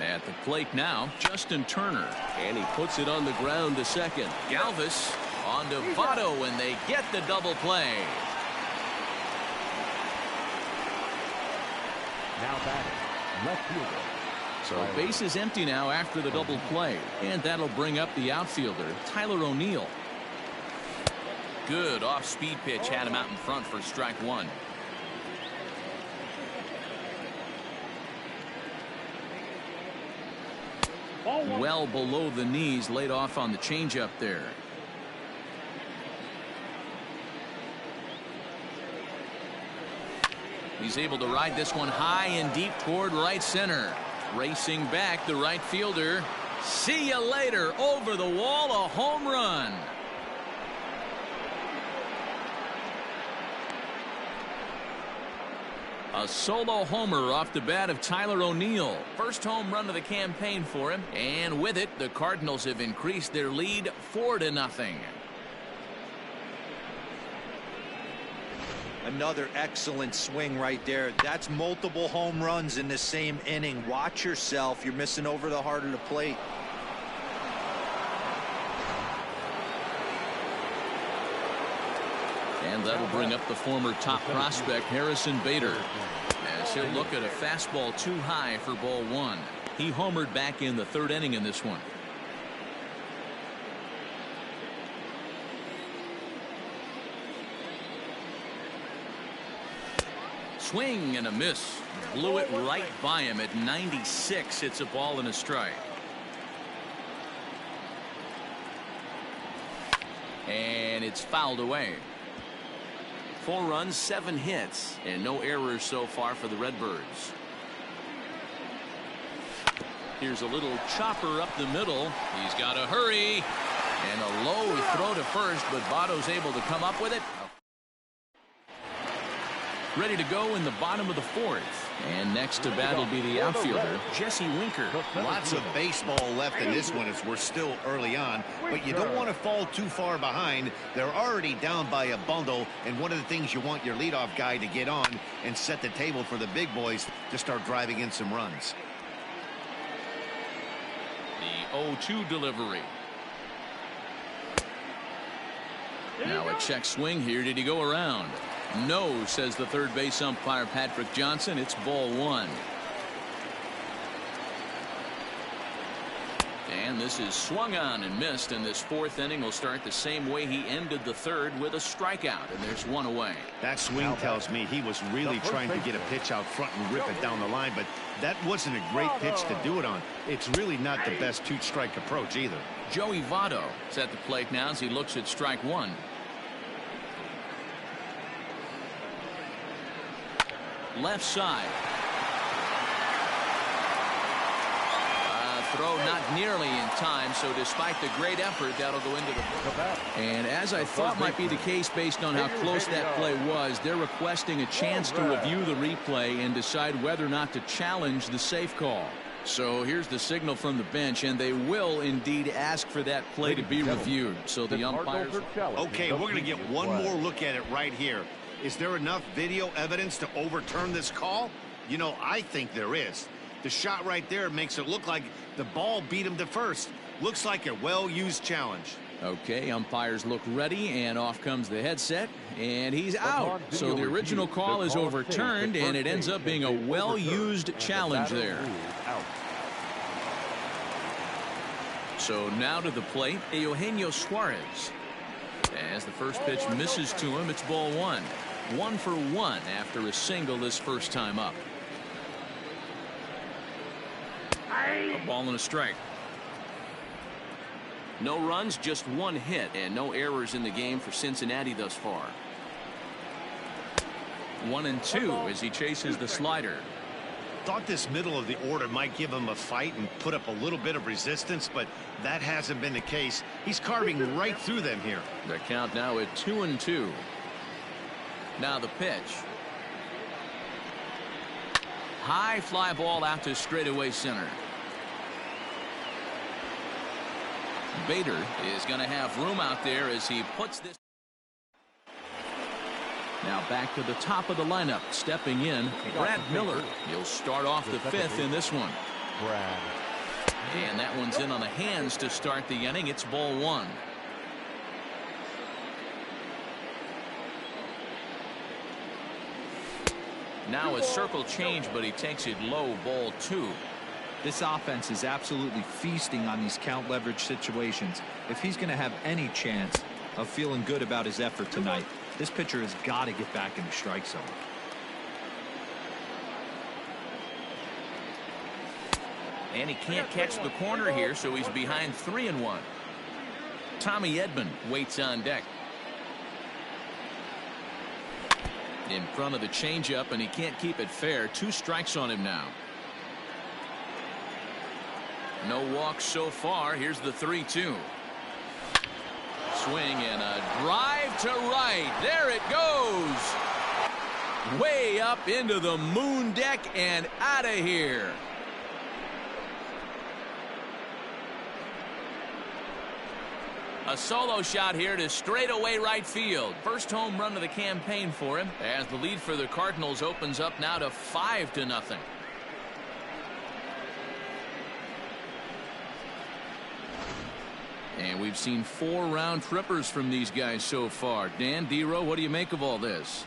At the plate now, Justin Turner. And he puts it on the ground to second. Galvis on to Votto, and they get the double play. Now batting, left fielder. So base is empty now after the double play. And that'll bring up the outfielder, Tyler O'Neill. Good off-speed pitch had him out in front for strike 1. Well below the knees, laid off on the changeup there. He's able to ride this one high and deep toward right center. Racing back, the right fielder. See you later. Over the wall, a home run. A solo homer off the bat of Tyler O'Neill. First home run of the campaign for him. And with it, the Cardinals have increased their lead 4-0. Another excellent swing right there. That's multiple home runs in the same inning. Watch yourself. You're missing over the heart of the plate. And that'll bring up the former top prospect Harrison Bader, as he'll look at a fastball too high for ball one. He homered back in the third inning in this one. Swing and a miss. Blew it right by him at 96. It's a ball and a strike. And it's fouled away. 4 runs, 7 hits, and no errors so far for the Redbirds. Here's a little chopper up the middle. He's got to hurry. And a low throw to first, but Votto's able to come up with it. Ready to go in the bottom of the 4th. And next to bat will be the outfielder, Jesse Winker. Lots of baseball left in this one as we're still early on, but you don't want to fall too far behind. They're already down by a bundle, and one of the things you want your leadoff guy to get on and set the table for the big boys to start driving in some runs. The 0-2 delivery. Now a check swing here. Did he go around? No, says the third base umpire Patrick Johnson. It's ball one. And this is swung on and missed, and this 4th inning will start the same way he ended the 3rd, with a strikeout, and there's 1 away. That swing tells me he was really trying to get a pitch out front and rip it down the line, but that wasn't a great pitch to do it on. It's really not the best 2-strike approach either. Joey Votto is at the plate now as he looks at strike 1. Left side. Throw not nearly in time, so despite the great effort, that'll go into the... And as I thought might be the case based on how close that play was, they're requesting a chance to review the replay and decide whether or not to challenge the safe call. So here's the signal from the bench, and they will indeed ask for that play to be reviewed. So the umpires... Okay, we're going to get one more look at it right here. Is there enough video evidence to overturn this call? You know, I think there is. The shot right there makes it look like the ball beat him to first. Looks like a well-used challenge. Okay, umpires look ready, and off comes the headset, and he's out. So the original call is overturned, and it ends up being a well-used challenge there. So now to the plate, Eugenio Suarez. As the first pitch misses to him, it's ball one. 1 for 1 after a single this first time up. A ball and a strike. No runs, just 1 hit, and no errors in the game for Cincinnati thus far. 1-2 as he chases the slider. Thought this middle of the order might give him a fight and put up a little bit of resistance, but that hasn't been the case. He's carving right through them here. The count now at 2-2. Now the pitch. High fly ball out to straightaway center. Bader is going to have room out there as he puts this. Now back to the top of the lineup. Stepping in, Brad Miller. He'll start off the 5th in this one. And that one's in on the hands to start the inning. It's ball 1. Now a circle change, but he takes it low, ball 2. This offense is absolutely feasting on these count leverage situations. If he's going to have any chance of feeling good about his effort tonight, this pitcher has got to get back in the strike zone. And he can't catch the corner here, so he's behind 3-1. Tommy Edman waits on deck. In front of the changeup, and he can't keep it fair. 2 strikes on him now. No walks so far. Here's the 3-2. Swing and a drive to right. There it goes. Way up into the moon deck and out of here. A solo shot here to straightaway right field. First home run of the campaign for him, as the lead for the Cardinals opens up now to 5-0. And we've seen 4 round trippers from these guys so far. Dan, D-Row, what do you make of all this?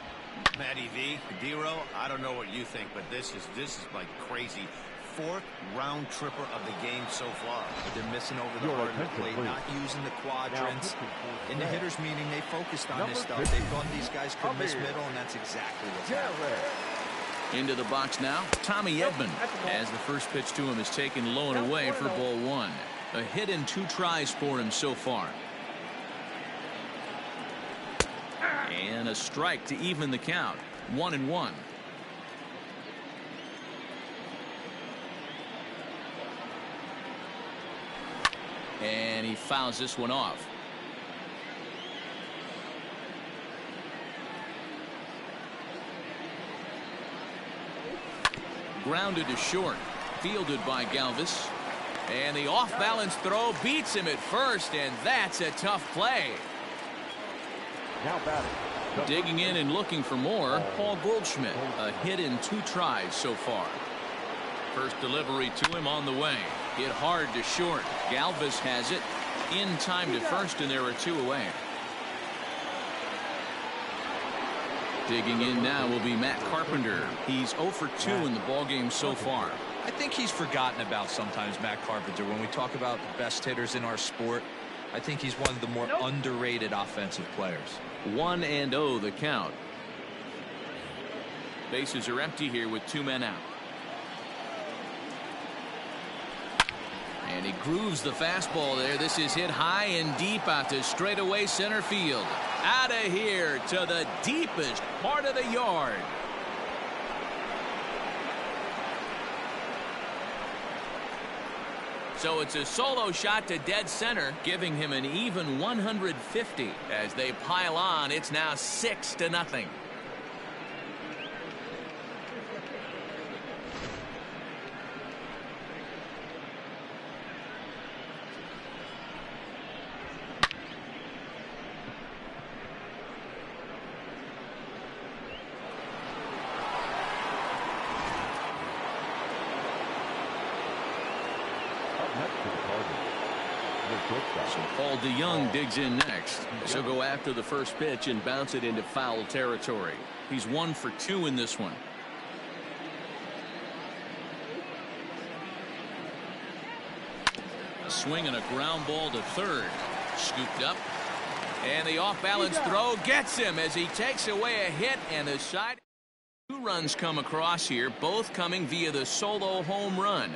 Matty V, D-Row, I don't know what you think, but this is like crazy. 4th round tripper of the game so far. They're missing over the heart of the plate, not using the quadrants. In the hitters meeting, they focused on this stuff. They thought these guys could miss middle, and that's exactly what's happening. Into the box now, Tommy Edman, as the first pitch to him is taken low and away for ball 1. A hit in 2 tries for him so far. And a strike to even the count. 1-1. And he fouls this one off. Grounded to short. Fielded by Galvis. And the off-balance throw beats him at first, and that's a tough play. Now batting. Digging in and looking for more, Paul Goldschmidt. A hit in 2 tries so far. First delivery to him on the way. Hit hard to short. Galvis has it. In time to first, and there are 2 away. Digging in now will be Matt Carpenter. He's 0 for 2 in the ballgame so far. I think he's forgotten about sometimes, Matt Carpenter. When we talk about the best hitters in our sport, I think he's one of the more underrated offensive players. 1-0 the count. Bases are empty here with 2 men out. And he grooves the fastball there. This is hit high and deep out to straightaway center field. Out of here to the deepest part of the yard. So it's a solo shot to dead center, giving him an even 150. As they pile on, it's now 6-0. So Paul DeYoung digs in next. She'll go after the first pitch and bounce it into foul territory. He's 1 for 2 in this one. A swing and a ground ball to third. Scooped up. And the off-balance throw gets him as he takes away a hit, and the side. 2 runs come across here, both coming via the solo home run.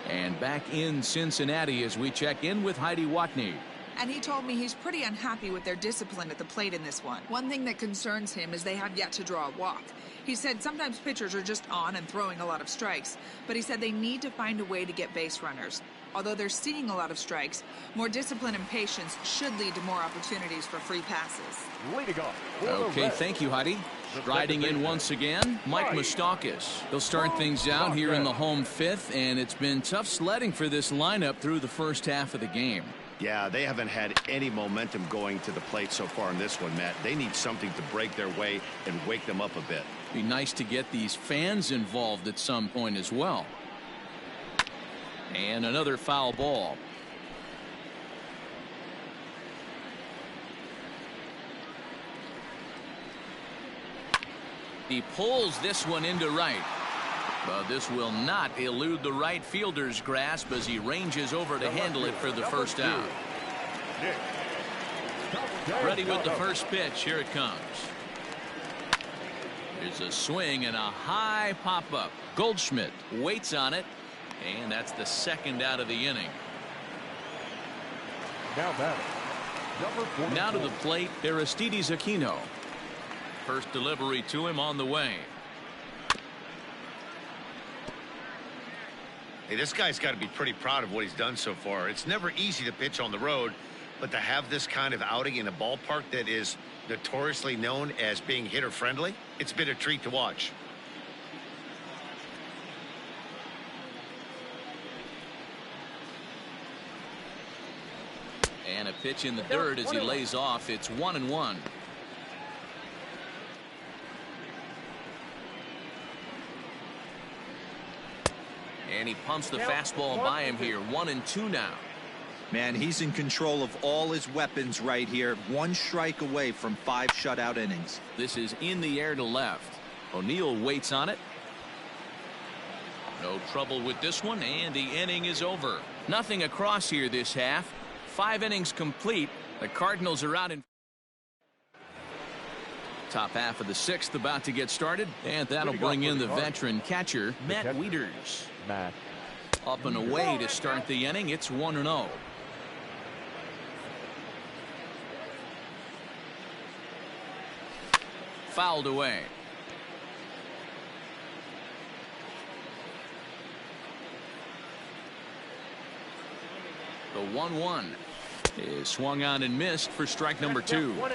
And back in Cincinnati as we check in with Heidi Watney. And he told me he's pretty unhappy with their discipline at the plate in this one. One thing that concerns him is they have yet to draw a walk. He said sometimes pitchers are just on and throwing a lot of strikes, but he said they need to find a way to get base runners. Although they're seeing a lot of strikes, more discipline and patience should lead to more opportunities for free passes. Okay, thank you, Heidi. Riding in once again, Mike Moustakas. He'll start things out here in the home 5th, and it's been tough sledding for this lineup through the first half of the game. Yeah, they haven't had any momentum going to the plate so far in this one, Matt. They need something to break their way and wake them up a bit. Be nice to get these fans involved at some point as well. And another foul ball. He pulls this one into right. But this will not elude the right fielder's grasp as he ranges over to handle it for the first out. Ready with the first pitch. Here it comes. There's a swing and a high pop-up. Goldschmidt waits on it, and that's the second out of the inning. Now to the plate, Aristides Aquino. First delivery to him on the way. Hey, this guy's got to be pretty proud of what he's done so far. It's never easy to pitch on the road, but to have this kind of outing in a ballpark that is notoriously known as being hitter-friendly, it's been a treat to watch. And a pitch in the dirt as he lays off. It's 1-1. And he pumps the fastball by him here. 1-2 now. Man, he's in control of all his weapons right here. One strike away from 5 shutout innings. This is in the air to left. O'Neill waits on it. No trouble with this one, and the inning is over. Nothing across here this half. 5 innings complete. The Cardinals are out in top half of the 6th about to get started, and that'll bring in the veteran catcher, Matt Wieters. Up and away to start the inning. It's 1-0. Fouled away. The 1-1 is swung on and missed for strike number 2. 1-2.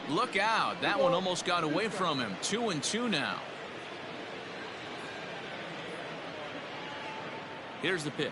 Look out. That one almost got away from him. 2-2 now. Here's the pitch.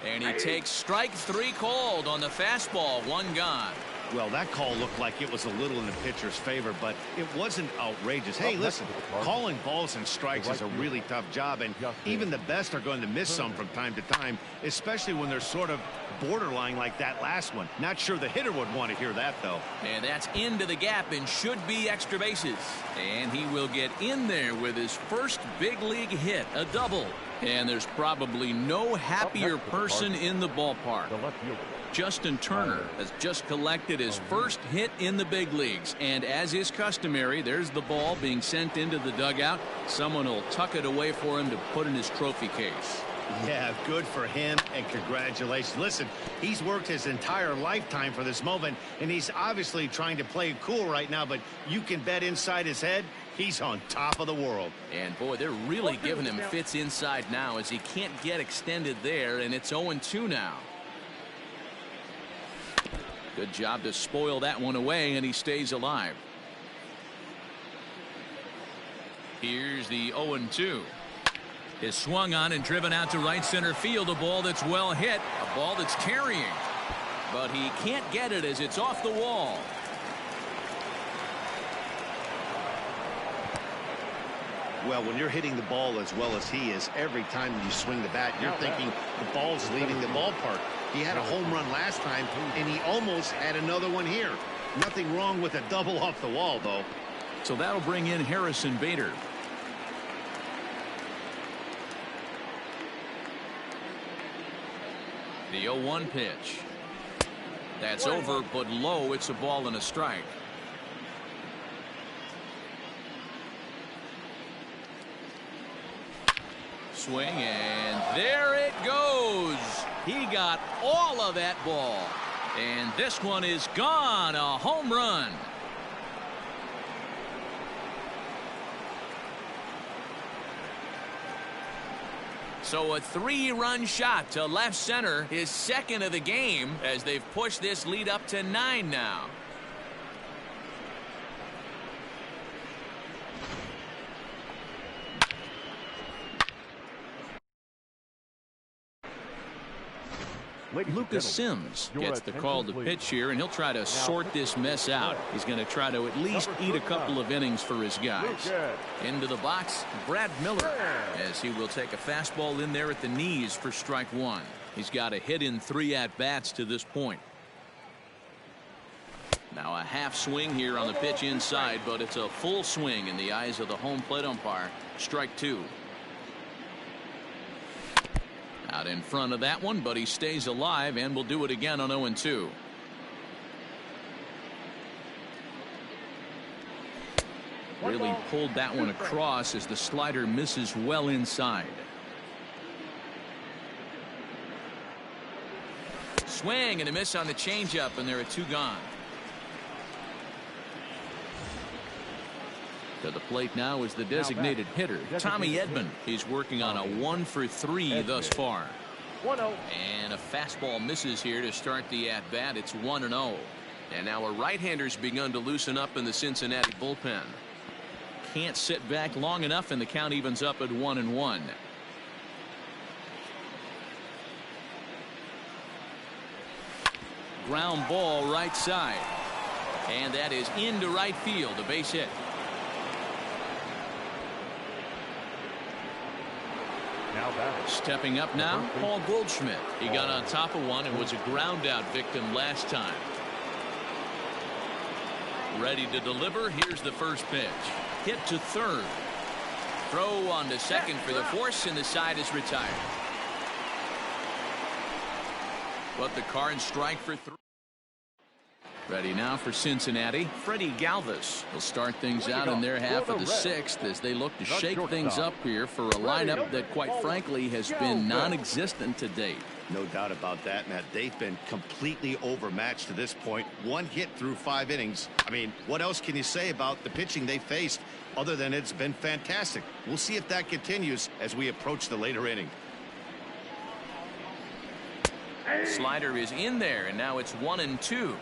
And he takes strike 3 called on the fastball. 1 gone. Well, that call looked like it was a little in the pitcher's favor, but it wasn't outrageous. Hey, listen, calling balls and strikes is a really tough job, and even the best are going to miss some from time to time, especially when they're sort of borderline like that last one. Not sure the hitter would want to hear that, though. And that's into the gap and should be extra bases. And he will get in there with his first big league hit, a double. And there's probably no happier person in the ballpark. Justin Turner has just collected his first hit in the big leagues, and as is customary, there's the ball being sent into the dugout. Someone will tuck it away for him to put in his trophy case. Yeah, good for him, and congratulations. Listen, he's worked his entire lifetime for this moment, and he's obviously trying to play it cool right now, but you can bet inside his head he's on top of the world. And boy, they're really giving him fits inside now as he can't get extended there, and it's 0-2 now. Good job to spoil that one away, and he stays alive. Here's the 0-2. Is swung on and driven out to right center field. A ball that's well hit. A ball that's carrying. But he can't get it as it's off the wall. Well, when you're hitting the ball as well as he is, every time you swing the bat, you're thinking the ball's leaving the ballpark. He had a home run last time, and he almost had another one here. Nothing wrong with a double off the wall, though. So that'll bring in Harrison Bader. The 0-1 pitch. That's over, but low. It's a ball and a strike. Swing, and there it goes. He got all of that ball. And this one is gone. A home run. So a 3-run shot to left center, his second of the game, as they've pushed this lead up to 9 now. Lucas Sims gets the call to pitch here, and he'll try to sort this mess out. He's going to try to at least eat a couple of innings for his guys. Into the box, Brad Miller, as he will take a fastball in there at the knees for strike 1. He's got a hit in 3 at-bats to this point. Now a half swing here on the pitch inside, but it's a full swing in the eyes of the home plate umpire. Strike 2. Out in front of that one, but he stays alive and will do it again on 0-2. Really pulled that one across as the slider misses well inside. Swing and a miss on the changeup, and there are 2 gone. To the plate now is the designated hitter, Tommy Edman. He's working on a 1 for 3 thus far. 1-0. And a fastball misses here to start the at-bat. It's 1-0. And now a right-hander's begun to loosen up in the Cincinnati bullpen. Can't sit back long enough, and the count evens up at 1-1. Ground ball right side. And that is into right field, a base hit. Now batting. Stepping up now, Paul Goldschmidt. He got on top of one and was a ground out victim last time. Ready to deliver. Here's the first pitch. Hit to third. Throw on to second for the force, and the side is retired. But the Cards strike for 3. Ready now for Cincinnati. Freddie Galvis will start things out in their half of the 6th as they look to shake things up here for a lineup that, quite frankly, has been non-existent to date. No doubt about that, Matt. They've been completely overmatched to this point. 1 hit through 5 innings. I mean, what else can you say about the pitching they faced other than it's been fantastic? We'll see if that continues as we approach the later inning. Slider is in there, and now it's 1-2.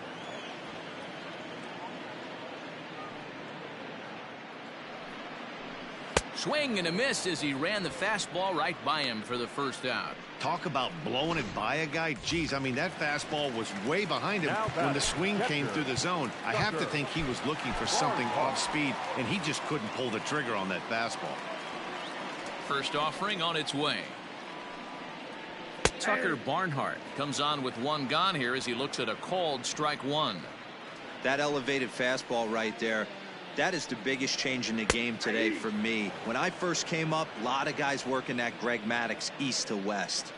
Swing and a miss as he ran the fastball right by him for the first out. Talk about blowing it by a guy. Geez, I mean, that fastball was way behind him when the swing came through the zone. I have to think he was looking for something off speed, and he just couldn't pull the trigger on that fastball. First offering on its way. Tucker Barnhart comes on with 1 gone here as he looks at a called strike 1. That elevated fastball right there, that is the biggest change in the game today for me. When I first came up, a lot of guys working that Greg Maddux east to west.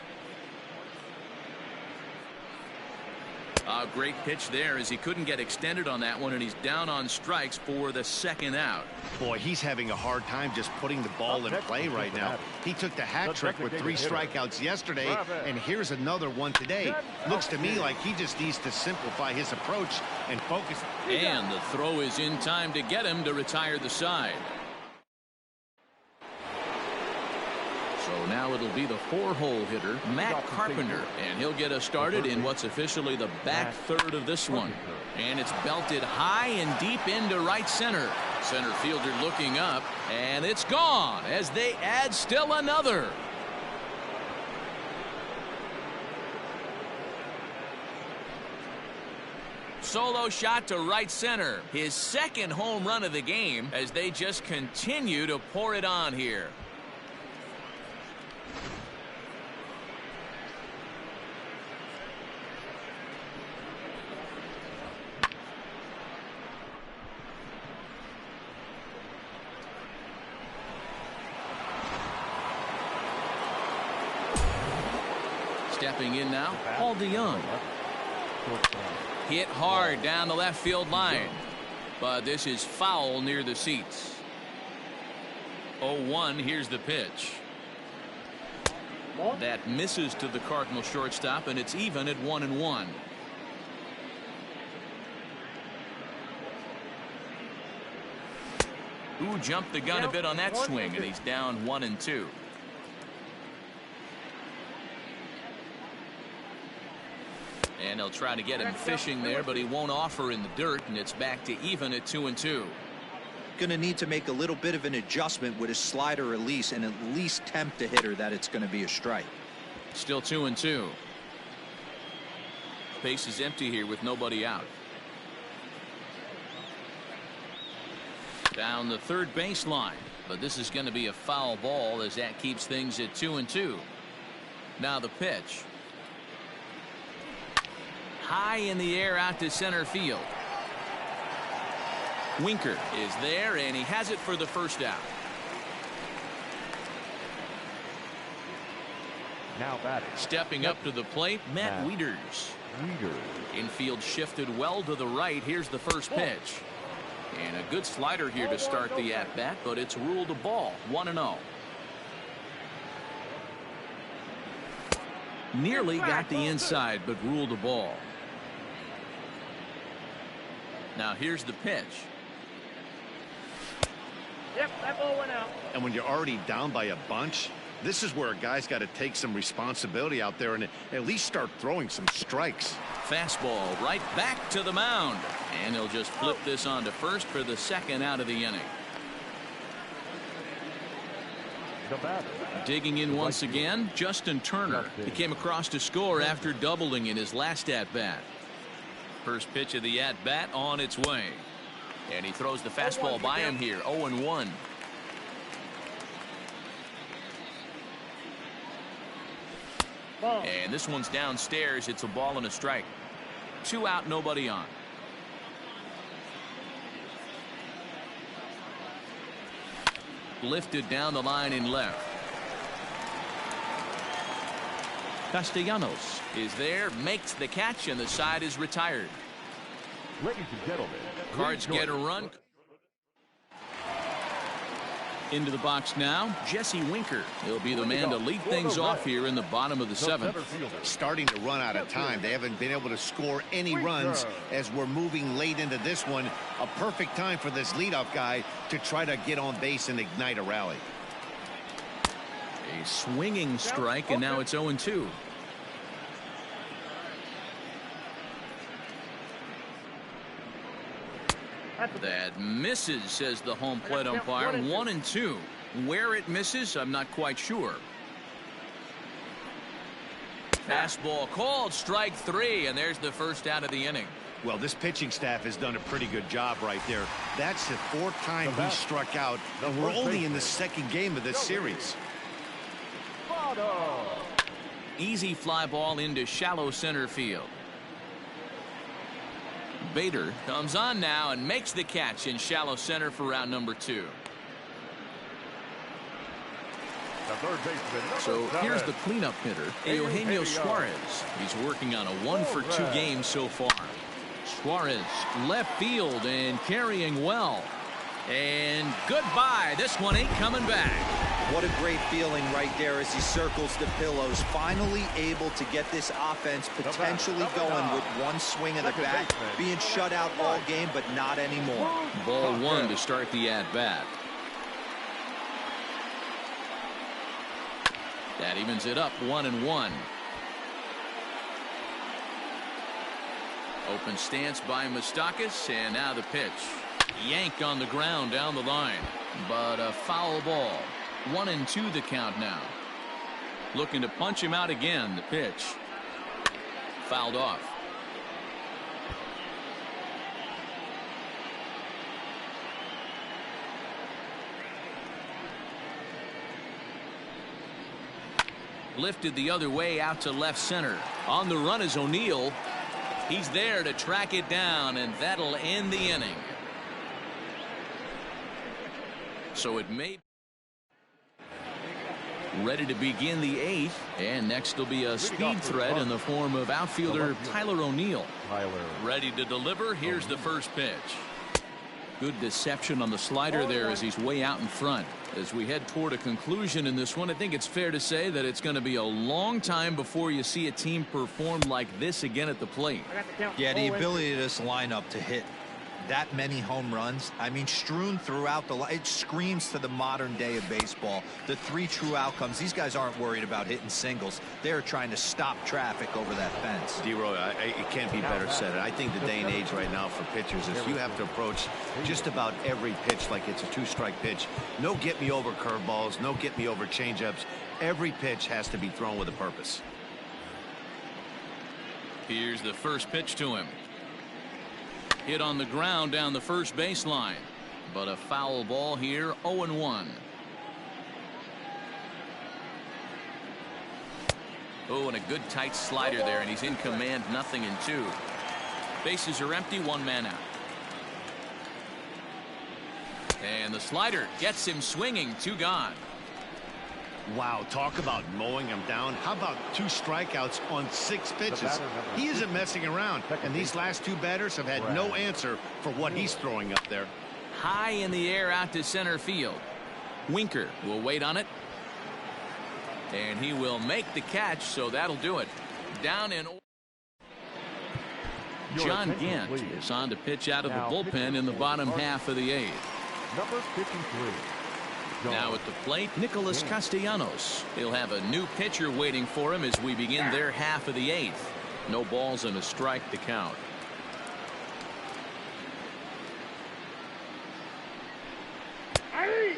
A great pitch there as he couldn't get extended on that one, and he's down on strikes for the 2nd out. Boy, he's having a hard time just putting the ball in play right now. He took the hat trick with 3 strikeouts yesterday, and here's another one today. Looks to me like he just needs to simplify his approach and focus. And the throw is in time to get him to retire the side. So now it'll be the 4-hole hitter, Matt Carpenter, and he'll get us started in what's officially the back third of this one. And it's belted high and deep into right center. Center fielder looking up, and it's gone as they add still another. Solo shot to right center. His 2nd home run of the game as they just continue to pour it on here. Stepping in now, Paul DeYoung. Hit hard down the left field line. But this is foul near the seats. 0-1, here's the pitch. That misses to the Cardinal shortstop, and it's even at 1-1. Ooh, jumped the gun a bit on that swing, and he's down 1-2. And they'll try to get him fishing there, but he won't offer in the dirt, and it's back to even at 2-2. Going to need to make a little bit of an adjustment with his slider release and at least tempt the hitter that it's going to be a strike. Still 2-2. Base is empty here with nobody out. Down the third baseline, but this is going to be a foul ball as that keeps things at 2-2. Now the pitch. High in the air out to center field. Winker is there, and he has it for the first out. Now batting. Stepping up to the plate, Matt Wieters. Infield shifted well to the right. Here's the first pitch. And a good slider here to start the at-bat, but it's ruled a ball. 1-0. Nearly got the inside, but ruled a ball. Now here's the pitch. Yep, that ball went out. And when you're already down by a bunch, This is where a guy's got to take some responsibility out there and at least start throwing some strikes. Fastball right back to the mound. And he'll just flip this on to first for the second out of the inning. Digging in once again, Justin Turner. He came across to score after doubling in his last at-bat. First pitch of the at-bat on its way. And he throws the fastball by him here, 0-1. And this one's downstairs. It's a ball and a strike. 2 out, nobody on. Lifted down the line in left. Castellanos is there, makes the catch, and the side is retired. Ladies and gentlemen, Cards get a run. Into the box now, Jesse Winker. He'll be the man to lead things off here in the bottom of the 7th. Starting to run out of time. They haven't been able to score any runs as we're moving late into this one. A perfect time for this leadoff guy to try to get on base and ignite a rally. A swinging strike, and now it's 0-2. That misses, says the home plate umpire. 1-2. Where it misses, I'm not quite sure. Fastball called, strike 3, and there's the first out of the inning. Well, this pitching staff has done a pretty good job right there. That's the 4th time he struck out, and we're only in the 2nd game of this series. Easy fly ball into shallow center field. Bader comes on now and makes the catch in shallow center for round number 2. So here's the cleanup hitter, Eugenio Suarez. He's working on a 1-for-2 game so far. Suarez left field and carrying well. And goodbye. This one ain't coming back. What a great feeling right there as he circles the pillows. Finally able to get this offense potentially going with one swing of the bat. Being shut out all game, but not anymore. Ball 1 to start the at-bat. That evens it up, 1-1. Open stance by Moustakas, and now the pitch. Yanked on the ground down the line, but a foul ball. 1-2 the count now. Looking to punch him out again. The pitch fouled off. Lifted the other way out to left center. On the run is O'Neill. He's there to track it down, and that'll end the inning. So it may. Ready to begin the 8th, and next will be a speed threat in the form of outfielder Tyler O'Neill. Ready to deliver. Here's the first pitch. Good deception on the slider there as he's way out in front. As we head toward a conclusion in this one, I think it's fair to say that it's going to be a long time before you see a team perform like this again at the plate. Yeah, the ability of this lineup to hit that many home runs, I mean, strewn throughout the line. It screams to the modern day of baseball. The 3 true outcomes. These guys aren't worried about hitting singles. They're trying to stop traffic over that fence. D-Roy, it can't be better said. I think the day and age right now for pitchers is you have to approach just about every pitch like it's a 2-strike pitch. No get-me-over curveballs, no get-me-over changeups. Every pitch has to be thrown with a purpose. Here's the first pitch to him. Hit on the ground down the first baseline, but a foul ball here. 0-1. Oh, and a good tight slider there, and he's in command. 0-2. Bases are empty. 1 man out. And the slider gets him swinging. 2 gone. Wow, talk about mowing him down. How about 2 strikeouts on 6 pitches? He isn't messing around, and these last 2 batters have had no answer for what he's throwing up there. High in the air out to center field. Winker will wait on it, and he will make the catch, so that'll do it. Down in. John Gant is on to pitch out of the bullpen in the bottom half of the 8th. Number 53. Now at the plate, Nicholas Castellanos. He'll have a new pitcher waiting for him as we begin their half of the 8th. No balls and a strike to count.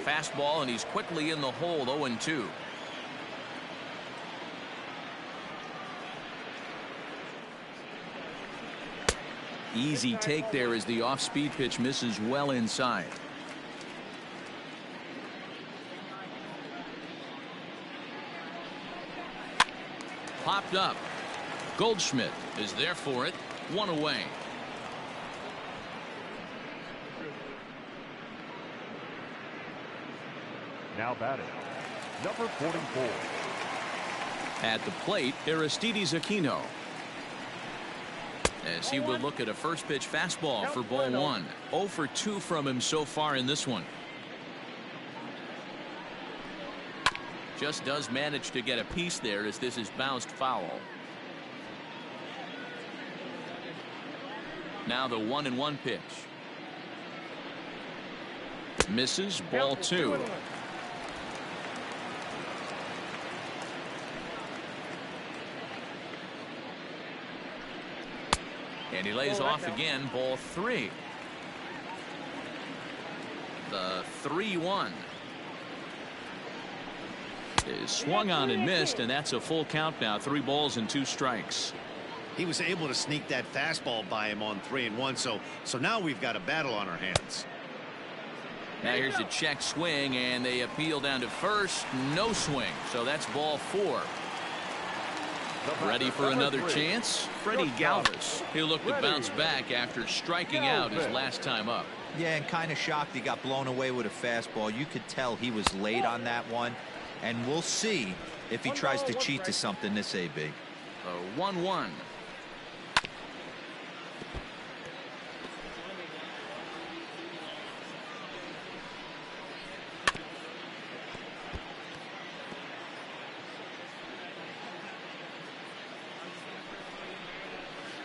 Fastball, and he's quickly in the hole, 0-2. Easy take there as the off-speed pitch misses well inside. Popped up. Goldschmidt is there for it. 1 away. Now batting, number 44. At the plate, Aristides Aquino. As he will look at a first pitch fastball for ball 1. 0 for 2 from him so far in this one. Just does manage to get a piece there as this is bounced foul. Now the 1-1 pitch. Misses, ball 2. And he lays off again, ball 3. The 3-1 is swung on and missed, and that's a full count now. 3 balls and 2 strikes. He was able to sneak that fastball by him on 3-1, so now we've got a battle on our hands. Now here's a check swing, and they appeal down to first. No swing, so that's ball 4. Ready for another chance? Freddie Galvis. He'll look to bounce back after striking out his last time up. Yeah, and kind of shocked he got blown away with a fastball. You could tell he was late on that one, and we'll see if he tries to cheat to something this AB. 1-1.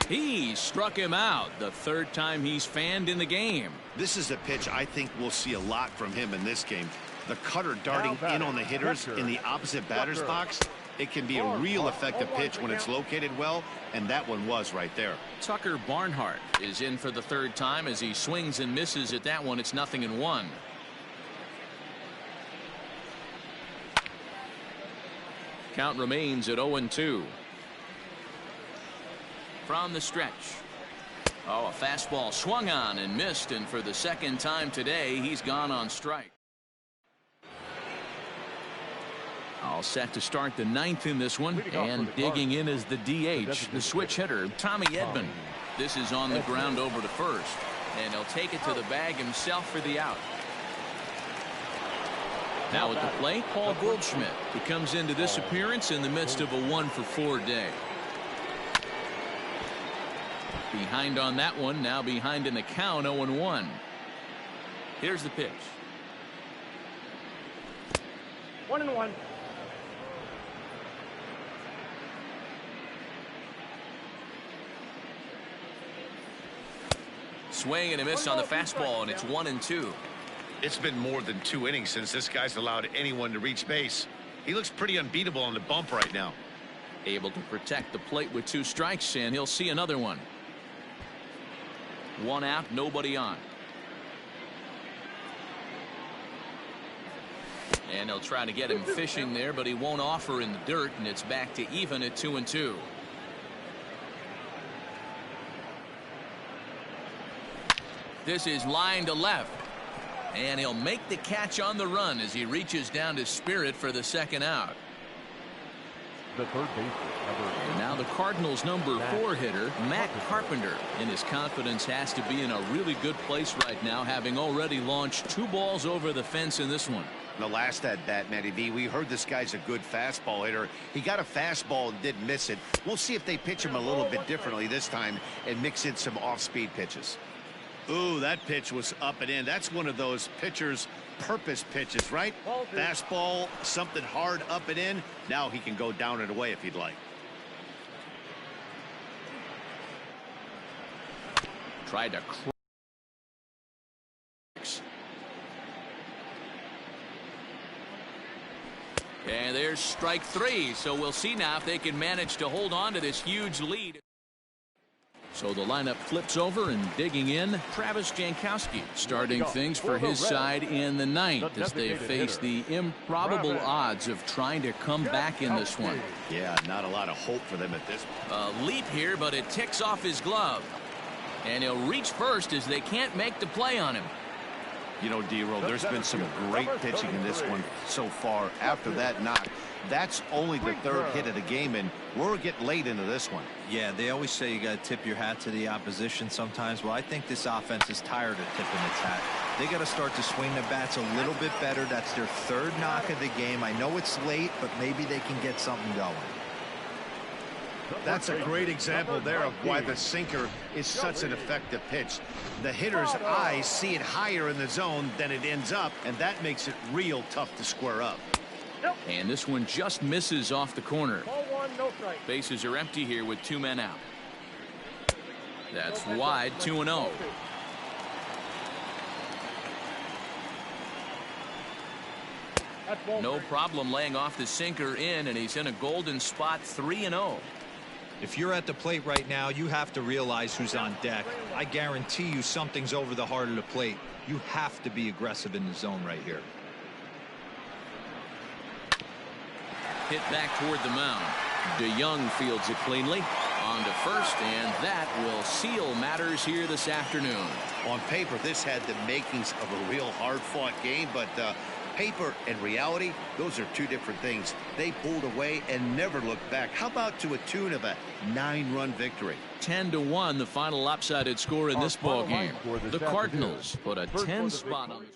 He struck him out the 3rd time he's fanned in the game. This is a pitch I think we'll see a lot from him in this game. The cutter darting in on the hitters in the opposite batter's box. It can be a real effective pitch when it's located well, and that one was right there. Tucker Barnhart is in for the 3rd time as he swings and misses at that one. It's 0-1. Count remains at 0-2. From the stretch. Oh, a fastball swung on and missed, and for the 2nd time today, he's gone on strike. All set to start the 9th in this one, and digging in is the DH, the switch hitter, Tommy Edman. This is on the ground over to first, and he'll take it to the bag himself for the out. Now at the plate, Paul Goldschmidt, who comes into this appearance in the midst of a 1-for-4 day. Behind on that one, now behind in the count, 0-1. Here's the pitch. 1-1. Swing and a miss on the fastball, and it's 1-2. It's been more than 2 innings since this guy's allowed anyone to reach base. He looks pretty unbeatable on the bump right now. Able to protect the plate with 2 strikes, and he'll see another one. 1 out, nobody on. And they'll try to get him fishing there, but he won't offer in the dirt, and it's back to even at 2-2. This is line to left, and he'll make the catch on the run as he reaches down to Spirit for the 2nd out. The third baseman, And now the Cardinals' number 4 hitter, Matt Carpenter, and his confidence has to be in a really good place right now, having already launched 2 balls over the fence in this one. The last at bat, Matty B, we heard this guy's a good fastball hitter. He got a fastball and did miss it. We'll see if they pitch him a little bit differently this time and mix in some off-speed pitches. Ooh, that pitch was up and in. That's one of those pitcher's purpose pitches, right? Fastball, something hard up and in. Now he can go down and away if he'd like. Tried to And there's strike three, so we'll see now if they can manage to hold on to this huge lead. So the lineup flips over, and digging in, Travis Jankowski starting things for his side in the ninth as they face the improbable odds of trying to come back in this one. Yeah, not a lot of hope for them at this point. A leap here, but it ticks off his glove. And he'll reach first as they can't make the play on him. You know, D-Roll, there's been some great pitching in this one so far. After that knock, that's only the third hit of the game, and we're getting late into this one. Yeah, they always say you got to tip your hat to the opposition sometimes. Well, I think this offense is tired of tipping its hat. They got to start to swing the bats a little bit better. That's their third knock of the game. I know it's late, but maybe they can get something going. That's a great example there of why the sinker is such an effective pitch. The hitter's eyes see it higher in the zone than it ends up, and that makes it real tough to square up. And this one just misses off the corner. Ball one, no strike. Bases are empty here with 2 men out. That's wide, 2-0. No problem laying off the sinker in, and he's in a golden spot, 3-0. If you're at the plate right now, you have to realize who's on deck. I guarantee you something's over the heart of the plate. You have to be aggressive in the zone right here. Hit back toward the mound. DeYoung fields it cleanly. On to first, and that will seal matters here this afternoon. On paper, this had the makings of a real hard-fought game, but paper and reality, those are two different things. They pulled away and never looked back. How about to a tune of a 9-run victory? 10-1, the final lopsided score in this ball game. The Cardinals put a 10 spot on the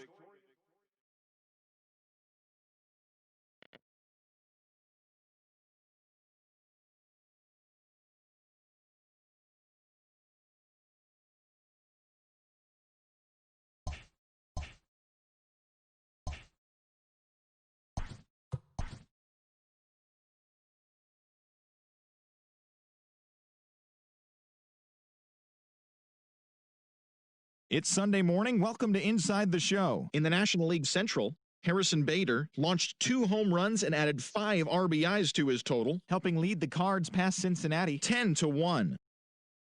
It's Sunday morning. Welcome to Inside the Show. In the National League Central, Harrison Bader launched 2 home runs and added 5 RBIs to his total, helping lead the Cards past Cincinnati 10-1.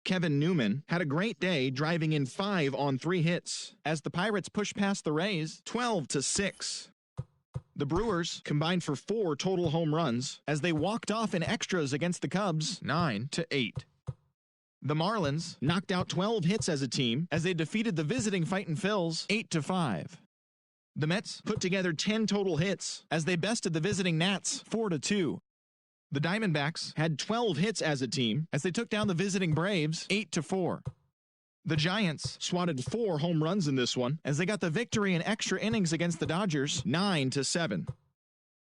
Kevin Newman had a great day, driving in 5 on 3 hits, as the Pirates pushed past the Rays 12-6. The Brewers combined for 4 total home runs, as they walked off in extras against the Cubs 9-8. The Marlins knocked out 12 hits as a team as they defeated the visiting Fightin' Phils 8-5. The Mets put together 10 total hits as they bested the visiting Nats 4-2. The Diamondbacks had 12 hits as a team as they took down the visiting Braves 8-4. The Giants swatted 4 home runs in this one as they got the victory in extra innings against the Dodgers 9-7.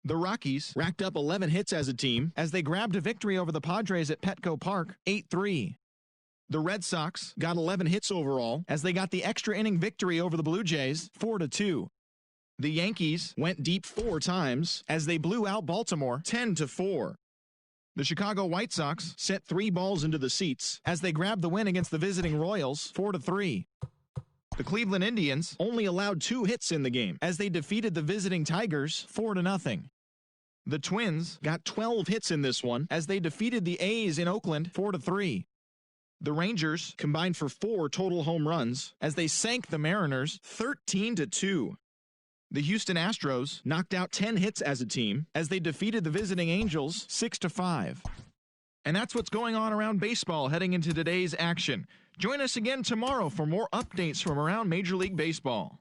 The Rockies racked up 11 hits as a team as they grabbed a victory over the Padres at Petco Park 8-3. The Red Sox got 11 hits overall as they got the extra inning victory over the Blue Jays 4-2. The Yankees went deep 4 times as they blew out Baltimore 10-4. The Chicago White Sox sent 3 balls into the seats as they grabbed the win against the visiting Royals 4-3. The Cleveland Indians only allowed 2 hits in the game as they defeated the visiting Tigers 4-0. The Twins got 12 hits in this one as they defeated the A's in Oakland 4-3. The Rangers combined for 4 total home runs as they sank the Mariners 13-2. The Houston Astros knocked out 10 hits as a team as they defeated the visiting Angels 6-5. And that's what's going on around baseball heading into today's action. Join us again tomorrow for more updates from around Major League Baseball.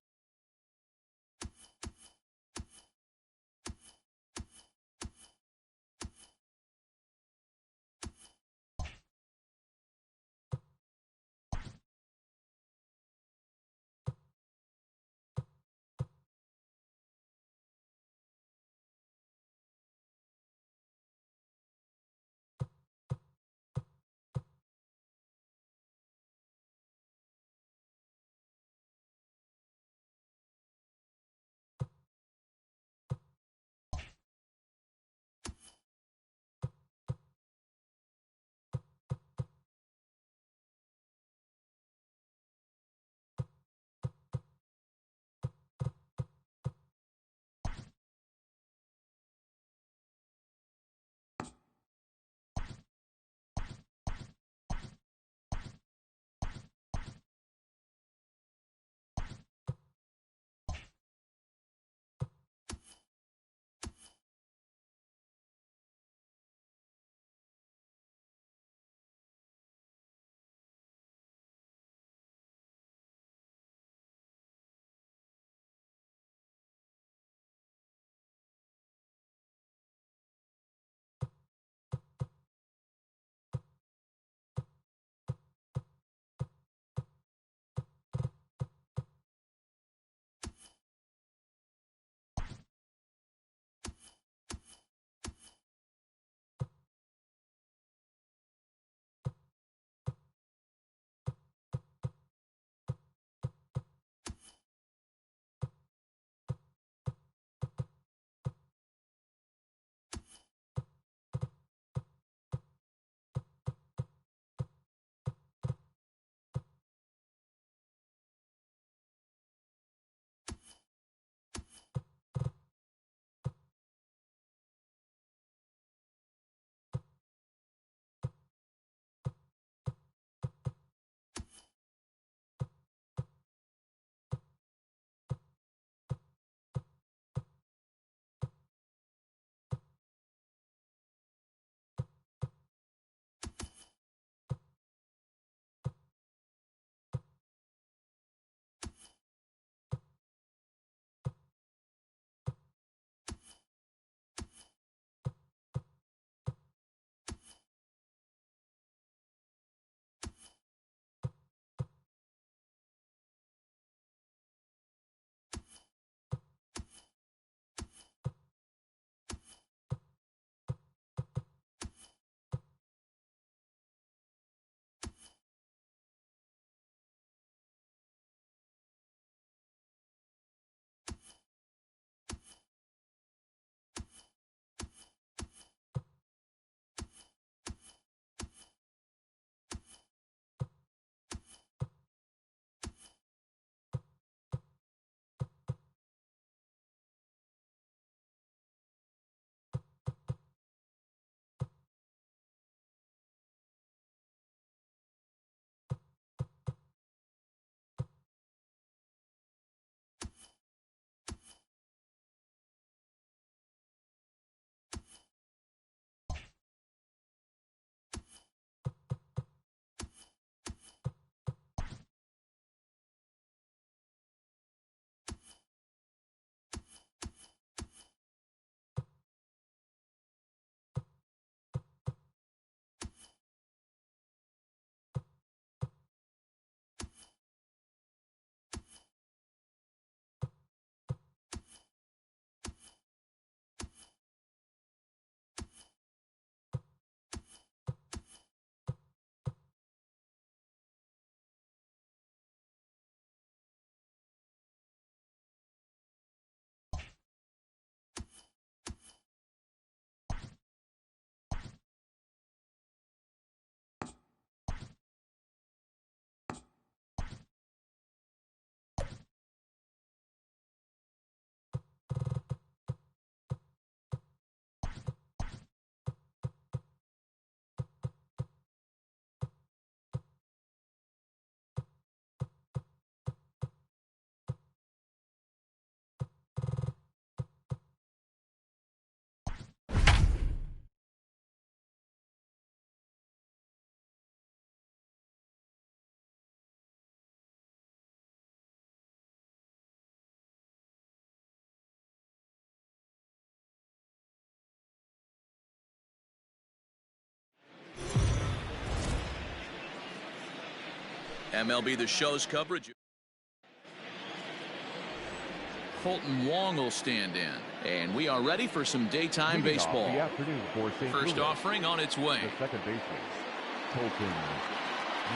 MLB The Show's coverage. Colton Wong will stand in. And we are ready for some daytime baseball. The afternoon for St. First Louis. offering on its way. The second baseman, Colton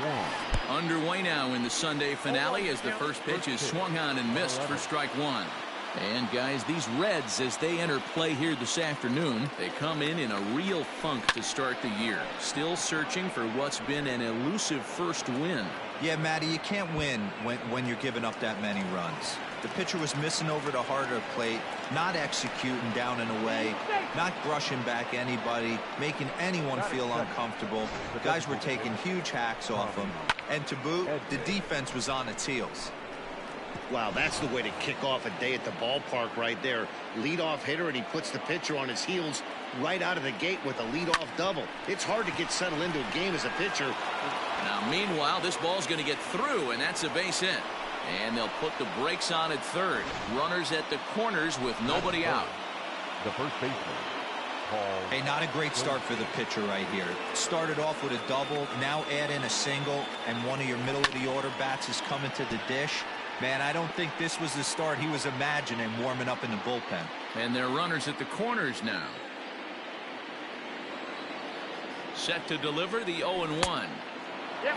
Wong. Underway now in the Sunday finale as the first pitch is swung on and missed for strike one. And guys, these Reds, as they enter play here this afternoon, they come in a real funk to start the year. Still searching for what's been an elusive first win. Yeah, Matty, you can't win when you're giving up that many runs. The pitcher was missing over the heart of the plate, not executing down and away, not brushing back anybody, making anyone feel uncomfortable. Guys were taking huge hacks off him. And to boot, the defense was on its heels. Wow, that's the way to kick off a day at the ballpark right there. Leadoff hitter, and he puts the pitcher on his heels right out of the gate with a leadoff double. It's hard to get settled into a game as a pitcher. Now, meanwhile, this ball's going to get through, and that's a base hit. And they'll put the brakes on at third. Runners at the corners with nobody out. The first baseman, Paul. Hey, not a great start for the pitcher right here. Started off with a double, now add in a single, and one of your middle of the order bats is coming to the dish. Man, I don't think this was the start he was imagining warming up in the bullpen. And they're runners at the corners now. Set to deliver the 0-1.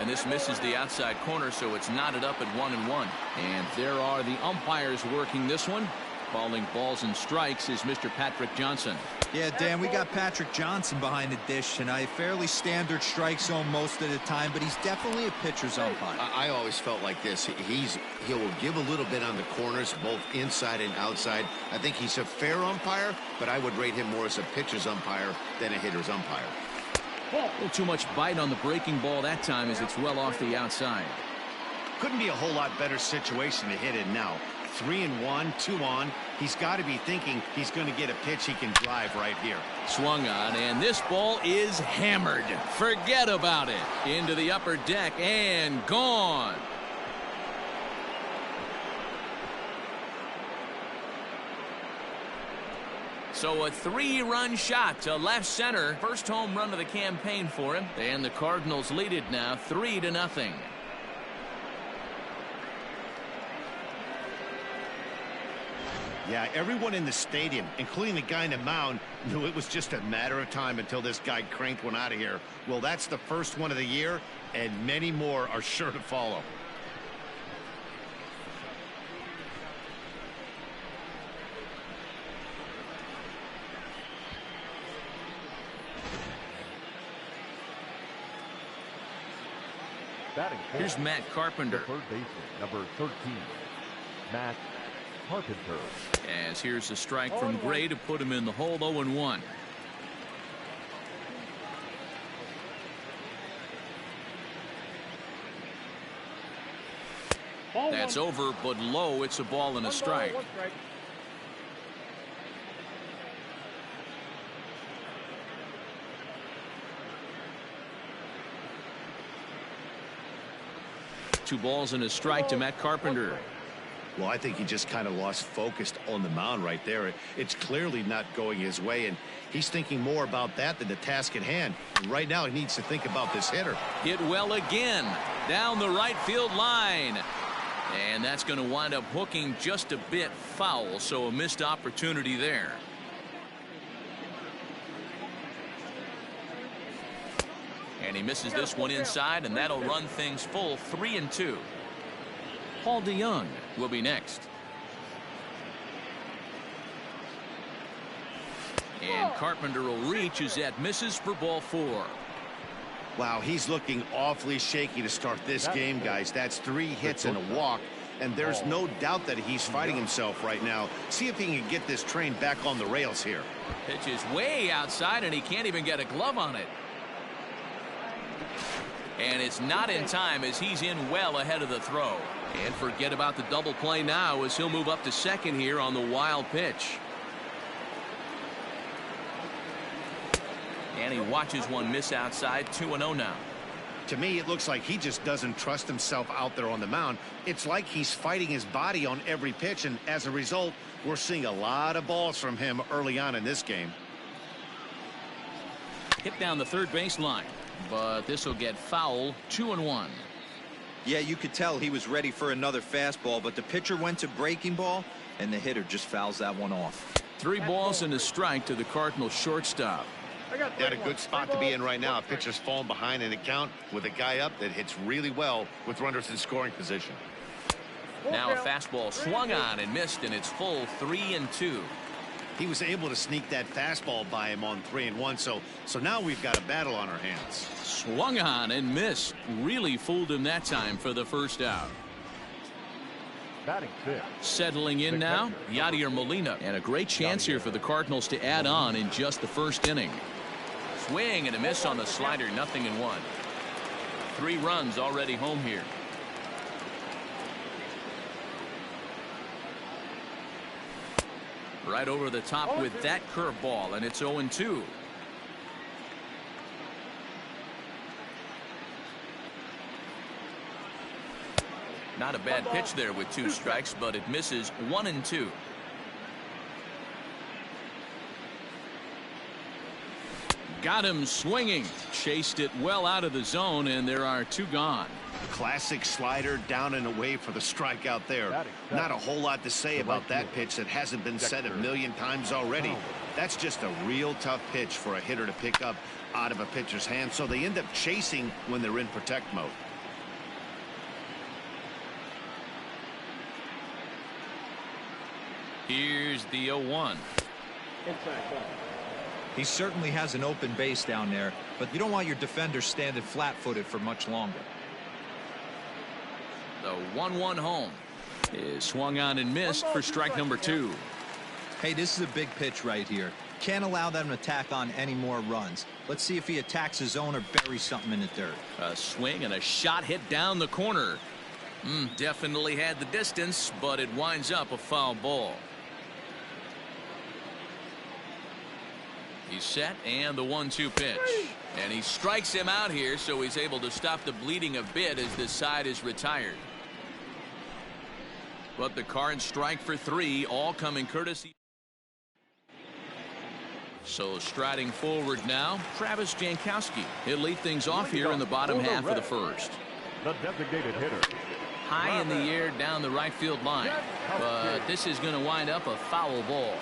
And this misses the outside corner, so it's knotted up at 1-1. And there are the umpires working this one. Calling balls and strikes is Mr. Patrick Johnson. Yeah, Dan, we got Patrick Johnson behind the dish tonight. Fairly standard strike zone most of the time, but he's definitely a pitcher's umpire. I always felt like this. He'll give a little bit on the corners, both inside and outside. I think he's a fair umpire, but I would rate him more as a pitcher's umpire than a hitter's umpire. A little too much bite on the breaking ball that time as it's well off the outside. Couldn't be a whole lot better situation to hit in now. 3-1, 2 on. He's got to be thinking he's going to get a pitch he can drive right here. Swung on, and this ball is hammered. Forget about it. Into the upper deck and gone. So a 3-run shot to left center. First home run of the campaign for him. And the Cardinals lead it now 3-0. Yeah, everyone in the stadium, including the guy in the mound, knew it was just a matter of time until this guy cranked one out of here. Well, that's the first one of the year, and many more are sure to follow. Here's Matt Carpenter. Third baseman, number 13, Matt Carpenter. As here's a strike from Gray to put him in the hole. 0-1. That's over, but low. It's a ball and a strike. Two balls and a strike to Matt Carpenter. Well, I think he just kind of lost focus on the mound right there. It's clearly not going his way, and he's thinking more about that than the task at hand. And right now, he needs to think about this hitter. Hit well again. Down the right field line. And that's going to wind up hooking just a bit foul, so a missed opportunity there. And he misses this one inside, and that'll run things full 3-2. Paul DeYoung will be next. And Carpenter will reach as that misses for ball 4. Wow, he's looking awfully shaky to start this game, guys. That's 3 hits and a walk, and there's no doubt that he's fighting himself right now. See if he can get this train back on the rails here. Pitch is way outside, and he can't even get a glove on it. And it's not in time as he's in well ahead of the throw. And forget about the double play now as he'll move up to second here on the wild pitch. And he watches one miss outside. 2-0 now. To me, it looks like he just doesn't trust himself out there on the mound. It's like he's fighting his body on every pitch, and as a result, we're seeing a lot of balls from him early on in this game. Hit down the third baseline, but this will get foul. 2-1. Yeah, you could tell he was ready for another fastball, but the pitcher went to breaking ball, and the hitter just fouls that one off. 3 balls and a strike to the Cardinals shortstop. They had a good spot to be in right now. A pitcher's falling behind in the count with a guy up that hits really well with runners in scoring position. Now a fastball swung on and missed, and it's full 3-2. He was able to sneak that fastball by him on 3-1, so now we've got a battle on our hands. Swung on and missed. Really fooled him that time for the first out. Batting fifth. Settling in now, Yadier Molina. And a great chance here for the Cardinals to add on in just the first inning. Swing and a miss on the slider, 0-1. 3 runs already home here. Right over the top with that curveball, and it's 0-2. Not a bad pitch there with 2 strikes, but it misses 1-2. Got him swinging. Chased it well out of the zone, and there are 2 gone. Classic slider down and away for the strikeout there. Not a whole lot to say about that pitch that hasn't been said a million times already. That's just a real tough pitch for a hitter to pick up out of a pitcher's hand, so they end up chasing when they're in protect mode. Here's the 0-1. He certainly has an open base down there, but you don't want your defender standing flat-footed for much longer. The 1-1 home is swung on and missed for strike number 2. Hey, this is a big pitch right here. Can't allow them to tack on any more runs. Let's see if he attacks his zone or buries something in the dirt. A swing and a shot hit down the corner. Definitely had the distance, but it winds up a foul ball. He's set, and the 1-2 pitch. And he strikes him out here, so he's able to stop the bleeding a bit as this side is retired. But the Cards strike for 3, all coming courtesy. So striding forward now, Travis Jankowski. He'll lead things off here in the bottom half of the first. The designated hitter. High in the air down the right field line. But this is going to wind up a foul ball.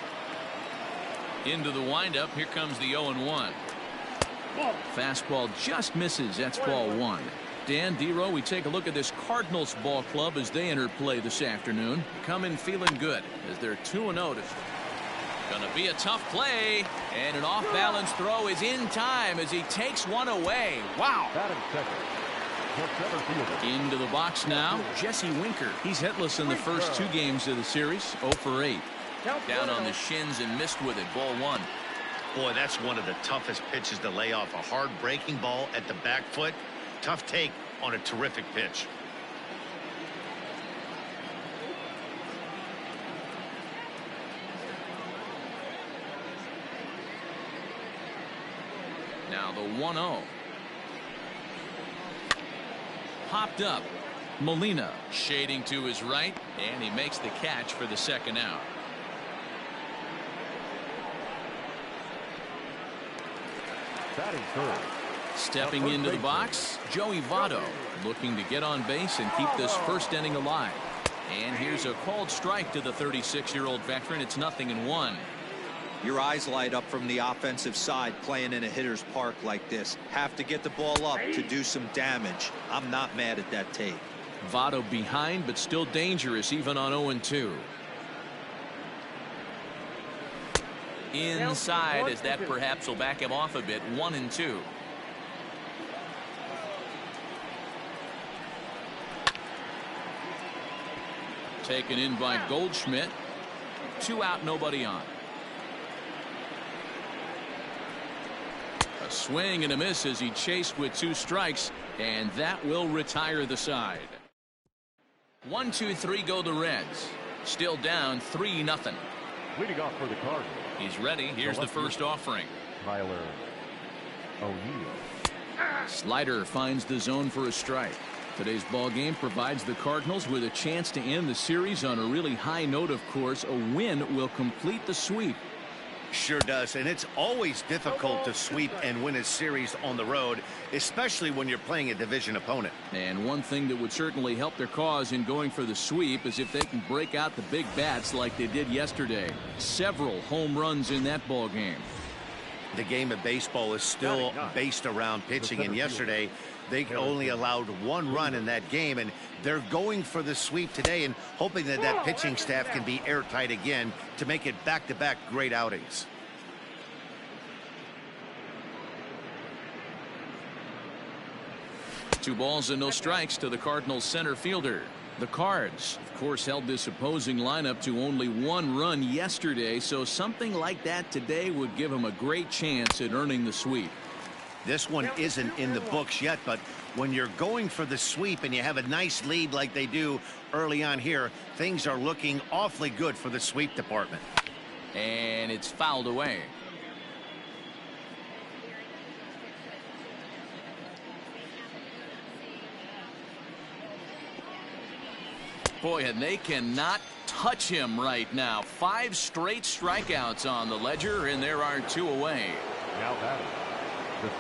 Into the windup, here comes the 0-1. Fastball just misses. That's ball 1. Dan, D-Row, we take a look at this Cardinals ball club as they enter play this afternoon. Come in feeling good as they're 2-0. Gonna be a tough play, and an off-balance throw is in time as he takes one away. Wow. Into the box now, Jesse Winker. He's hitless in the first 2 games of the series, 0 for 8. Down on the shins and missed with it, ball 1. Boy, that's one of the toughest pitches to lay off. A hard breaking ball at the back foot. Tough take on a terrific pitch. Now the 1-0. Popped up. Molina shading to his right, and he makes the catch for the second out. Batting third. Stepping into the box, Joey Votto looking to get on base and keep this first inning alive. And here's a called strike to the 36-year-old veteran. It's 0-1. Your eyes light up from the offensive side playing in a hitter's park like this. Have to get the ball up to do some damage. I'm not mad at that take. Votto behind, but still dangerous even on 0-2. Inside, as that perhaps will back him off a bit. 1-2. Taken in by Goldschmidt. 2 out, nobody on. A swing and a miss as he chased with 2 strikes, and that will retire the side. 1-2-3 go the Reds. Still down 3-0. Leading off for the Cardinals. He's ready. Here's the first offering. Tyler O'Neill. Slider finds the zone for a strike. Today's ball game provides the Cardinals with a chance to end the series on a really high note. Of course, a win will complete the sweep. Sure does, and it's always difficult to sweep and win a series on the road, especially when you're playing a division opponent. And one thing that would certainly help their cause in going for the sweep is if they can break out the big bats like they did yesterday. Several home runs in that ball game. The game of baseball is still based around pitching, and yesterday they only allowed 1 run in that game, and they're going for the sweep today and hoping that that pitching staff can be airtight again to make it back-to-back great outings. Two balls and no strikes to the Cardinals center fielder. The Cards, of course, held this opposing lineup to only 1 run yesterday, so something like that today would give them a great chance at earning the sweep. This one isn't in the books yet, but when you're going for the sweep and you have a nice lead like they do early on here, things are looking awfully good for the sweep department. And it's fouled away. Boy, and they cannot touch him right now. 5 straight strikeouts on the ledger, and there are 2 away. Now batting.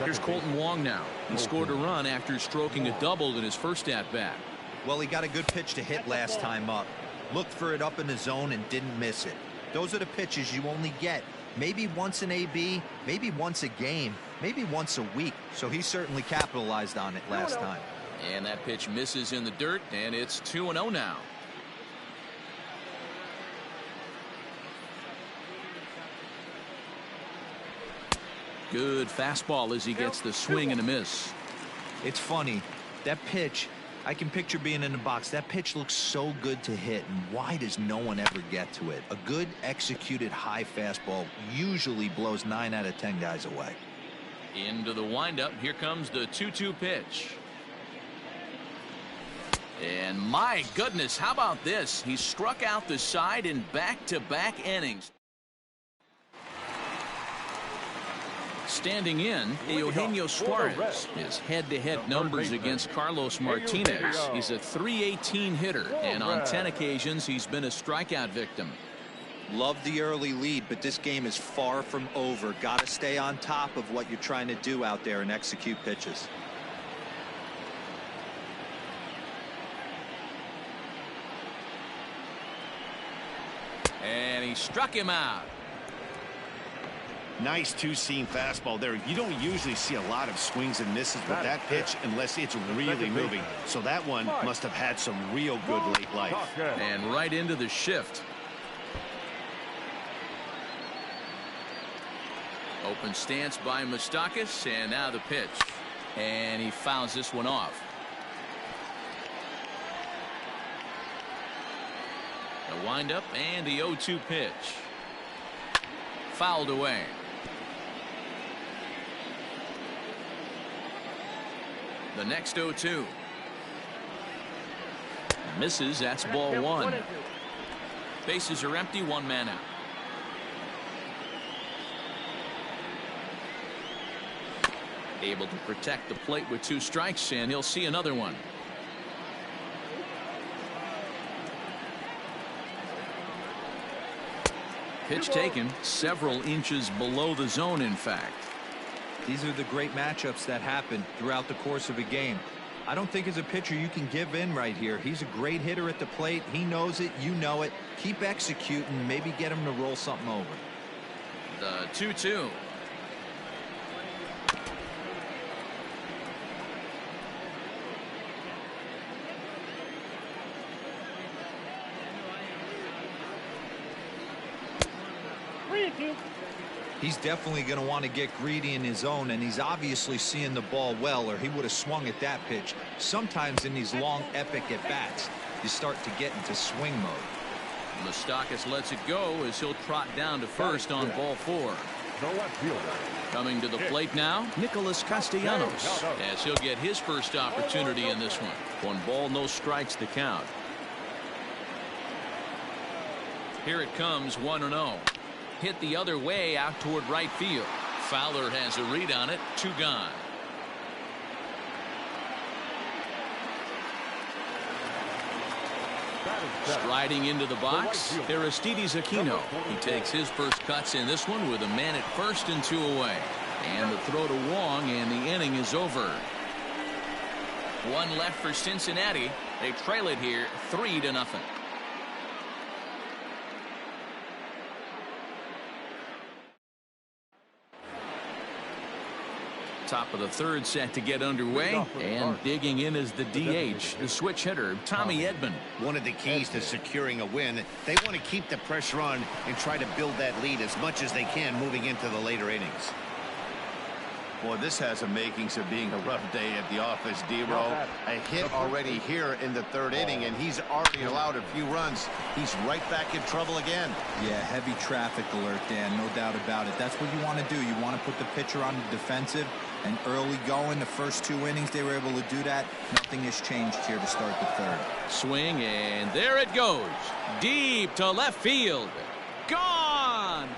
Here's Colton Wong now. He scored a run after stroking a double in his first at-bat. Well, he got a good pitch to hit last time up. Looked for it up in the zone and didn't miss it. Those are the pitches you only get maybe once in AB, maybe once a game, maybe once a week. So he certainly capitalized on it last time. And that pitch misses in the dirt, and it's 2-0 now. Good fastball as he gets the swing and a miss. It's funny, that pitch, I can picture being in the box. That pitch looks so good to hit, and why does no one ever get to it? A good executed high fastball usually blows 9 out of 10 guys away. Into the windup. Here comes the 2-2 pitch. And my goodness, how about this? He struck out the side in back-to-back innings. Standing in, Eugenio Suarez. His head-to-head numbers against Carlos Martinez. He's a .318 hitter, and on 10 occasions he's been a strikeout victim. Love the early lead, but this game is far from over. Got to stay on top of what you're trying to do out there and execute pitches. And he struck him out. Nice 2-seam fastball there. You don't usually see a lot of swings and misses with that pitch unless it's really moving. So that one must have had some real good late life. And right into the shift. Open stance by Moustakas, and now the pitch. And he fouls this one off. The windup and the 0-2 pitch. Fouled away. The next 0-2. Misses. That's ball 1. Bases are empty. 1 man out. Able to protect the plate with 2 strikes, and he'll see another one. Pitch taken several inches below the zone, in fact. These are the great matchups that happen throughout the course of a game. I don't think as a pitcher you can give in right here. He's a great hitter at the plate. He knows it. You know it. Keep executing. Maybe get him to roll something over. The 2-2. He's definitely going to want to get greedy in his own, and he's obviously seeing the ball well, or he would have swung at that pitch. Sometimes in these long, epic at-bats, you start to get into swing mode. Moustakas lets it go as he'll trot down to first on ball 4. Coming to the plate now, Nicholas Castellanos, as he'll get his first opportunity in this one. 1 ball, no strikes the count. Here it comes, 1-0. Hit the other way out toward right field. Fowler has a read on it. 2 gone. Striding into the box, Aristides Aquino. He takes his first cuts in this one with a man at first and 2 away. And the throw to Wong, and the inning is over. 1 left for Cincinnati. They trail it here 3-0. Top of the third set to get underway, and digging in is the DH, the switch hitter, Tommy Edman. One of the keys to securing a win, they want to keep the pressure on and try to build that lead as much as they can moving into the later innings. Boy, this has the makings of being a rough day at the office, D-Row. A hit already here in the 3rd inning, and he's already allowed a few runs. He's right back in trouble again. Yeah, heavy traffic alert, Dan, no doubt about it. That's what you want to do. You want to put the pitcher on the defensive, and early going, the first 2 innings, they were able to do that. Nothing has changed here to start the 3rd. Swing, and there it goes. Deep to left field. Gone!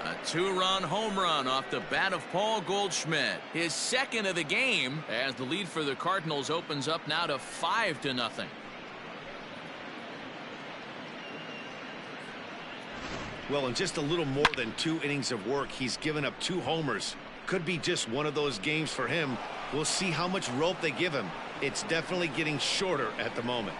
A 2-run home run off the bat of Paul Goldschmidt. His 2nd of the game, as the lead for the Cardinals opens up now to 5-0. Well, in just a little more than 2 innings of work, he's given up 2 homers. Could be just one of those games for him. We'll see how much rope they give him. It's definitely getting shorter at the moment.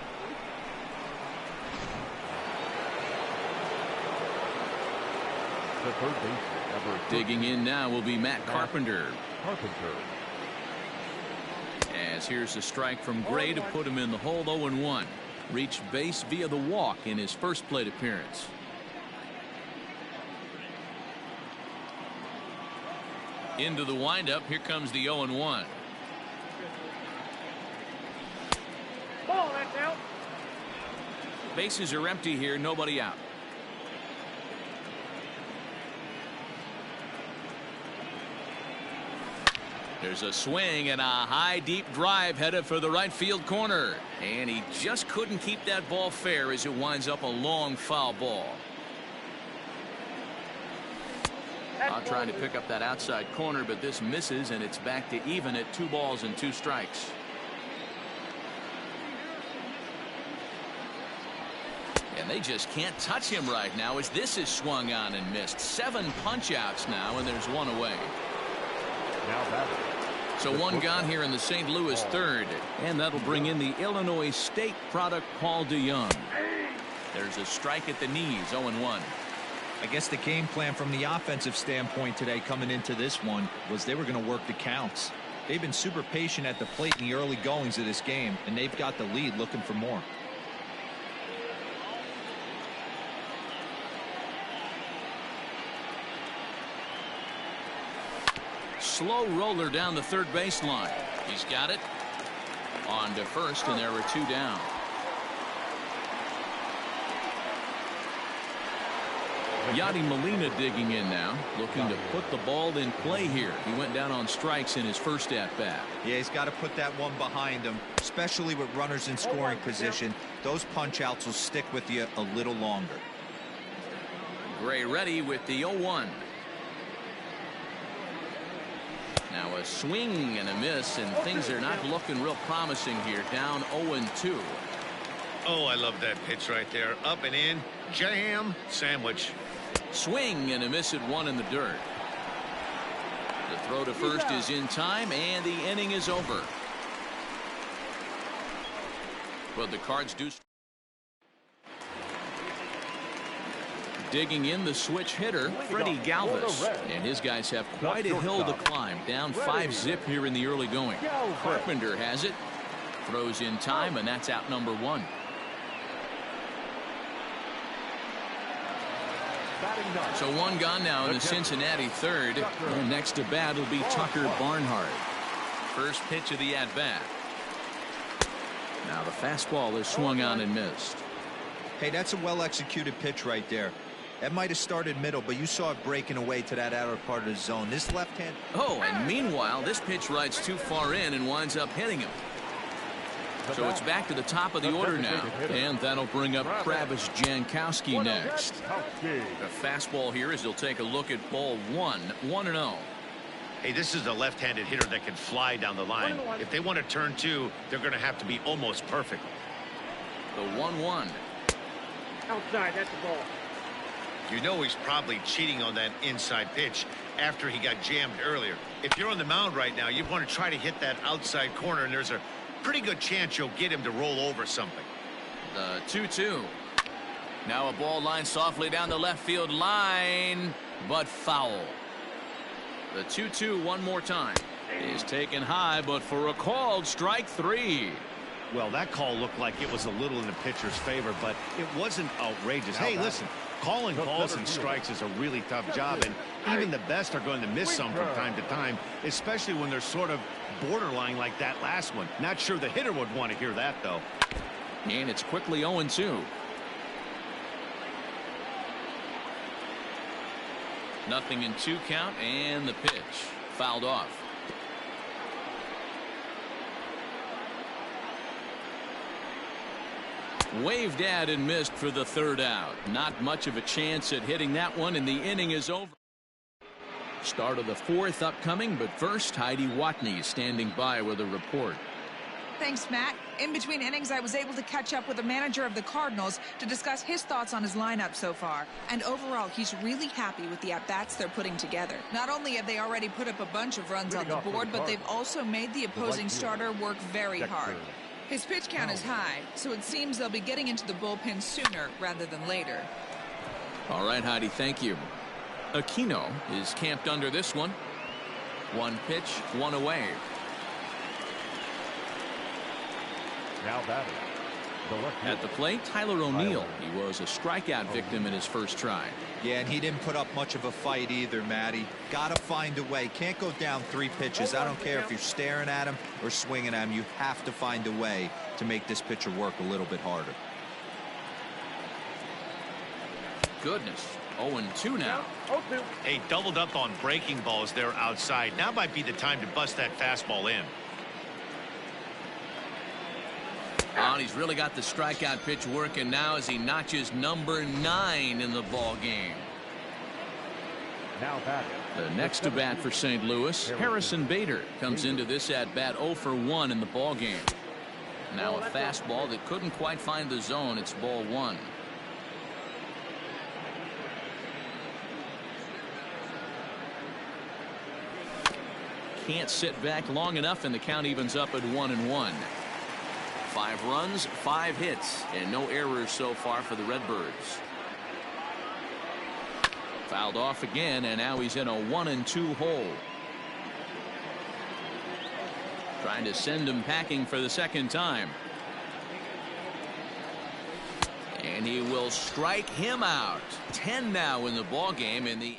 Digging in now will be Matt Carpenter. As here's a strike from Gray to put him in the hole. 0-1. Reached base via the walk in his first plate appearance. Into the windup. Here comes the 0-1. Ball, that's out. Bases are empty here. Nobody out. There's a swing and a high deep drive headed for the right field corner, and he just couldn't keep that ball fair as it winds up a long foul ball. Out trying to pick up that outside corner, but this misses, and it's back to even at 2 balls and 2 strikes. And they just can't touch him right now as this is swung on and missed. 7 punch outs now, and there's 1 away. So 1 gone here in the St. Louis 3rd, and that'll bring in the Illinois State product Paul DeYoung. There's a strike at the knees. 0-1. I guess the game plan from the offensive standpoint today coming into this one was they were going to work the counts. They've been super patient at the plate in the early goings of this game, and they've got the lead looking for more. Slow roller down the 3rd baseline. He's got it. On to first, and there are 2 down. Yadi Molina digging in now, looking to put the ball in play here. He went down on strikes in his first at-bat. Yeah, he's got to put that one behind him, especially with runners in scoring position. Those punch-outs will stick with you a little longer. Gray ready with the 0-1. Now a swing and a miss, and things are not looking real promising here. Down 0-2. Oh, I love that pitch right there. Up and in. Jam. Sandwich. Swing and a miss at 1 in the dirt. The throw to first is in time, and the inning is over. Well, the Cards do. Digging in the switch hitter, Freddie Galvis, and his guys have quite a hill to climb. Down 5-0 here in the early going. Carpenter has it, throws in time, and that's out number 1. So 1 gone now in the Cincinnati 3rd, and next to bat will be Tucker Barnhart. First pitch of the at-bat. Now the fastball is swung on and missed. Hey, that's a well-executed pitch right there. That might have started middle, but you saw it breaking away to that outer part of the zone. This left hand. Oh, and meanwhile, this pitch rides too far in and winds up hitting him. So it's back to the top of the order now, and that'll bring up Travis Jankowski next. The fastball here as he'll take a look at ball 1, 1-0. Hey, this is a left-handed hitter that can fly down the line. If they want to turn two, they're going to have to be almost perfect. The 1-1. Outside, that's the ball. You know he's probably cheating on that inside pitch after he got jammed earlier. If you're on the mound right now, you want to try to hit that outside corner, and there's a pretty good chance you'll get him to roll over something. The 2-2. Now a ball lined softly down the left field line, but foul. The 2-2 one more time is taken high, but for a called strike 3. Well, that call looked like it was a little in the pitcher's favor, but it wasn't outrageous. Hey, listen, calling balls and strikes is a really tough job, and even the best are going to miss some from time to time, especially when they're sort of borderline like that last one. Not sure the hitter would want to hear that, though. And it's quickly 0-2. Nothing in 2 count, and the pitch fouled off. Waved at and missed for the 3rd out. Not much of a chance at hitting that one, and the inning is over. Start of the 4th upcoming, but first, Heidi Watney standing by with a report. Thanks, Matt. In between innings, I was able to catch up with the manager of the Cardinals to discuss his thoughts on his lineup so far. And overall, he's really happy with the at-bats they're putting together. Not only have they already put up a bunch of runs on the board, but they've also made the opposing starter work very hard. His pitch count is high, so it seems they'll be getting into the bullpen sooner rather than later. All right, Heidi, thank you. Aquino is camped under this one. 1 pitch, 1 away. Now batting. At the plate, Tyler O'Neill. He was a strikeout victim in his first try. Yeah, and he didn't put up much of a fight either, Matty. Got to find a way. Can't go down 3 pitches. I don't care if you're staring at him or swinging at him. You have to find a way to make this pitcher work a little bit harder. Goodness. 0-2 now. 0-2. Hey, doubled up on breaking balls there outside. Now might be the time to bust that fastball in. And he's really got the strikeout pitch working now as he notches number 9 in the ball game. Now batting. The next to bat for St. Louis, Harrison Bader, comes into this at bat 0 for 1 in the ball game. Now a fastball that couldn't quite find the zone. It's ball 1. Can't sit back long enough, and the count evens up at 1-1. 5 runs, 5 hits, and no errors so far for the Redbirds. Fouled off again, and now he's in a 1-2 hole. Trying to send him packing for the 2nd time. And he will strike him out. 10 now in the ball game in the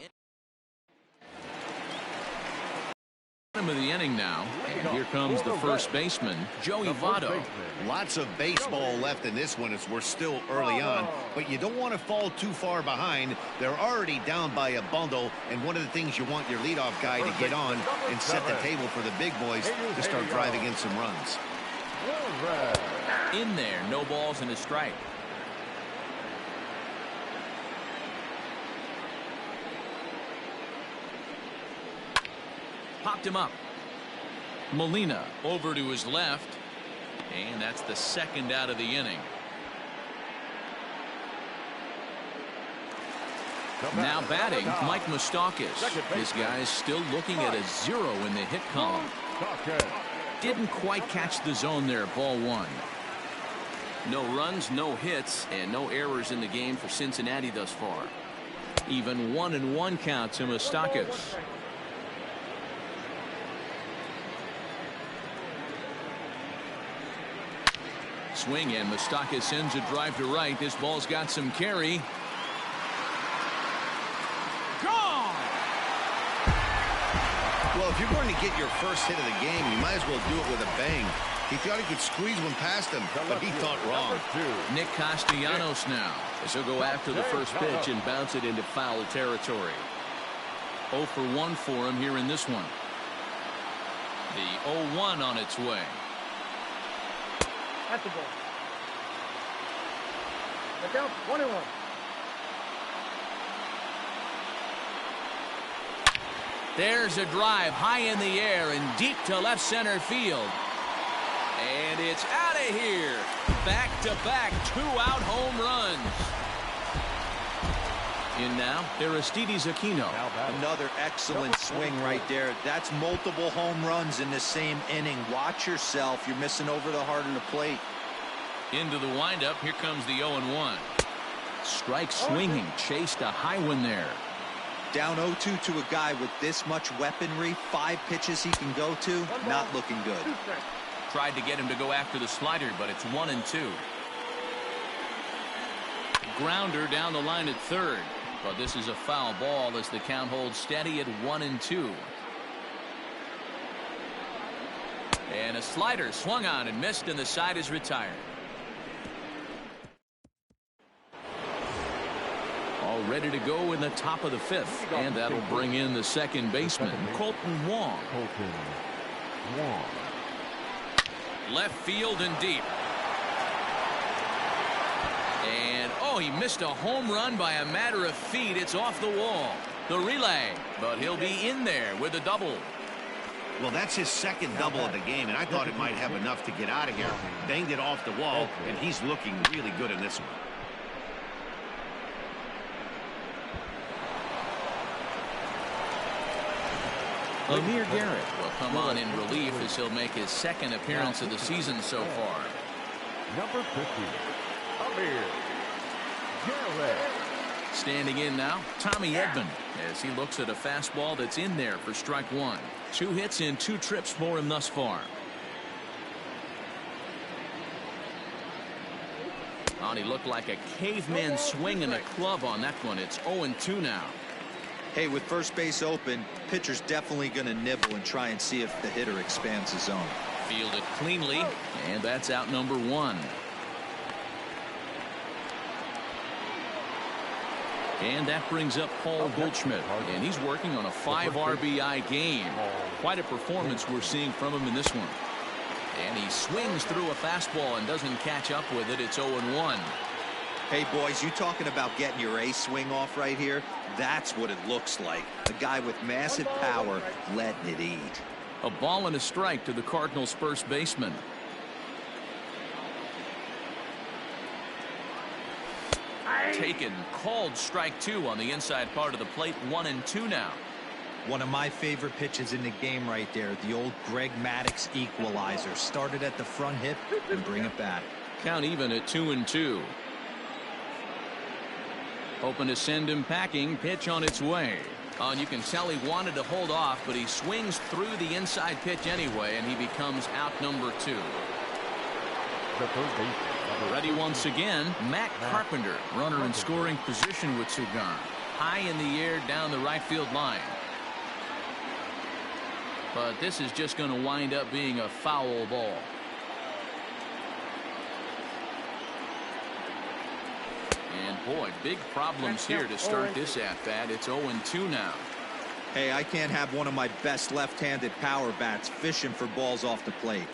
of the inning now, and here comes the first baseman, Joey Votto. Lots of baseball left in this one as we're still early on, but you don't want to fall too far behind. They're already down by a bundle, and one of the things you want your leadoff guy to get on and set the table for the big boys to start driving in some runs. In there, no balls and a strike. Popped him up. Molina over to his left, and that's the 2nd out of the inning. Now batting, Mike Moustakas. This guy's still looking at a 0 in the hit column. Didn't quite catch the zone there. Ball 1. No runs, no hits, and no errors in the game for Cincinnati thus far. Even 1-1 count to Moustakas. Swing, and Moustakas sends a drive to right. This ball's got some carry. Gone! Well, if you're going to get your first hit of the game, you might as well do it with a bang. He thought he could squeeze one past him, but he thought wrong. Nick Castellanos now, as he'll go after the first pitch and bounce it into foul territory. 0 for 1 for him here in this one. The 0-1 on its way. That's the ball. Look out, 1-1. There's a drive high in the air and deep to left center field. And it's out of here. Back-to-back two-out home runs. In now, Aristides Aquino. Another excellent swing right there. That's multiple home runs in the same inning. Watch yourself. You're missing over the heart of the plate. Into the windup. Here comes the 0-1. Strike swinging. Chased a high one there. Down 0-2 to a guy with this much weaponry. 5 pitches he can go to. Not looking good. Tried to get him to go after the slider, but it's 1-2. Grounder down the line at third. But this is a foul ball as the count holds steady at 1-2. And a slider swung on and missed, and the side is retired. All ready to go in the top of the 5th. And that'll bring in the second baseman, Colton Wong. Left field and deep. And, oh, he missed a home run by a matter of feet. It's off the wall. The relay, but he'll be in there with a double. Well, that's his second double of the game, and I thought it might have enough to get out of here. Banged it off the wall, and he's looking really good in this one. Amir Garrett will come on in relief as he'll make his second appearance of the season so far. Number 50, Amir Garrett. Standing in now, Tommy Edman, as he looks at a fastball that's in there for strike 1. 2 hits in 2 trips for him thus far. Oh, he looked like a caveman swinging a club on that one. It's 0-2 now. Hey, with first base open, pitcher's definitely going to nibble and try and see if the hitter expands his zone. Fielded cleanly, and that's out number 1. And that brings up Paul Goldschmidt, and he's working on a 5 RBI game. Quite a performance we're seeing from him in this one. And he swings through a fastball and doesn't catch up with it. It's 0-1. Hey, boys, you talking about getting your ace swing off right here? That's what it looks like. A guy with massive power letting it eat. A ball and a strike to the Cardinals' first baseman. Taken, called strike 2 on the inside part of the plate. 1-2 now. One of my favorite pitches in the game right there. The old Greg Maddux equalizer. Started at the front hip and bring it back. Count even at 2-2. Hoping to send him packing. Pitch on its way. Oh, and you can tell he wanted to hold off, but he swings through the inside pitch anyway, and he becomes out number 2. The third baseman. Ready once again, Matt Carpenter. Runner in scoring position with two gone. High in the air down the right field line. But this is just going to wind up being a foul ball. And boy, big problems here to start this at-bat. It's 0-2 now. Hey, I can't have one of my best left-handed power bats fishing for balls off the plate.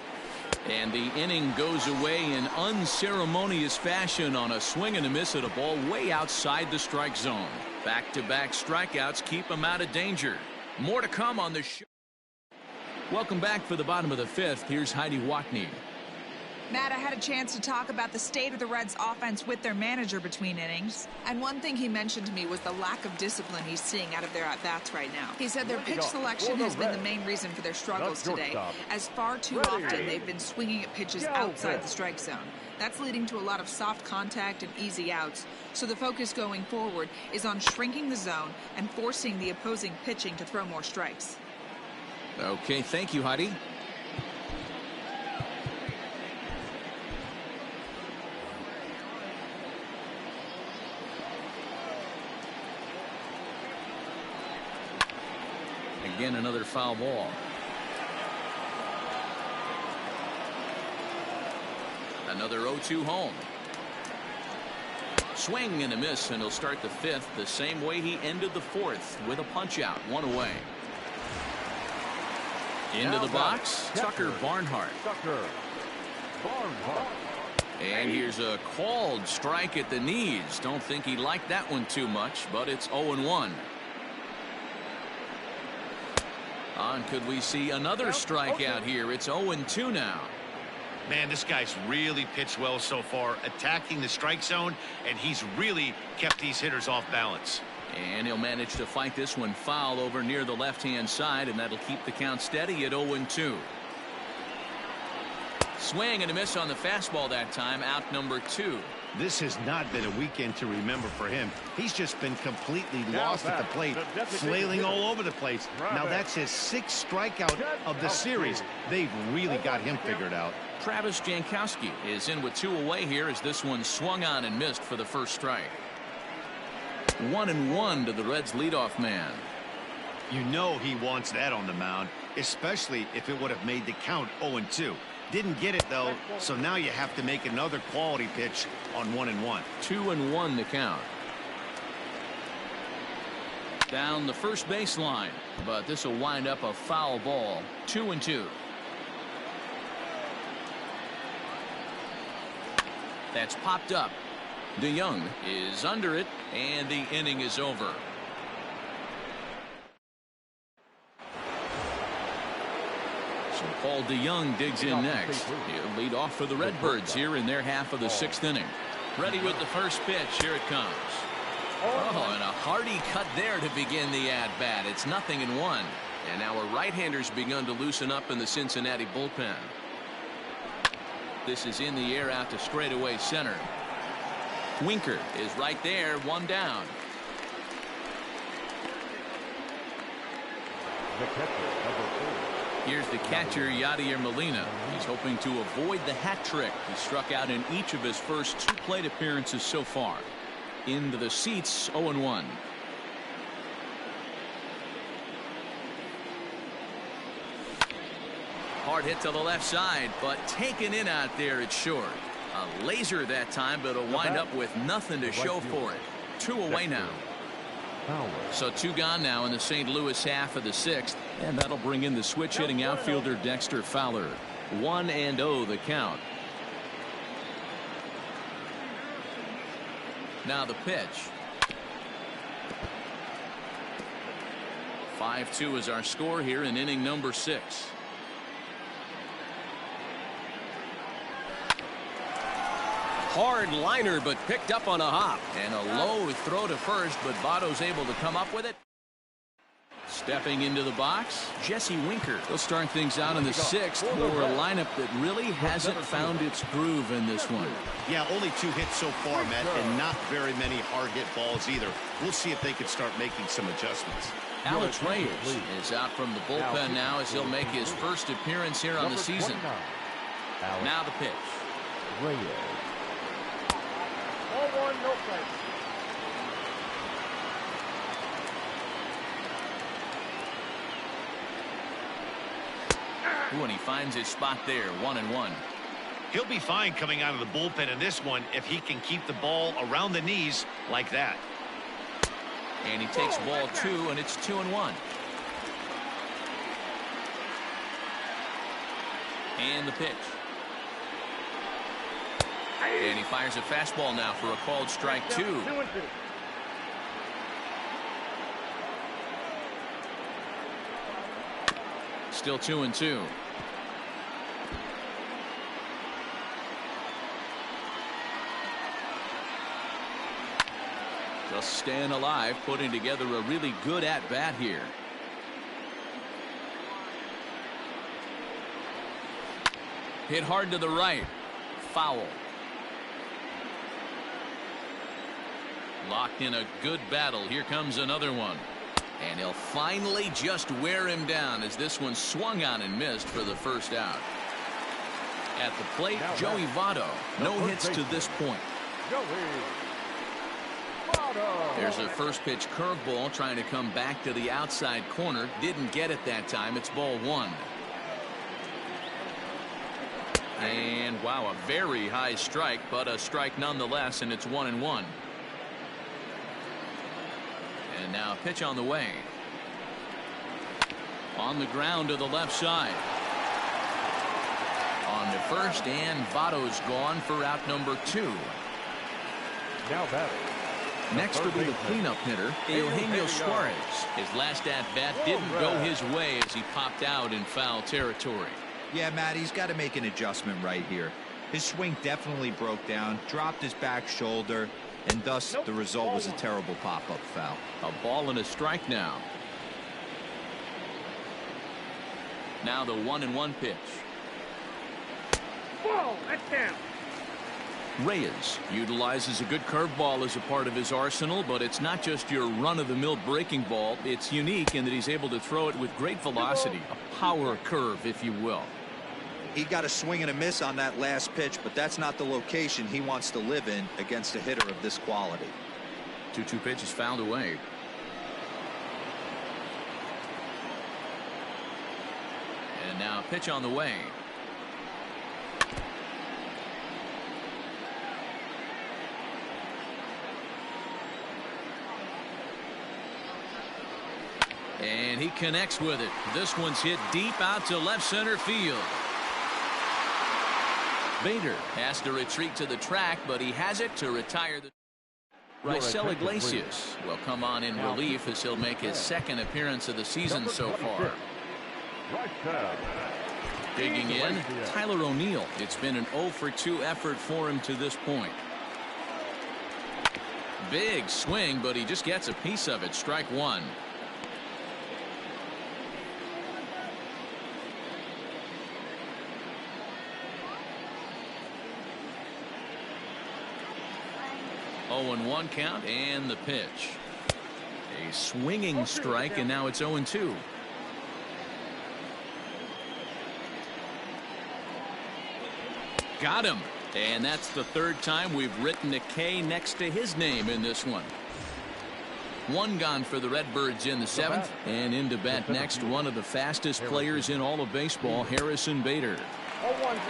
And the inning goes away in unceremonious fashion on a swing and a miss at a ball way outside the strike zone. Back-to-back strikeouts keep him out of danger. More to come on the show. Welcome back for the bottom of the 5th. Here's Heidi Watney. Matt, I had a chance to talk about the state of the Reds offense with their manager between innings. And one thing he mentioned to me was the lack of discipline he's seeing out of their at-bats right now. He said their pitch selection has been the main reason for their struggles today, as far too often they've been swinging at pitches outside the strike zone. That's leading to a lot of soft contact and easy outs. So the focus going forward is on shrinking the zone and forcing the opposing pitching to throw more strikes. Okay, thank you, Heidi. Again, another foul ball. Another 0-2 home. Swing and a miss, and he'll start the 5th the same way he ended the 4th with a punch out, 1 away. Into the box, Tucker Barnhart. And here's a called strike at the knees. Don't think he liked that one too much, but it's 0-1. And could we see another strikeout here? It's 0-2 now. Man, this guy's really pitched well so far, attacking the strike zone, and he's really kept these hitters off balance. And he'll manage to fight this one foul over near the left-hand side, and that'll keep the count steady at 0-2. Swing and a miss on the fastball that time, out number 2. This has not been a weekend to remember for him. He's just been completely lost at the plate, flailing all over the place. Now that's his 6th strikeout of the series. They've really got him figured out. Travis Jankowski is in with 2 away here as this one swung on and missed for the first strike. 1-1 to the Reds leadoff man. You know he wants that on the mound, especially if it would have made the count 0-2. Didn't get it though, so now you have to make another quality pitch on 1-1. 2-1 to count. Down the first baseline, but this will wind up a foul ball. 2-2. That's popped up. DeYoung is under it, and the inning is over. So Paul DeYoung digs in next. He'll lead off for the Redbirds here in their half of the 6th inning. Ready with the first pitch. Here it comes. Oh, and a hearty cut there to begin the at-bat. It's 0-1. And now a right-hander's begun to loosen up in the Cincinnati bullpen. This is in the air out to straightaway center. Winker is right there, 1 down. The catcher, number 4. Here's the catcher, Yadier Molina. He's hoping to avoid the hat trick. He struck out in each of his first 2 plate appearances so far. Into the seats, 0-1. Hard hit to the left side, but taken in out there, it's short. A laser that time, but it'll wind up with nothing to show for it. 2 away now. So 2 gone now in the St. Louis half of the 6th, and that'll bring in the switch-hitting outfielder Dexter Fowler. 1-0 the count. Now the pitch. 5-2 is our score here in inning number 6. Hard liner, but picked up on a hop. And a low throw to first, but Votto's able to come up with it. Stepping into the box, Jesse Winker. He'll start things out in the 6th for a lineup that really hasn't found its groove in this one. Yeah, only 2 hits so far, Matt, and not very many hard hit balls either. We'll see if they can start making some adjustments. Alex Reyes is out from the bullpen now as he'll make his first appearance here on the season. Now the pitch. Reyes. 0-1, no play. Ooh, and he finds his spot there, 1-1. He'll be fine coming out of the bullpen in this one if he can keep the ball around the knees like that. And he takes ball 2, and it's 2-1. And the pitch. And he fires a fastball now for a called strike 2. 2-2. Still 2-2. Just staying alive, putting together a really good at-bat here. Hit hard to the right. Foul. Locked in a good battle. Here comes another one. And he'll finally just wear him down as this one swung on and missed for the first out. At the plate, Joey Votto. No hits to this point. There's a first pitch curveball trying to come back to the outside corner. Didn't get it that time. It's ball 1. And wow, a very high strike, but a strike nonetheless, and it's 1-1. And now pitch on the way. On the ground to the left side. On to first, and Votto's gone for out number 2. Now batting, Next will be the cleanup hitter, Eugenio Suarez. His last at-bat didn't go his way as he popped out in foul territory. Yeah, Matt, he's got to make an adjustment right here. His swing definitely broke down, dropped his back shoulder, and thus the result was a terrible pop-up foul. A ball and a strike now. Now the 1-1 pitch. Ball, that's down. Reyes utilizes a good curveball as a part of his arsenal, but it's not just your run-of-the-mill breaking ball. It's unique in that he's able to throw it with great velocity, a power curve, if you will. He got a swing and a miss on that last pitch, but that's not the location he wants to live in against a hitter of this quality. 2-2 pitch is fouled away. And now a pitch on the way. And he connects with it. This one's hit deep out to left center field. Bader has to retreat to the track, but he has it to retire the. Raisel Iglesias will come on in relief as he'll make his second appearance of the season so far. Digging in, Tyler O'Neill. It's been an 0-for-2 effort for him to this point. Big swing, but he just gets a piece of it. Strike one. Oh, 0-1 count and the pitch. A swinging strike, and now it's 0-2. Got him. And that's the third time we've written a K next to his name in this one. One gone for the Redbirds in the seventh. And in to bat next, one of the fastest players in all of baseball, Harrison Bader.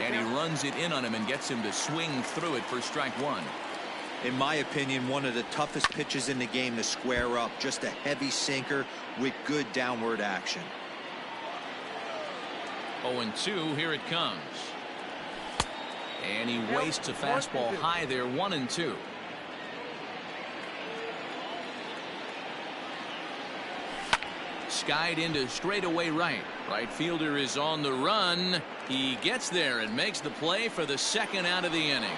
And he runs it in on him and gets him to swing through it for strike one. In my opinion, one of the toughest pitches in the game to square up. Just a heavy sinker with good downward action. 0-2, here it comes. And he wastes a fastball high there, 1-2. Skied into straightaway right. Right fielder is on the run. He gets there and makes the play for the second out of the inning.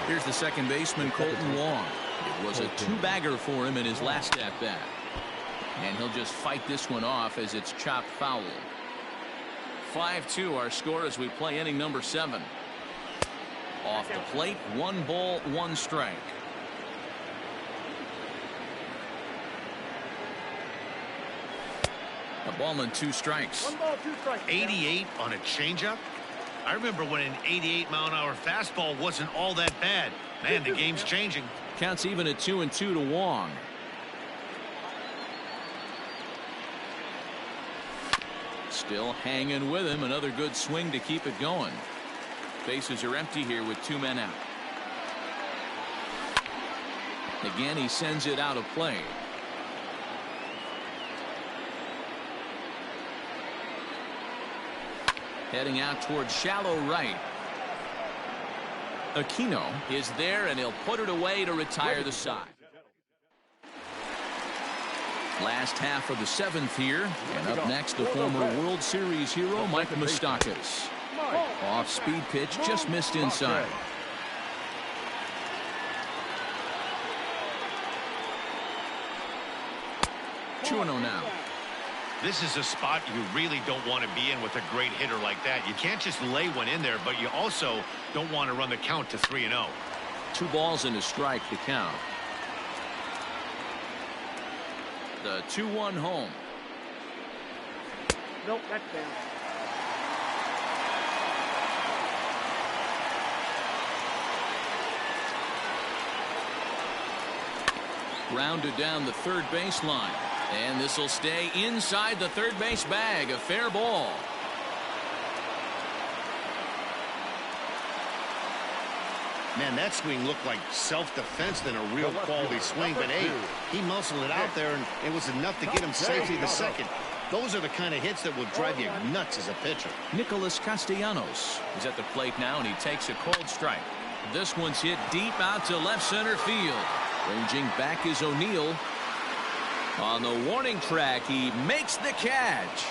Here's the second baseman, Colton Wong. It was a two-bagger for him in his last at-bat. And he'll just fight this one off as it's chopped foul. 5-2 our score as we play inning number 7. Off the plate, 1 ball, 1 strike. A ball and 2 strikes. 1 ball, 2 strikes. 88 on a changeup? I remember when an 88-mile-an-hour fastball wasn't all that bad. Man, the game's changing. Counts even at 2-2 to Wong. Still hanging with him. Another good swing to keep it going. Bases are empty here with 2 men out. Again, he sends it out of play. Heading out towards shallow right. Aquino is there, and he'll put it away to retire the side. Last half of the 7th here, and up next the former World Series hero Mike Moustakas. Off speed pitch, just missed inside. Chuano now. This is a spot you really don't want to be in with a great hitter like that. You can't just lay one in there, but you also don't want to run the count to 3-0. 2 balls and a strike to count. The 2-1 home. Nope, that's down. Rounded down the third baseline. And this will stay inside the third base bag. A fair ball. Man, that swing looked like self-defense than a real quality swing. But, hey, he muscled it out there, and it was enough to get him safely to second. Those are the kind of hits that will drive you nuts as a pitcher. Nicholas Castellanos is at the plate now, and he takes a cold strike. This one's hit deep out to left center field. Ranging back is O'Neill. On the warning track, he makes the catch.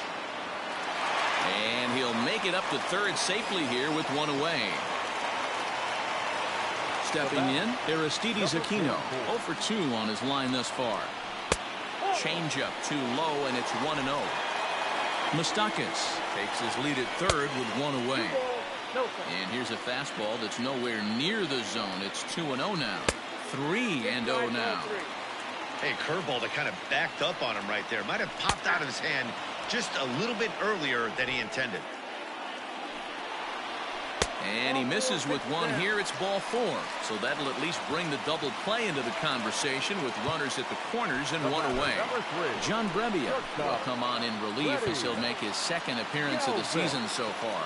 And he'll make it up to third safely here with one away. Stepping in, Aristides Aquino, 0 for 2 on his line thus far. Changeup too low, and it's 1-0. Moustakas takes his lead at third with one away. And here's a fastball that's nowhere near the zone. It's 2-0 now. 3-0 now. Hey, curveball that kind of backed up on him right there. Might have popped out of his hand just a little bit earlier than he intended. And he misses with one here. It's ball 4. So that'll at least bring the double play into the conversation with runners at the corners and one away. John Brebbia will come on in relief as he'll make his second appearance of the season so far.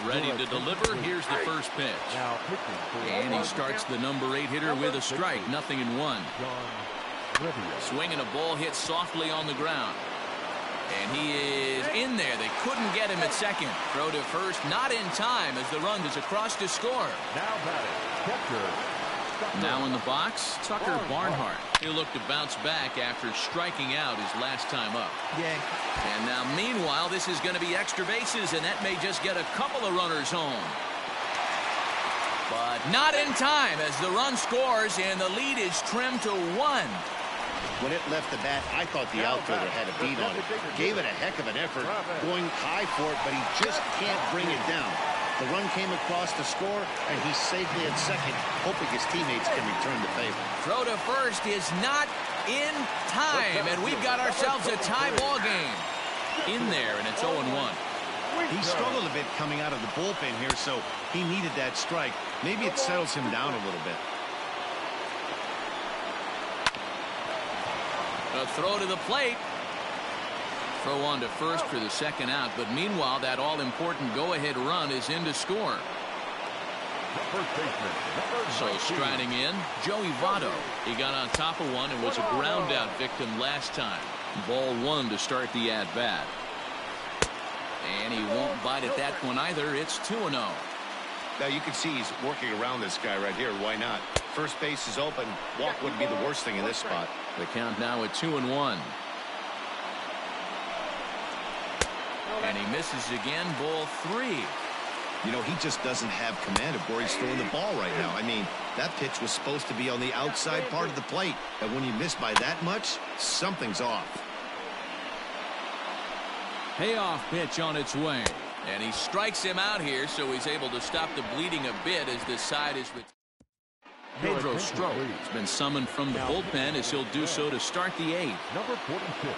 Ready to deliver. Here's the first pitch. And he starts the number 8 hitter with a strike. 0-1. Swinging a ball hit softly on the ground. And he is in there. They couldn't get him at second. Throw to first, not in time as the run is across to score. Now in the box, Tucker Barnhart. He'll look to bounce back after striking out his last time up. Yeah. And now meanwhile, this is going to be extra bases, and that may just get a couple of runners home. But not in time as the run scores and the lead is trimmed to 1. When it left the bat, I thought the outfielder had a beat on it. Gave it a heck of an effort, going high for it, but he just can't bring it down. The run came across to score, and he's safely at second, hoping his teammates can return the favor. Throw to first is not in time, and we've got ourselves a tie ball game. In there, and it's 0-1. He struggled a bit coming out of the bullpen here, so he needed that strike. Maybe it settles him down a little bit. A throw to the plate. Throw on to first for the second out, but meanwhile that all-important go-ahead run is in to score. So striding in, Joey Votto. He got on top of one and was a ground-out victim last time. Ball 1 to start the at-bat. And he won't bite at that one either. It's 2-0. Now you can see he's working around this guy right here. Why not? First base is open. Walk wouldn't be the worst thing in this spot. The count now at 2-1. And he misses again. Ball 3. You know, he just doesn't have command of where he's throwing the ball right now. I mean, that pitch was supposed to be on the outside part of the plate. And when you miss by that much, something's off. Payoff pitch on its way. And he strikes him out here, so he's able to stop the bleeding a bit as this side is with Pedro Strop has been summoned from the bullpen as he'll do so to start the 8th. Number 46.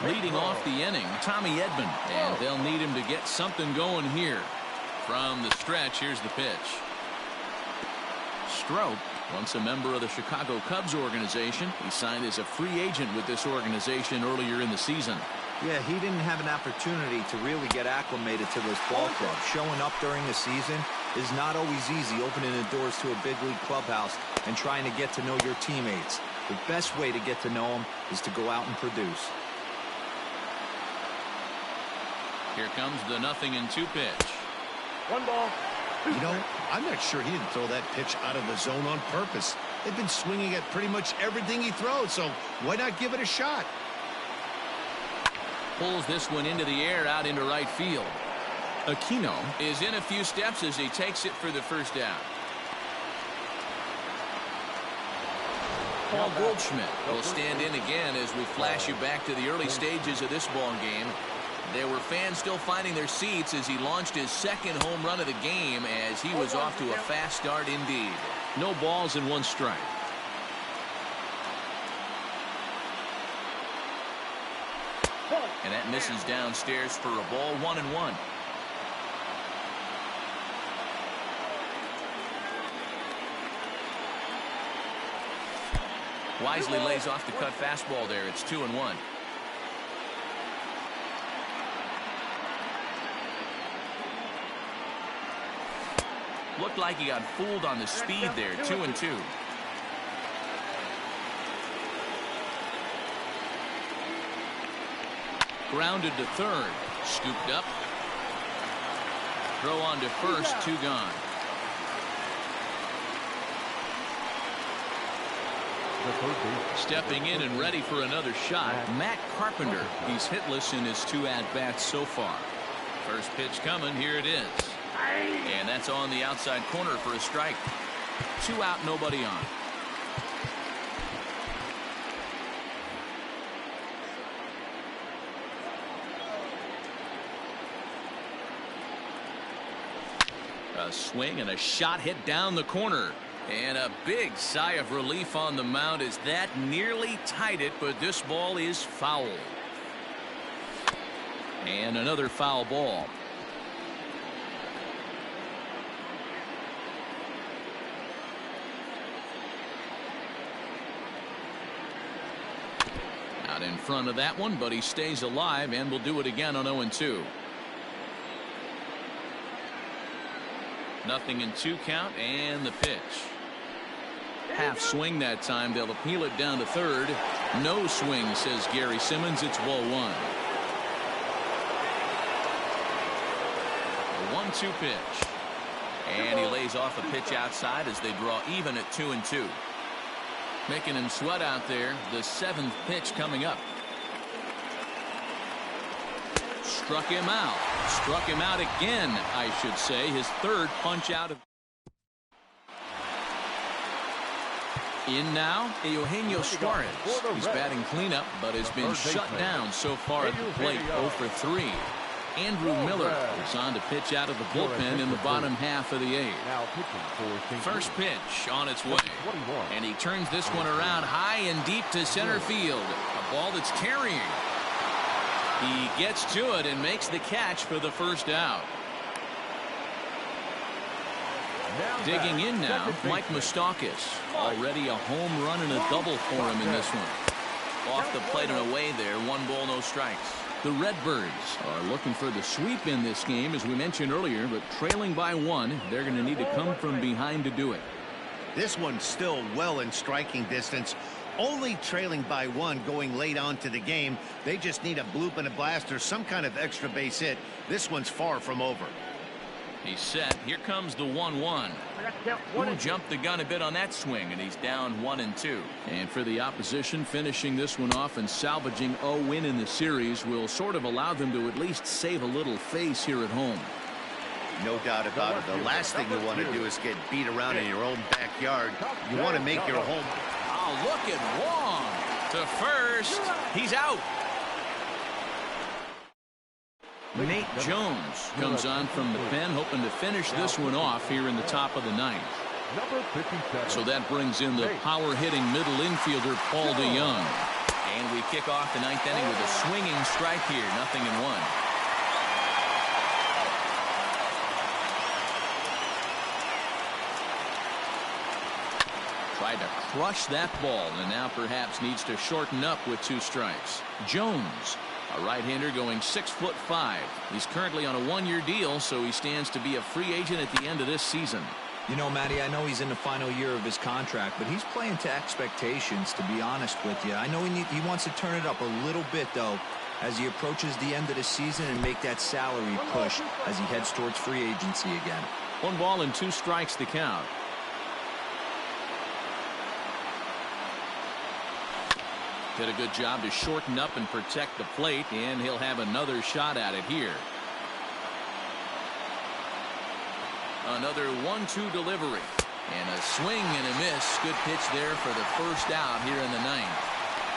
Leading off the inning, Tommy Edman, and they'll need him to get something going here. From the stretch, here's the pitch. Strop, once a member of the Chicago Cubs organization, he signed as a free agent with this organization earlier in the season. Yeah, he didn't have an opportunity to really get acclimated to this ball club. Showing up during the season is not always easy, opening the doors to a big league clubhouse and trying to get to know your teammates. The best way to get to know them is to go out and produce. Here comes the 0-2 pitch. 1 ball. You know, I'm not sure he didn't throw that pitch out of the zone on purpose. They've been swinging at pretty much everything he throws, so why not give it a shot? Pulls this one into the air out into right field. Aquino is in a few steps as he takes it for the first down. Paul Goldschmidt will stand in again as we flash you back to the early stages of this ball game. There were fans still finding their seats as he launched his second home run of the game as he was off to a fast start indeed. No balls and 1 strike. And that misses downstairs for a ball. 1-1. Wisely lays off the cut fastball there. It's 2-1. Looked like he got fooled on the speed there. 2-2. Grounded to third. Scooped up. Throw on to first. 2 gone. the third baseman. Stepping in and ready for another shot, Matt Carpenter. He's hitless in his 2 at-bats so far. First pitch coming. Here it is. And that's on the outside corner for a strike. 2 out, nobody on. A swing and a shot hit down the corner. And a big sigh of relief on the mound as that nearly tied it, but this ball is foul. And another foul ball. Out in front of that one, but he stays alive and will do it again on 0-2. Nothing in 2 count, and the pitch. Half swing that time. They'll appeal it down to third. No swing, says Gary Simmons. It's ball 1. A 1-2 pitch. And he lays off a pitch outside as they draw even at 2-2. Making him sweat out there. The 7th pitch coming up. Struck him out. Struck him out again, I should say. His 3rd punch out of. In now, Eugenio Suarez. He's batting cleanup, but has been shut down so far at the plate. 0 for 3. Andrew Miller is on to pitch out of the bullpen in the bottom half of the 8th. First pitch on its way. And he turns this one around high and deep to center field. A ball that's carrying. He gets to it and makes the catch for the first out. Digging in now, Mike Moustakas. Already a home run and a double for him in this one. Off the plate and away there. 1 ball, no strikes. The Redbirds are looking for the sweep in this game, as we mentioned earlier, but trailing by 1, they're going to need to come from behind to do it. This one's still well in striking distance. Only trailing by 1 going late on to the game. They just need a bloop and a blast or some kind of extra base hit. This one's far from over. He's set. Here comes the 1-1. Who jumped the gun a bit on that swing, and he's down 1-2. And for the opposition, finishing this one off and salvaging a win in the series will sort of allow them to at least save a little face here at home. No doubt about it. The last thing you want to do is get beat around in your own backyard. You want to make your home. Oh, look at Wong to first. He's out. Nate Jones comes on from the pen, hoping to finish this one off here in the top of the 9th. So that brings in the power-hitting middle infielder Paul DeYoung. And we kick off the 9th inning with a swinging strike here. 0-1. Tried to crush that ball, and now perhaps needs to shorten up with 2 strikes. Jones, a right-hander going 6'5". He's currently on a 1-year deal, so he stands to be a free agent at the end of this season. You know, Matty, I know he's in the final year of his contract, but he's playing to expectations, to be honest with you. I know he wants to turn it up a little bit, though, as he approaches the end of the season and make that salary push as he heads towards free agency again. 1 ball and 2 strikes the count. Did a good job to shorten up and protect the plate, and he'll have another shot at it here. Another 1-2 delivery. And a swing and a miss. Good pitch there for the first out here in the 9th.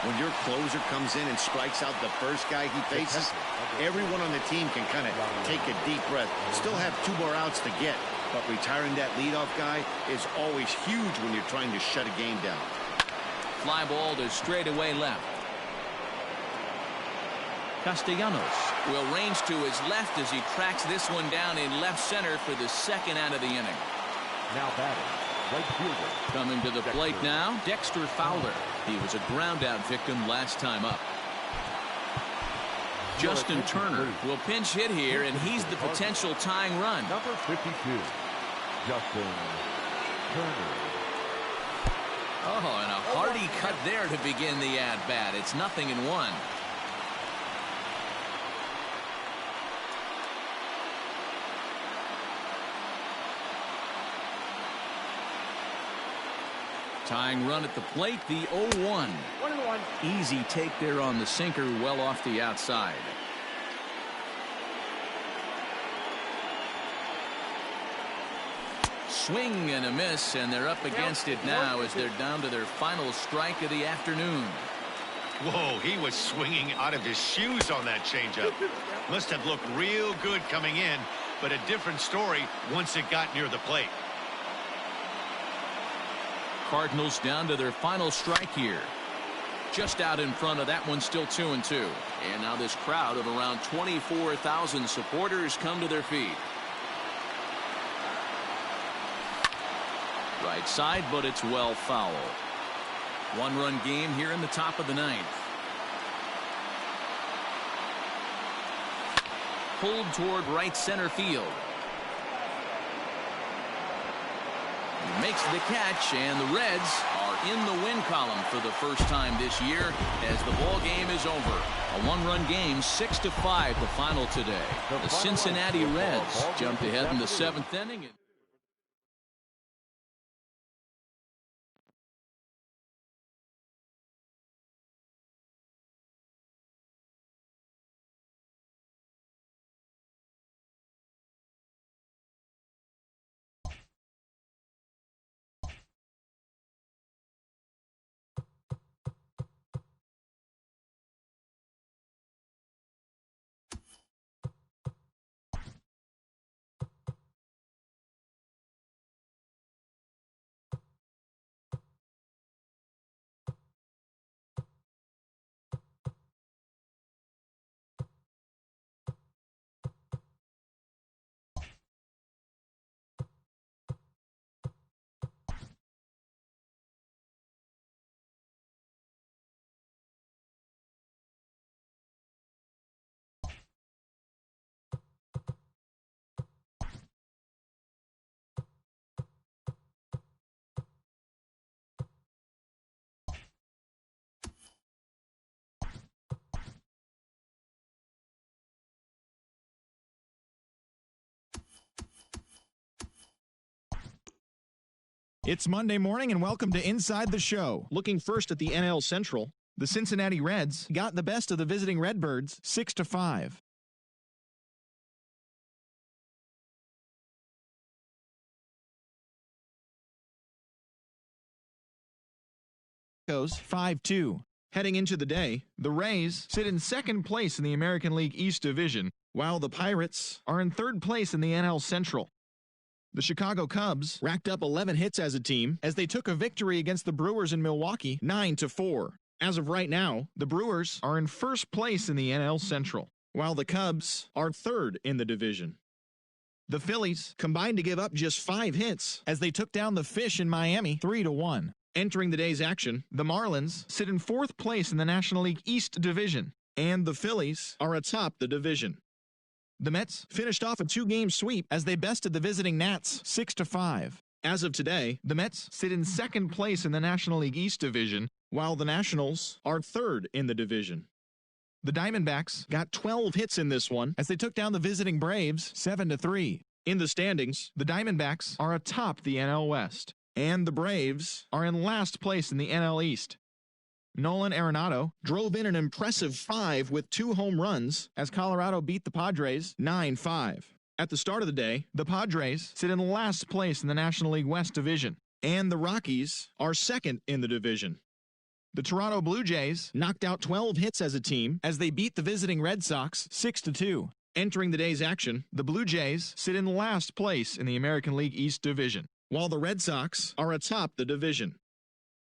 When your closer comes in and strikes out the first guy he faces, everyone on the team can kind of take a deep breath. Still have 2 more outs to get, but retiring that leadoff guy is always huge when you're trying to shut a game down. Fly ball to straightaway left. Castellanos will range to his left as he tracks this one down in left center for the 2nd out of the inning. Now batting, right fielder. Coming to the plate now, Dexter Fowler. He was a ground out victim last time up. Justin Turner will pinch hit here, and he's the potential tying run. Number 52, Justin Turner. Oh, and a hearty cut there to begin the at-bat. It's 0-1. Tying run at the plate, the 0-1. 1-1. Easy take there on the sinker, well off the outside. Swing and a miss, and they're up against it now as they're down to their final strike of the afternoon. Whoa, he was swinging out of his shoes on that changeup. Must have looked real good coming in, but a different story once it got near the plate. Cardinals down to their final strike here. Just out in front of that one, still 2-2. And now this crowd of around 24,000 supporters come to their feet. Right side, but it's well foul. One-run game here in the top of the ninth. Pulled toward right center field. He makes the catch, and the Reds are in the win column for the first time this year as the ball game is over. A one-run game, 6-5, the final today. The Cincinnati Reds jumped ahead in the seventh inning. It's Monday morning and welcome to Inside the Show. Looking first at the NL Central, the Cincinnati Reds got the best of the visiting Redbirds 6-5. Goes 5-2. Heading into the day, the Rays sit in second place in the American League East Division, while the Pirates are in third place in the NL Central. The Chicago Cubs racked up 11 hits as a team as they took a victory against the Brewers in Milwaukee 9-4. As of right now, the Brewers are in first place in the NL Central, while the Cubs are third in the division. The Phillies combined to give up just 5 hits as they took down the Fish in Miami 3-1. Entering the day's action, the Marlins sit in fourth place in the National League East Division, and the Phillies are atop the division. The Mets finished off a 2-game sweep as they bested the visiting Nats 6-5. As of today, the Mets sit in second place in the National League East Division, while the Nationals are third in the division. The Diamondbacks got 12 hits in this one as they took down the visiting Braves 7-3. In the standings, the Diamondbacks are atop the NL West, and the Braves are in last place in the NL East. Nolan Arenado drove in an impressive 5 with 2 home runs as Colorado beat the Padres 9-5. At the start of the day, the Padres sit in last place in the National League West Division, and the Rockies are second in the division. The Toronto Blue Jays knocked out 12 hits as a team as they beat the visiting Red Sox 6-2. Entering the day's action, the Blue Jays sit in last place in the American League East Division, while the Red Sox are atop the division.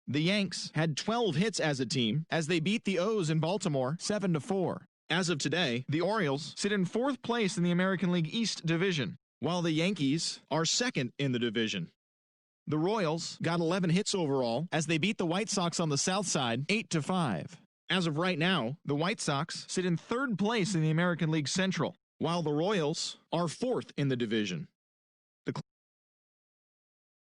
The Yanks had 12 hits as a team as they beat the O's in Baltimore 7-4. As of today, the Orioles sit in fourth place in the American League East Division, while the Yankees are second in the division. The Royals got 11 hits overall as they beat the White Sox on the south side 8-5. As of right now, the White Sox sit in third place in the American League Central, while the Royals are fourth in the division.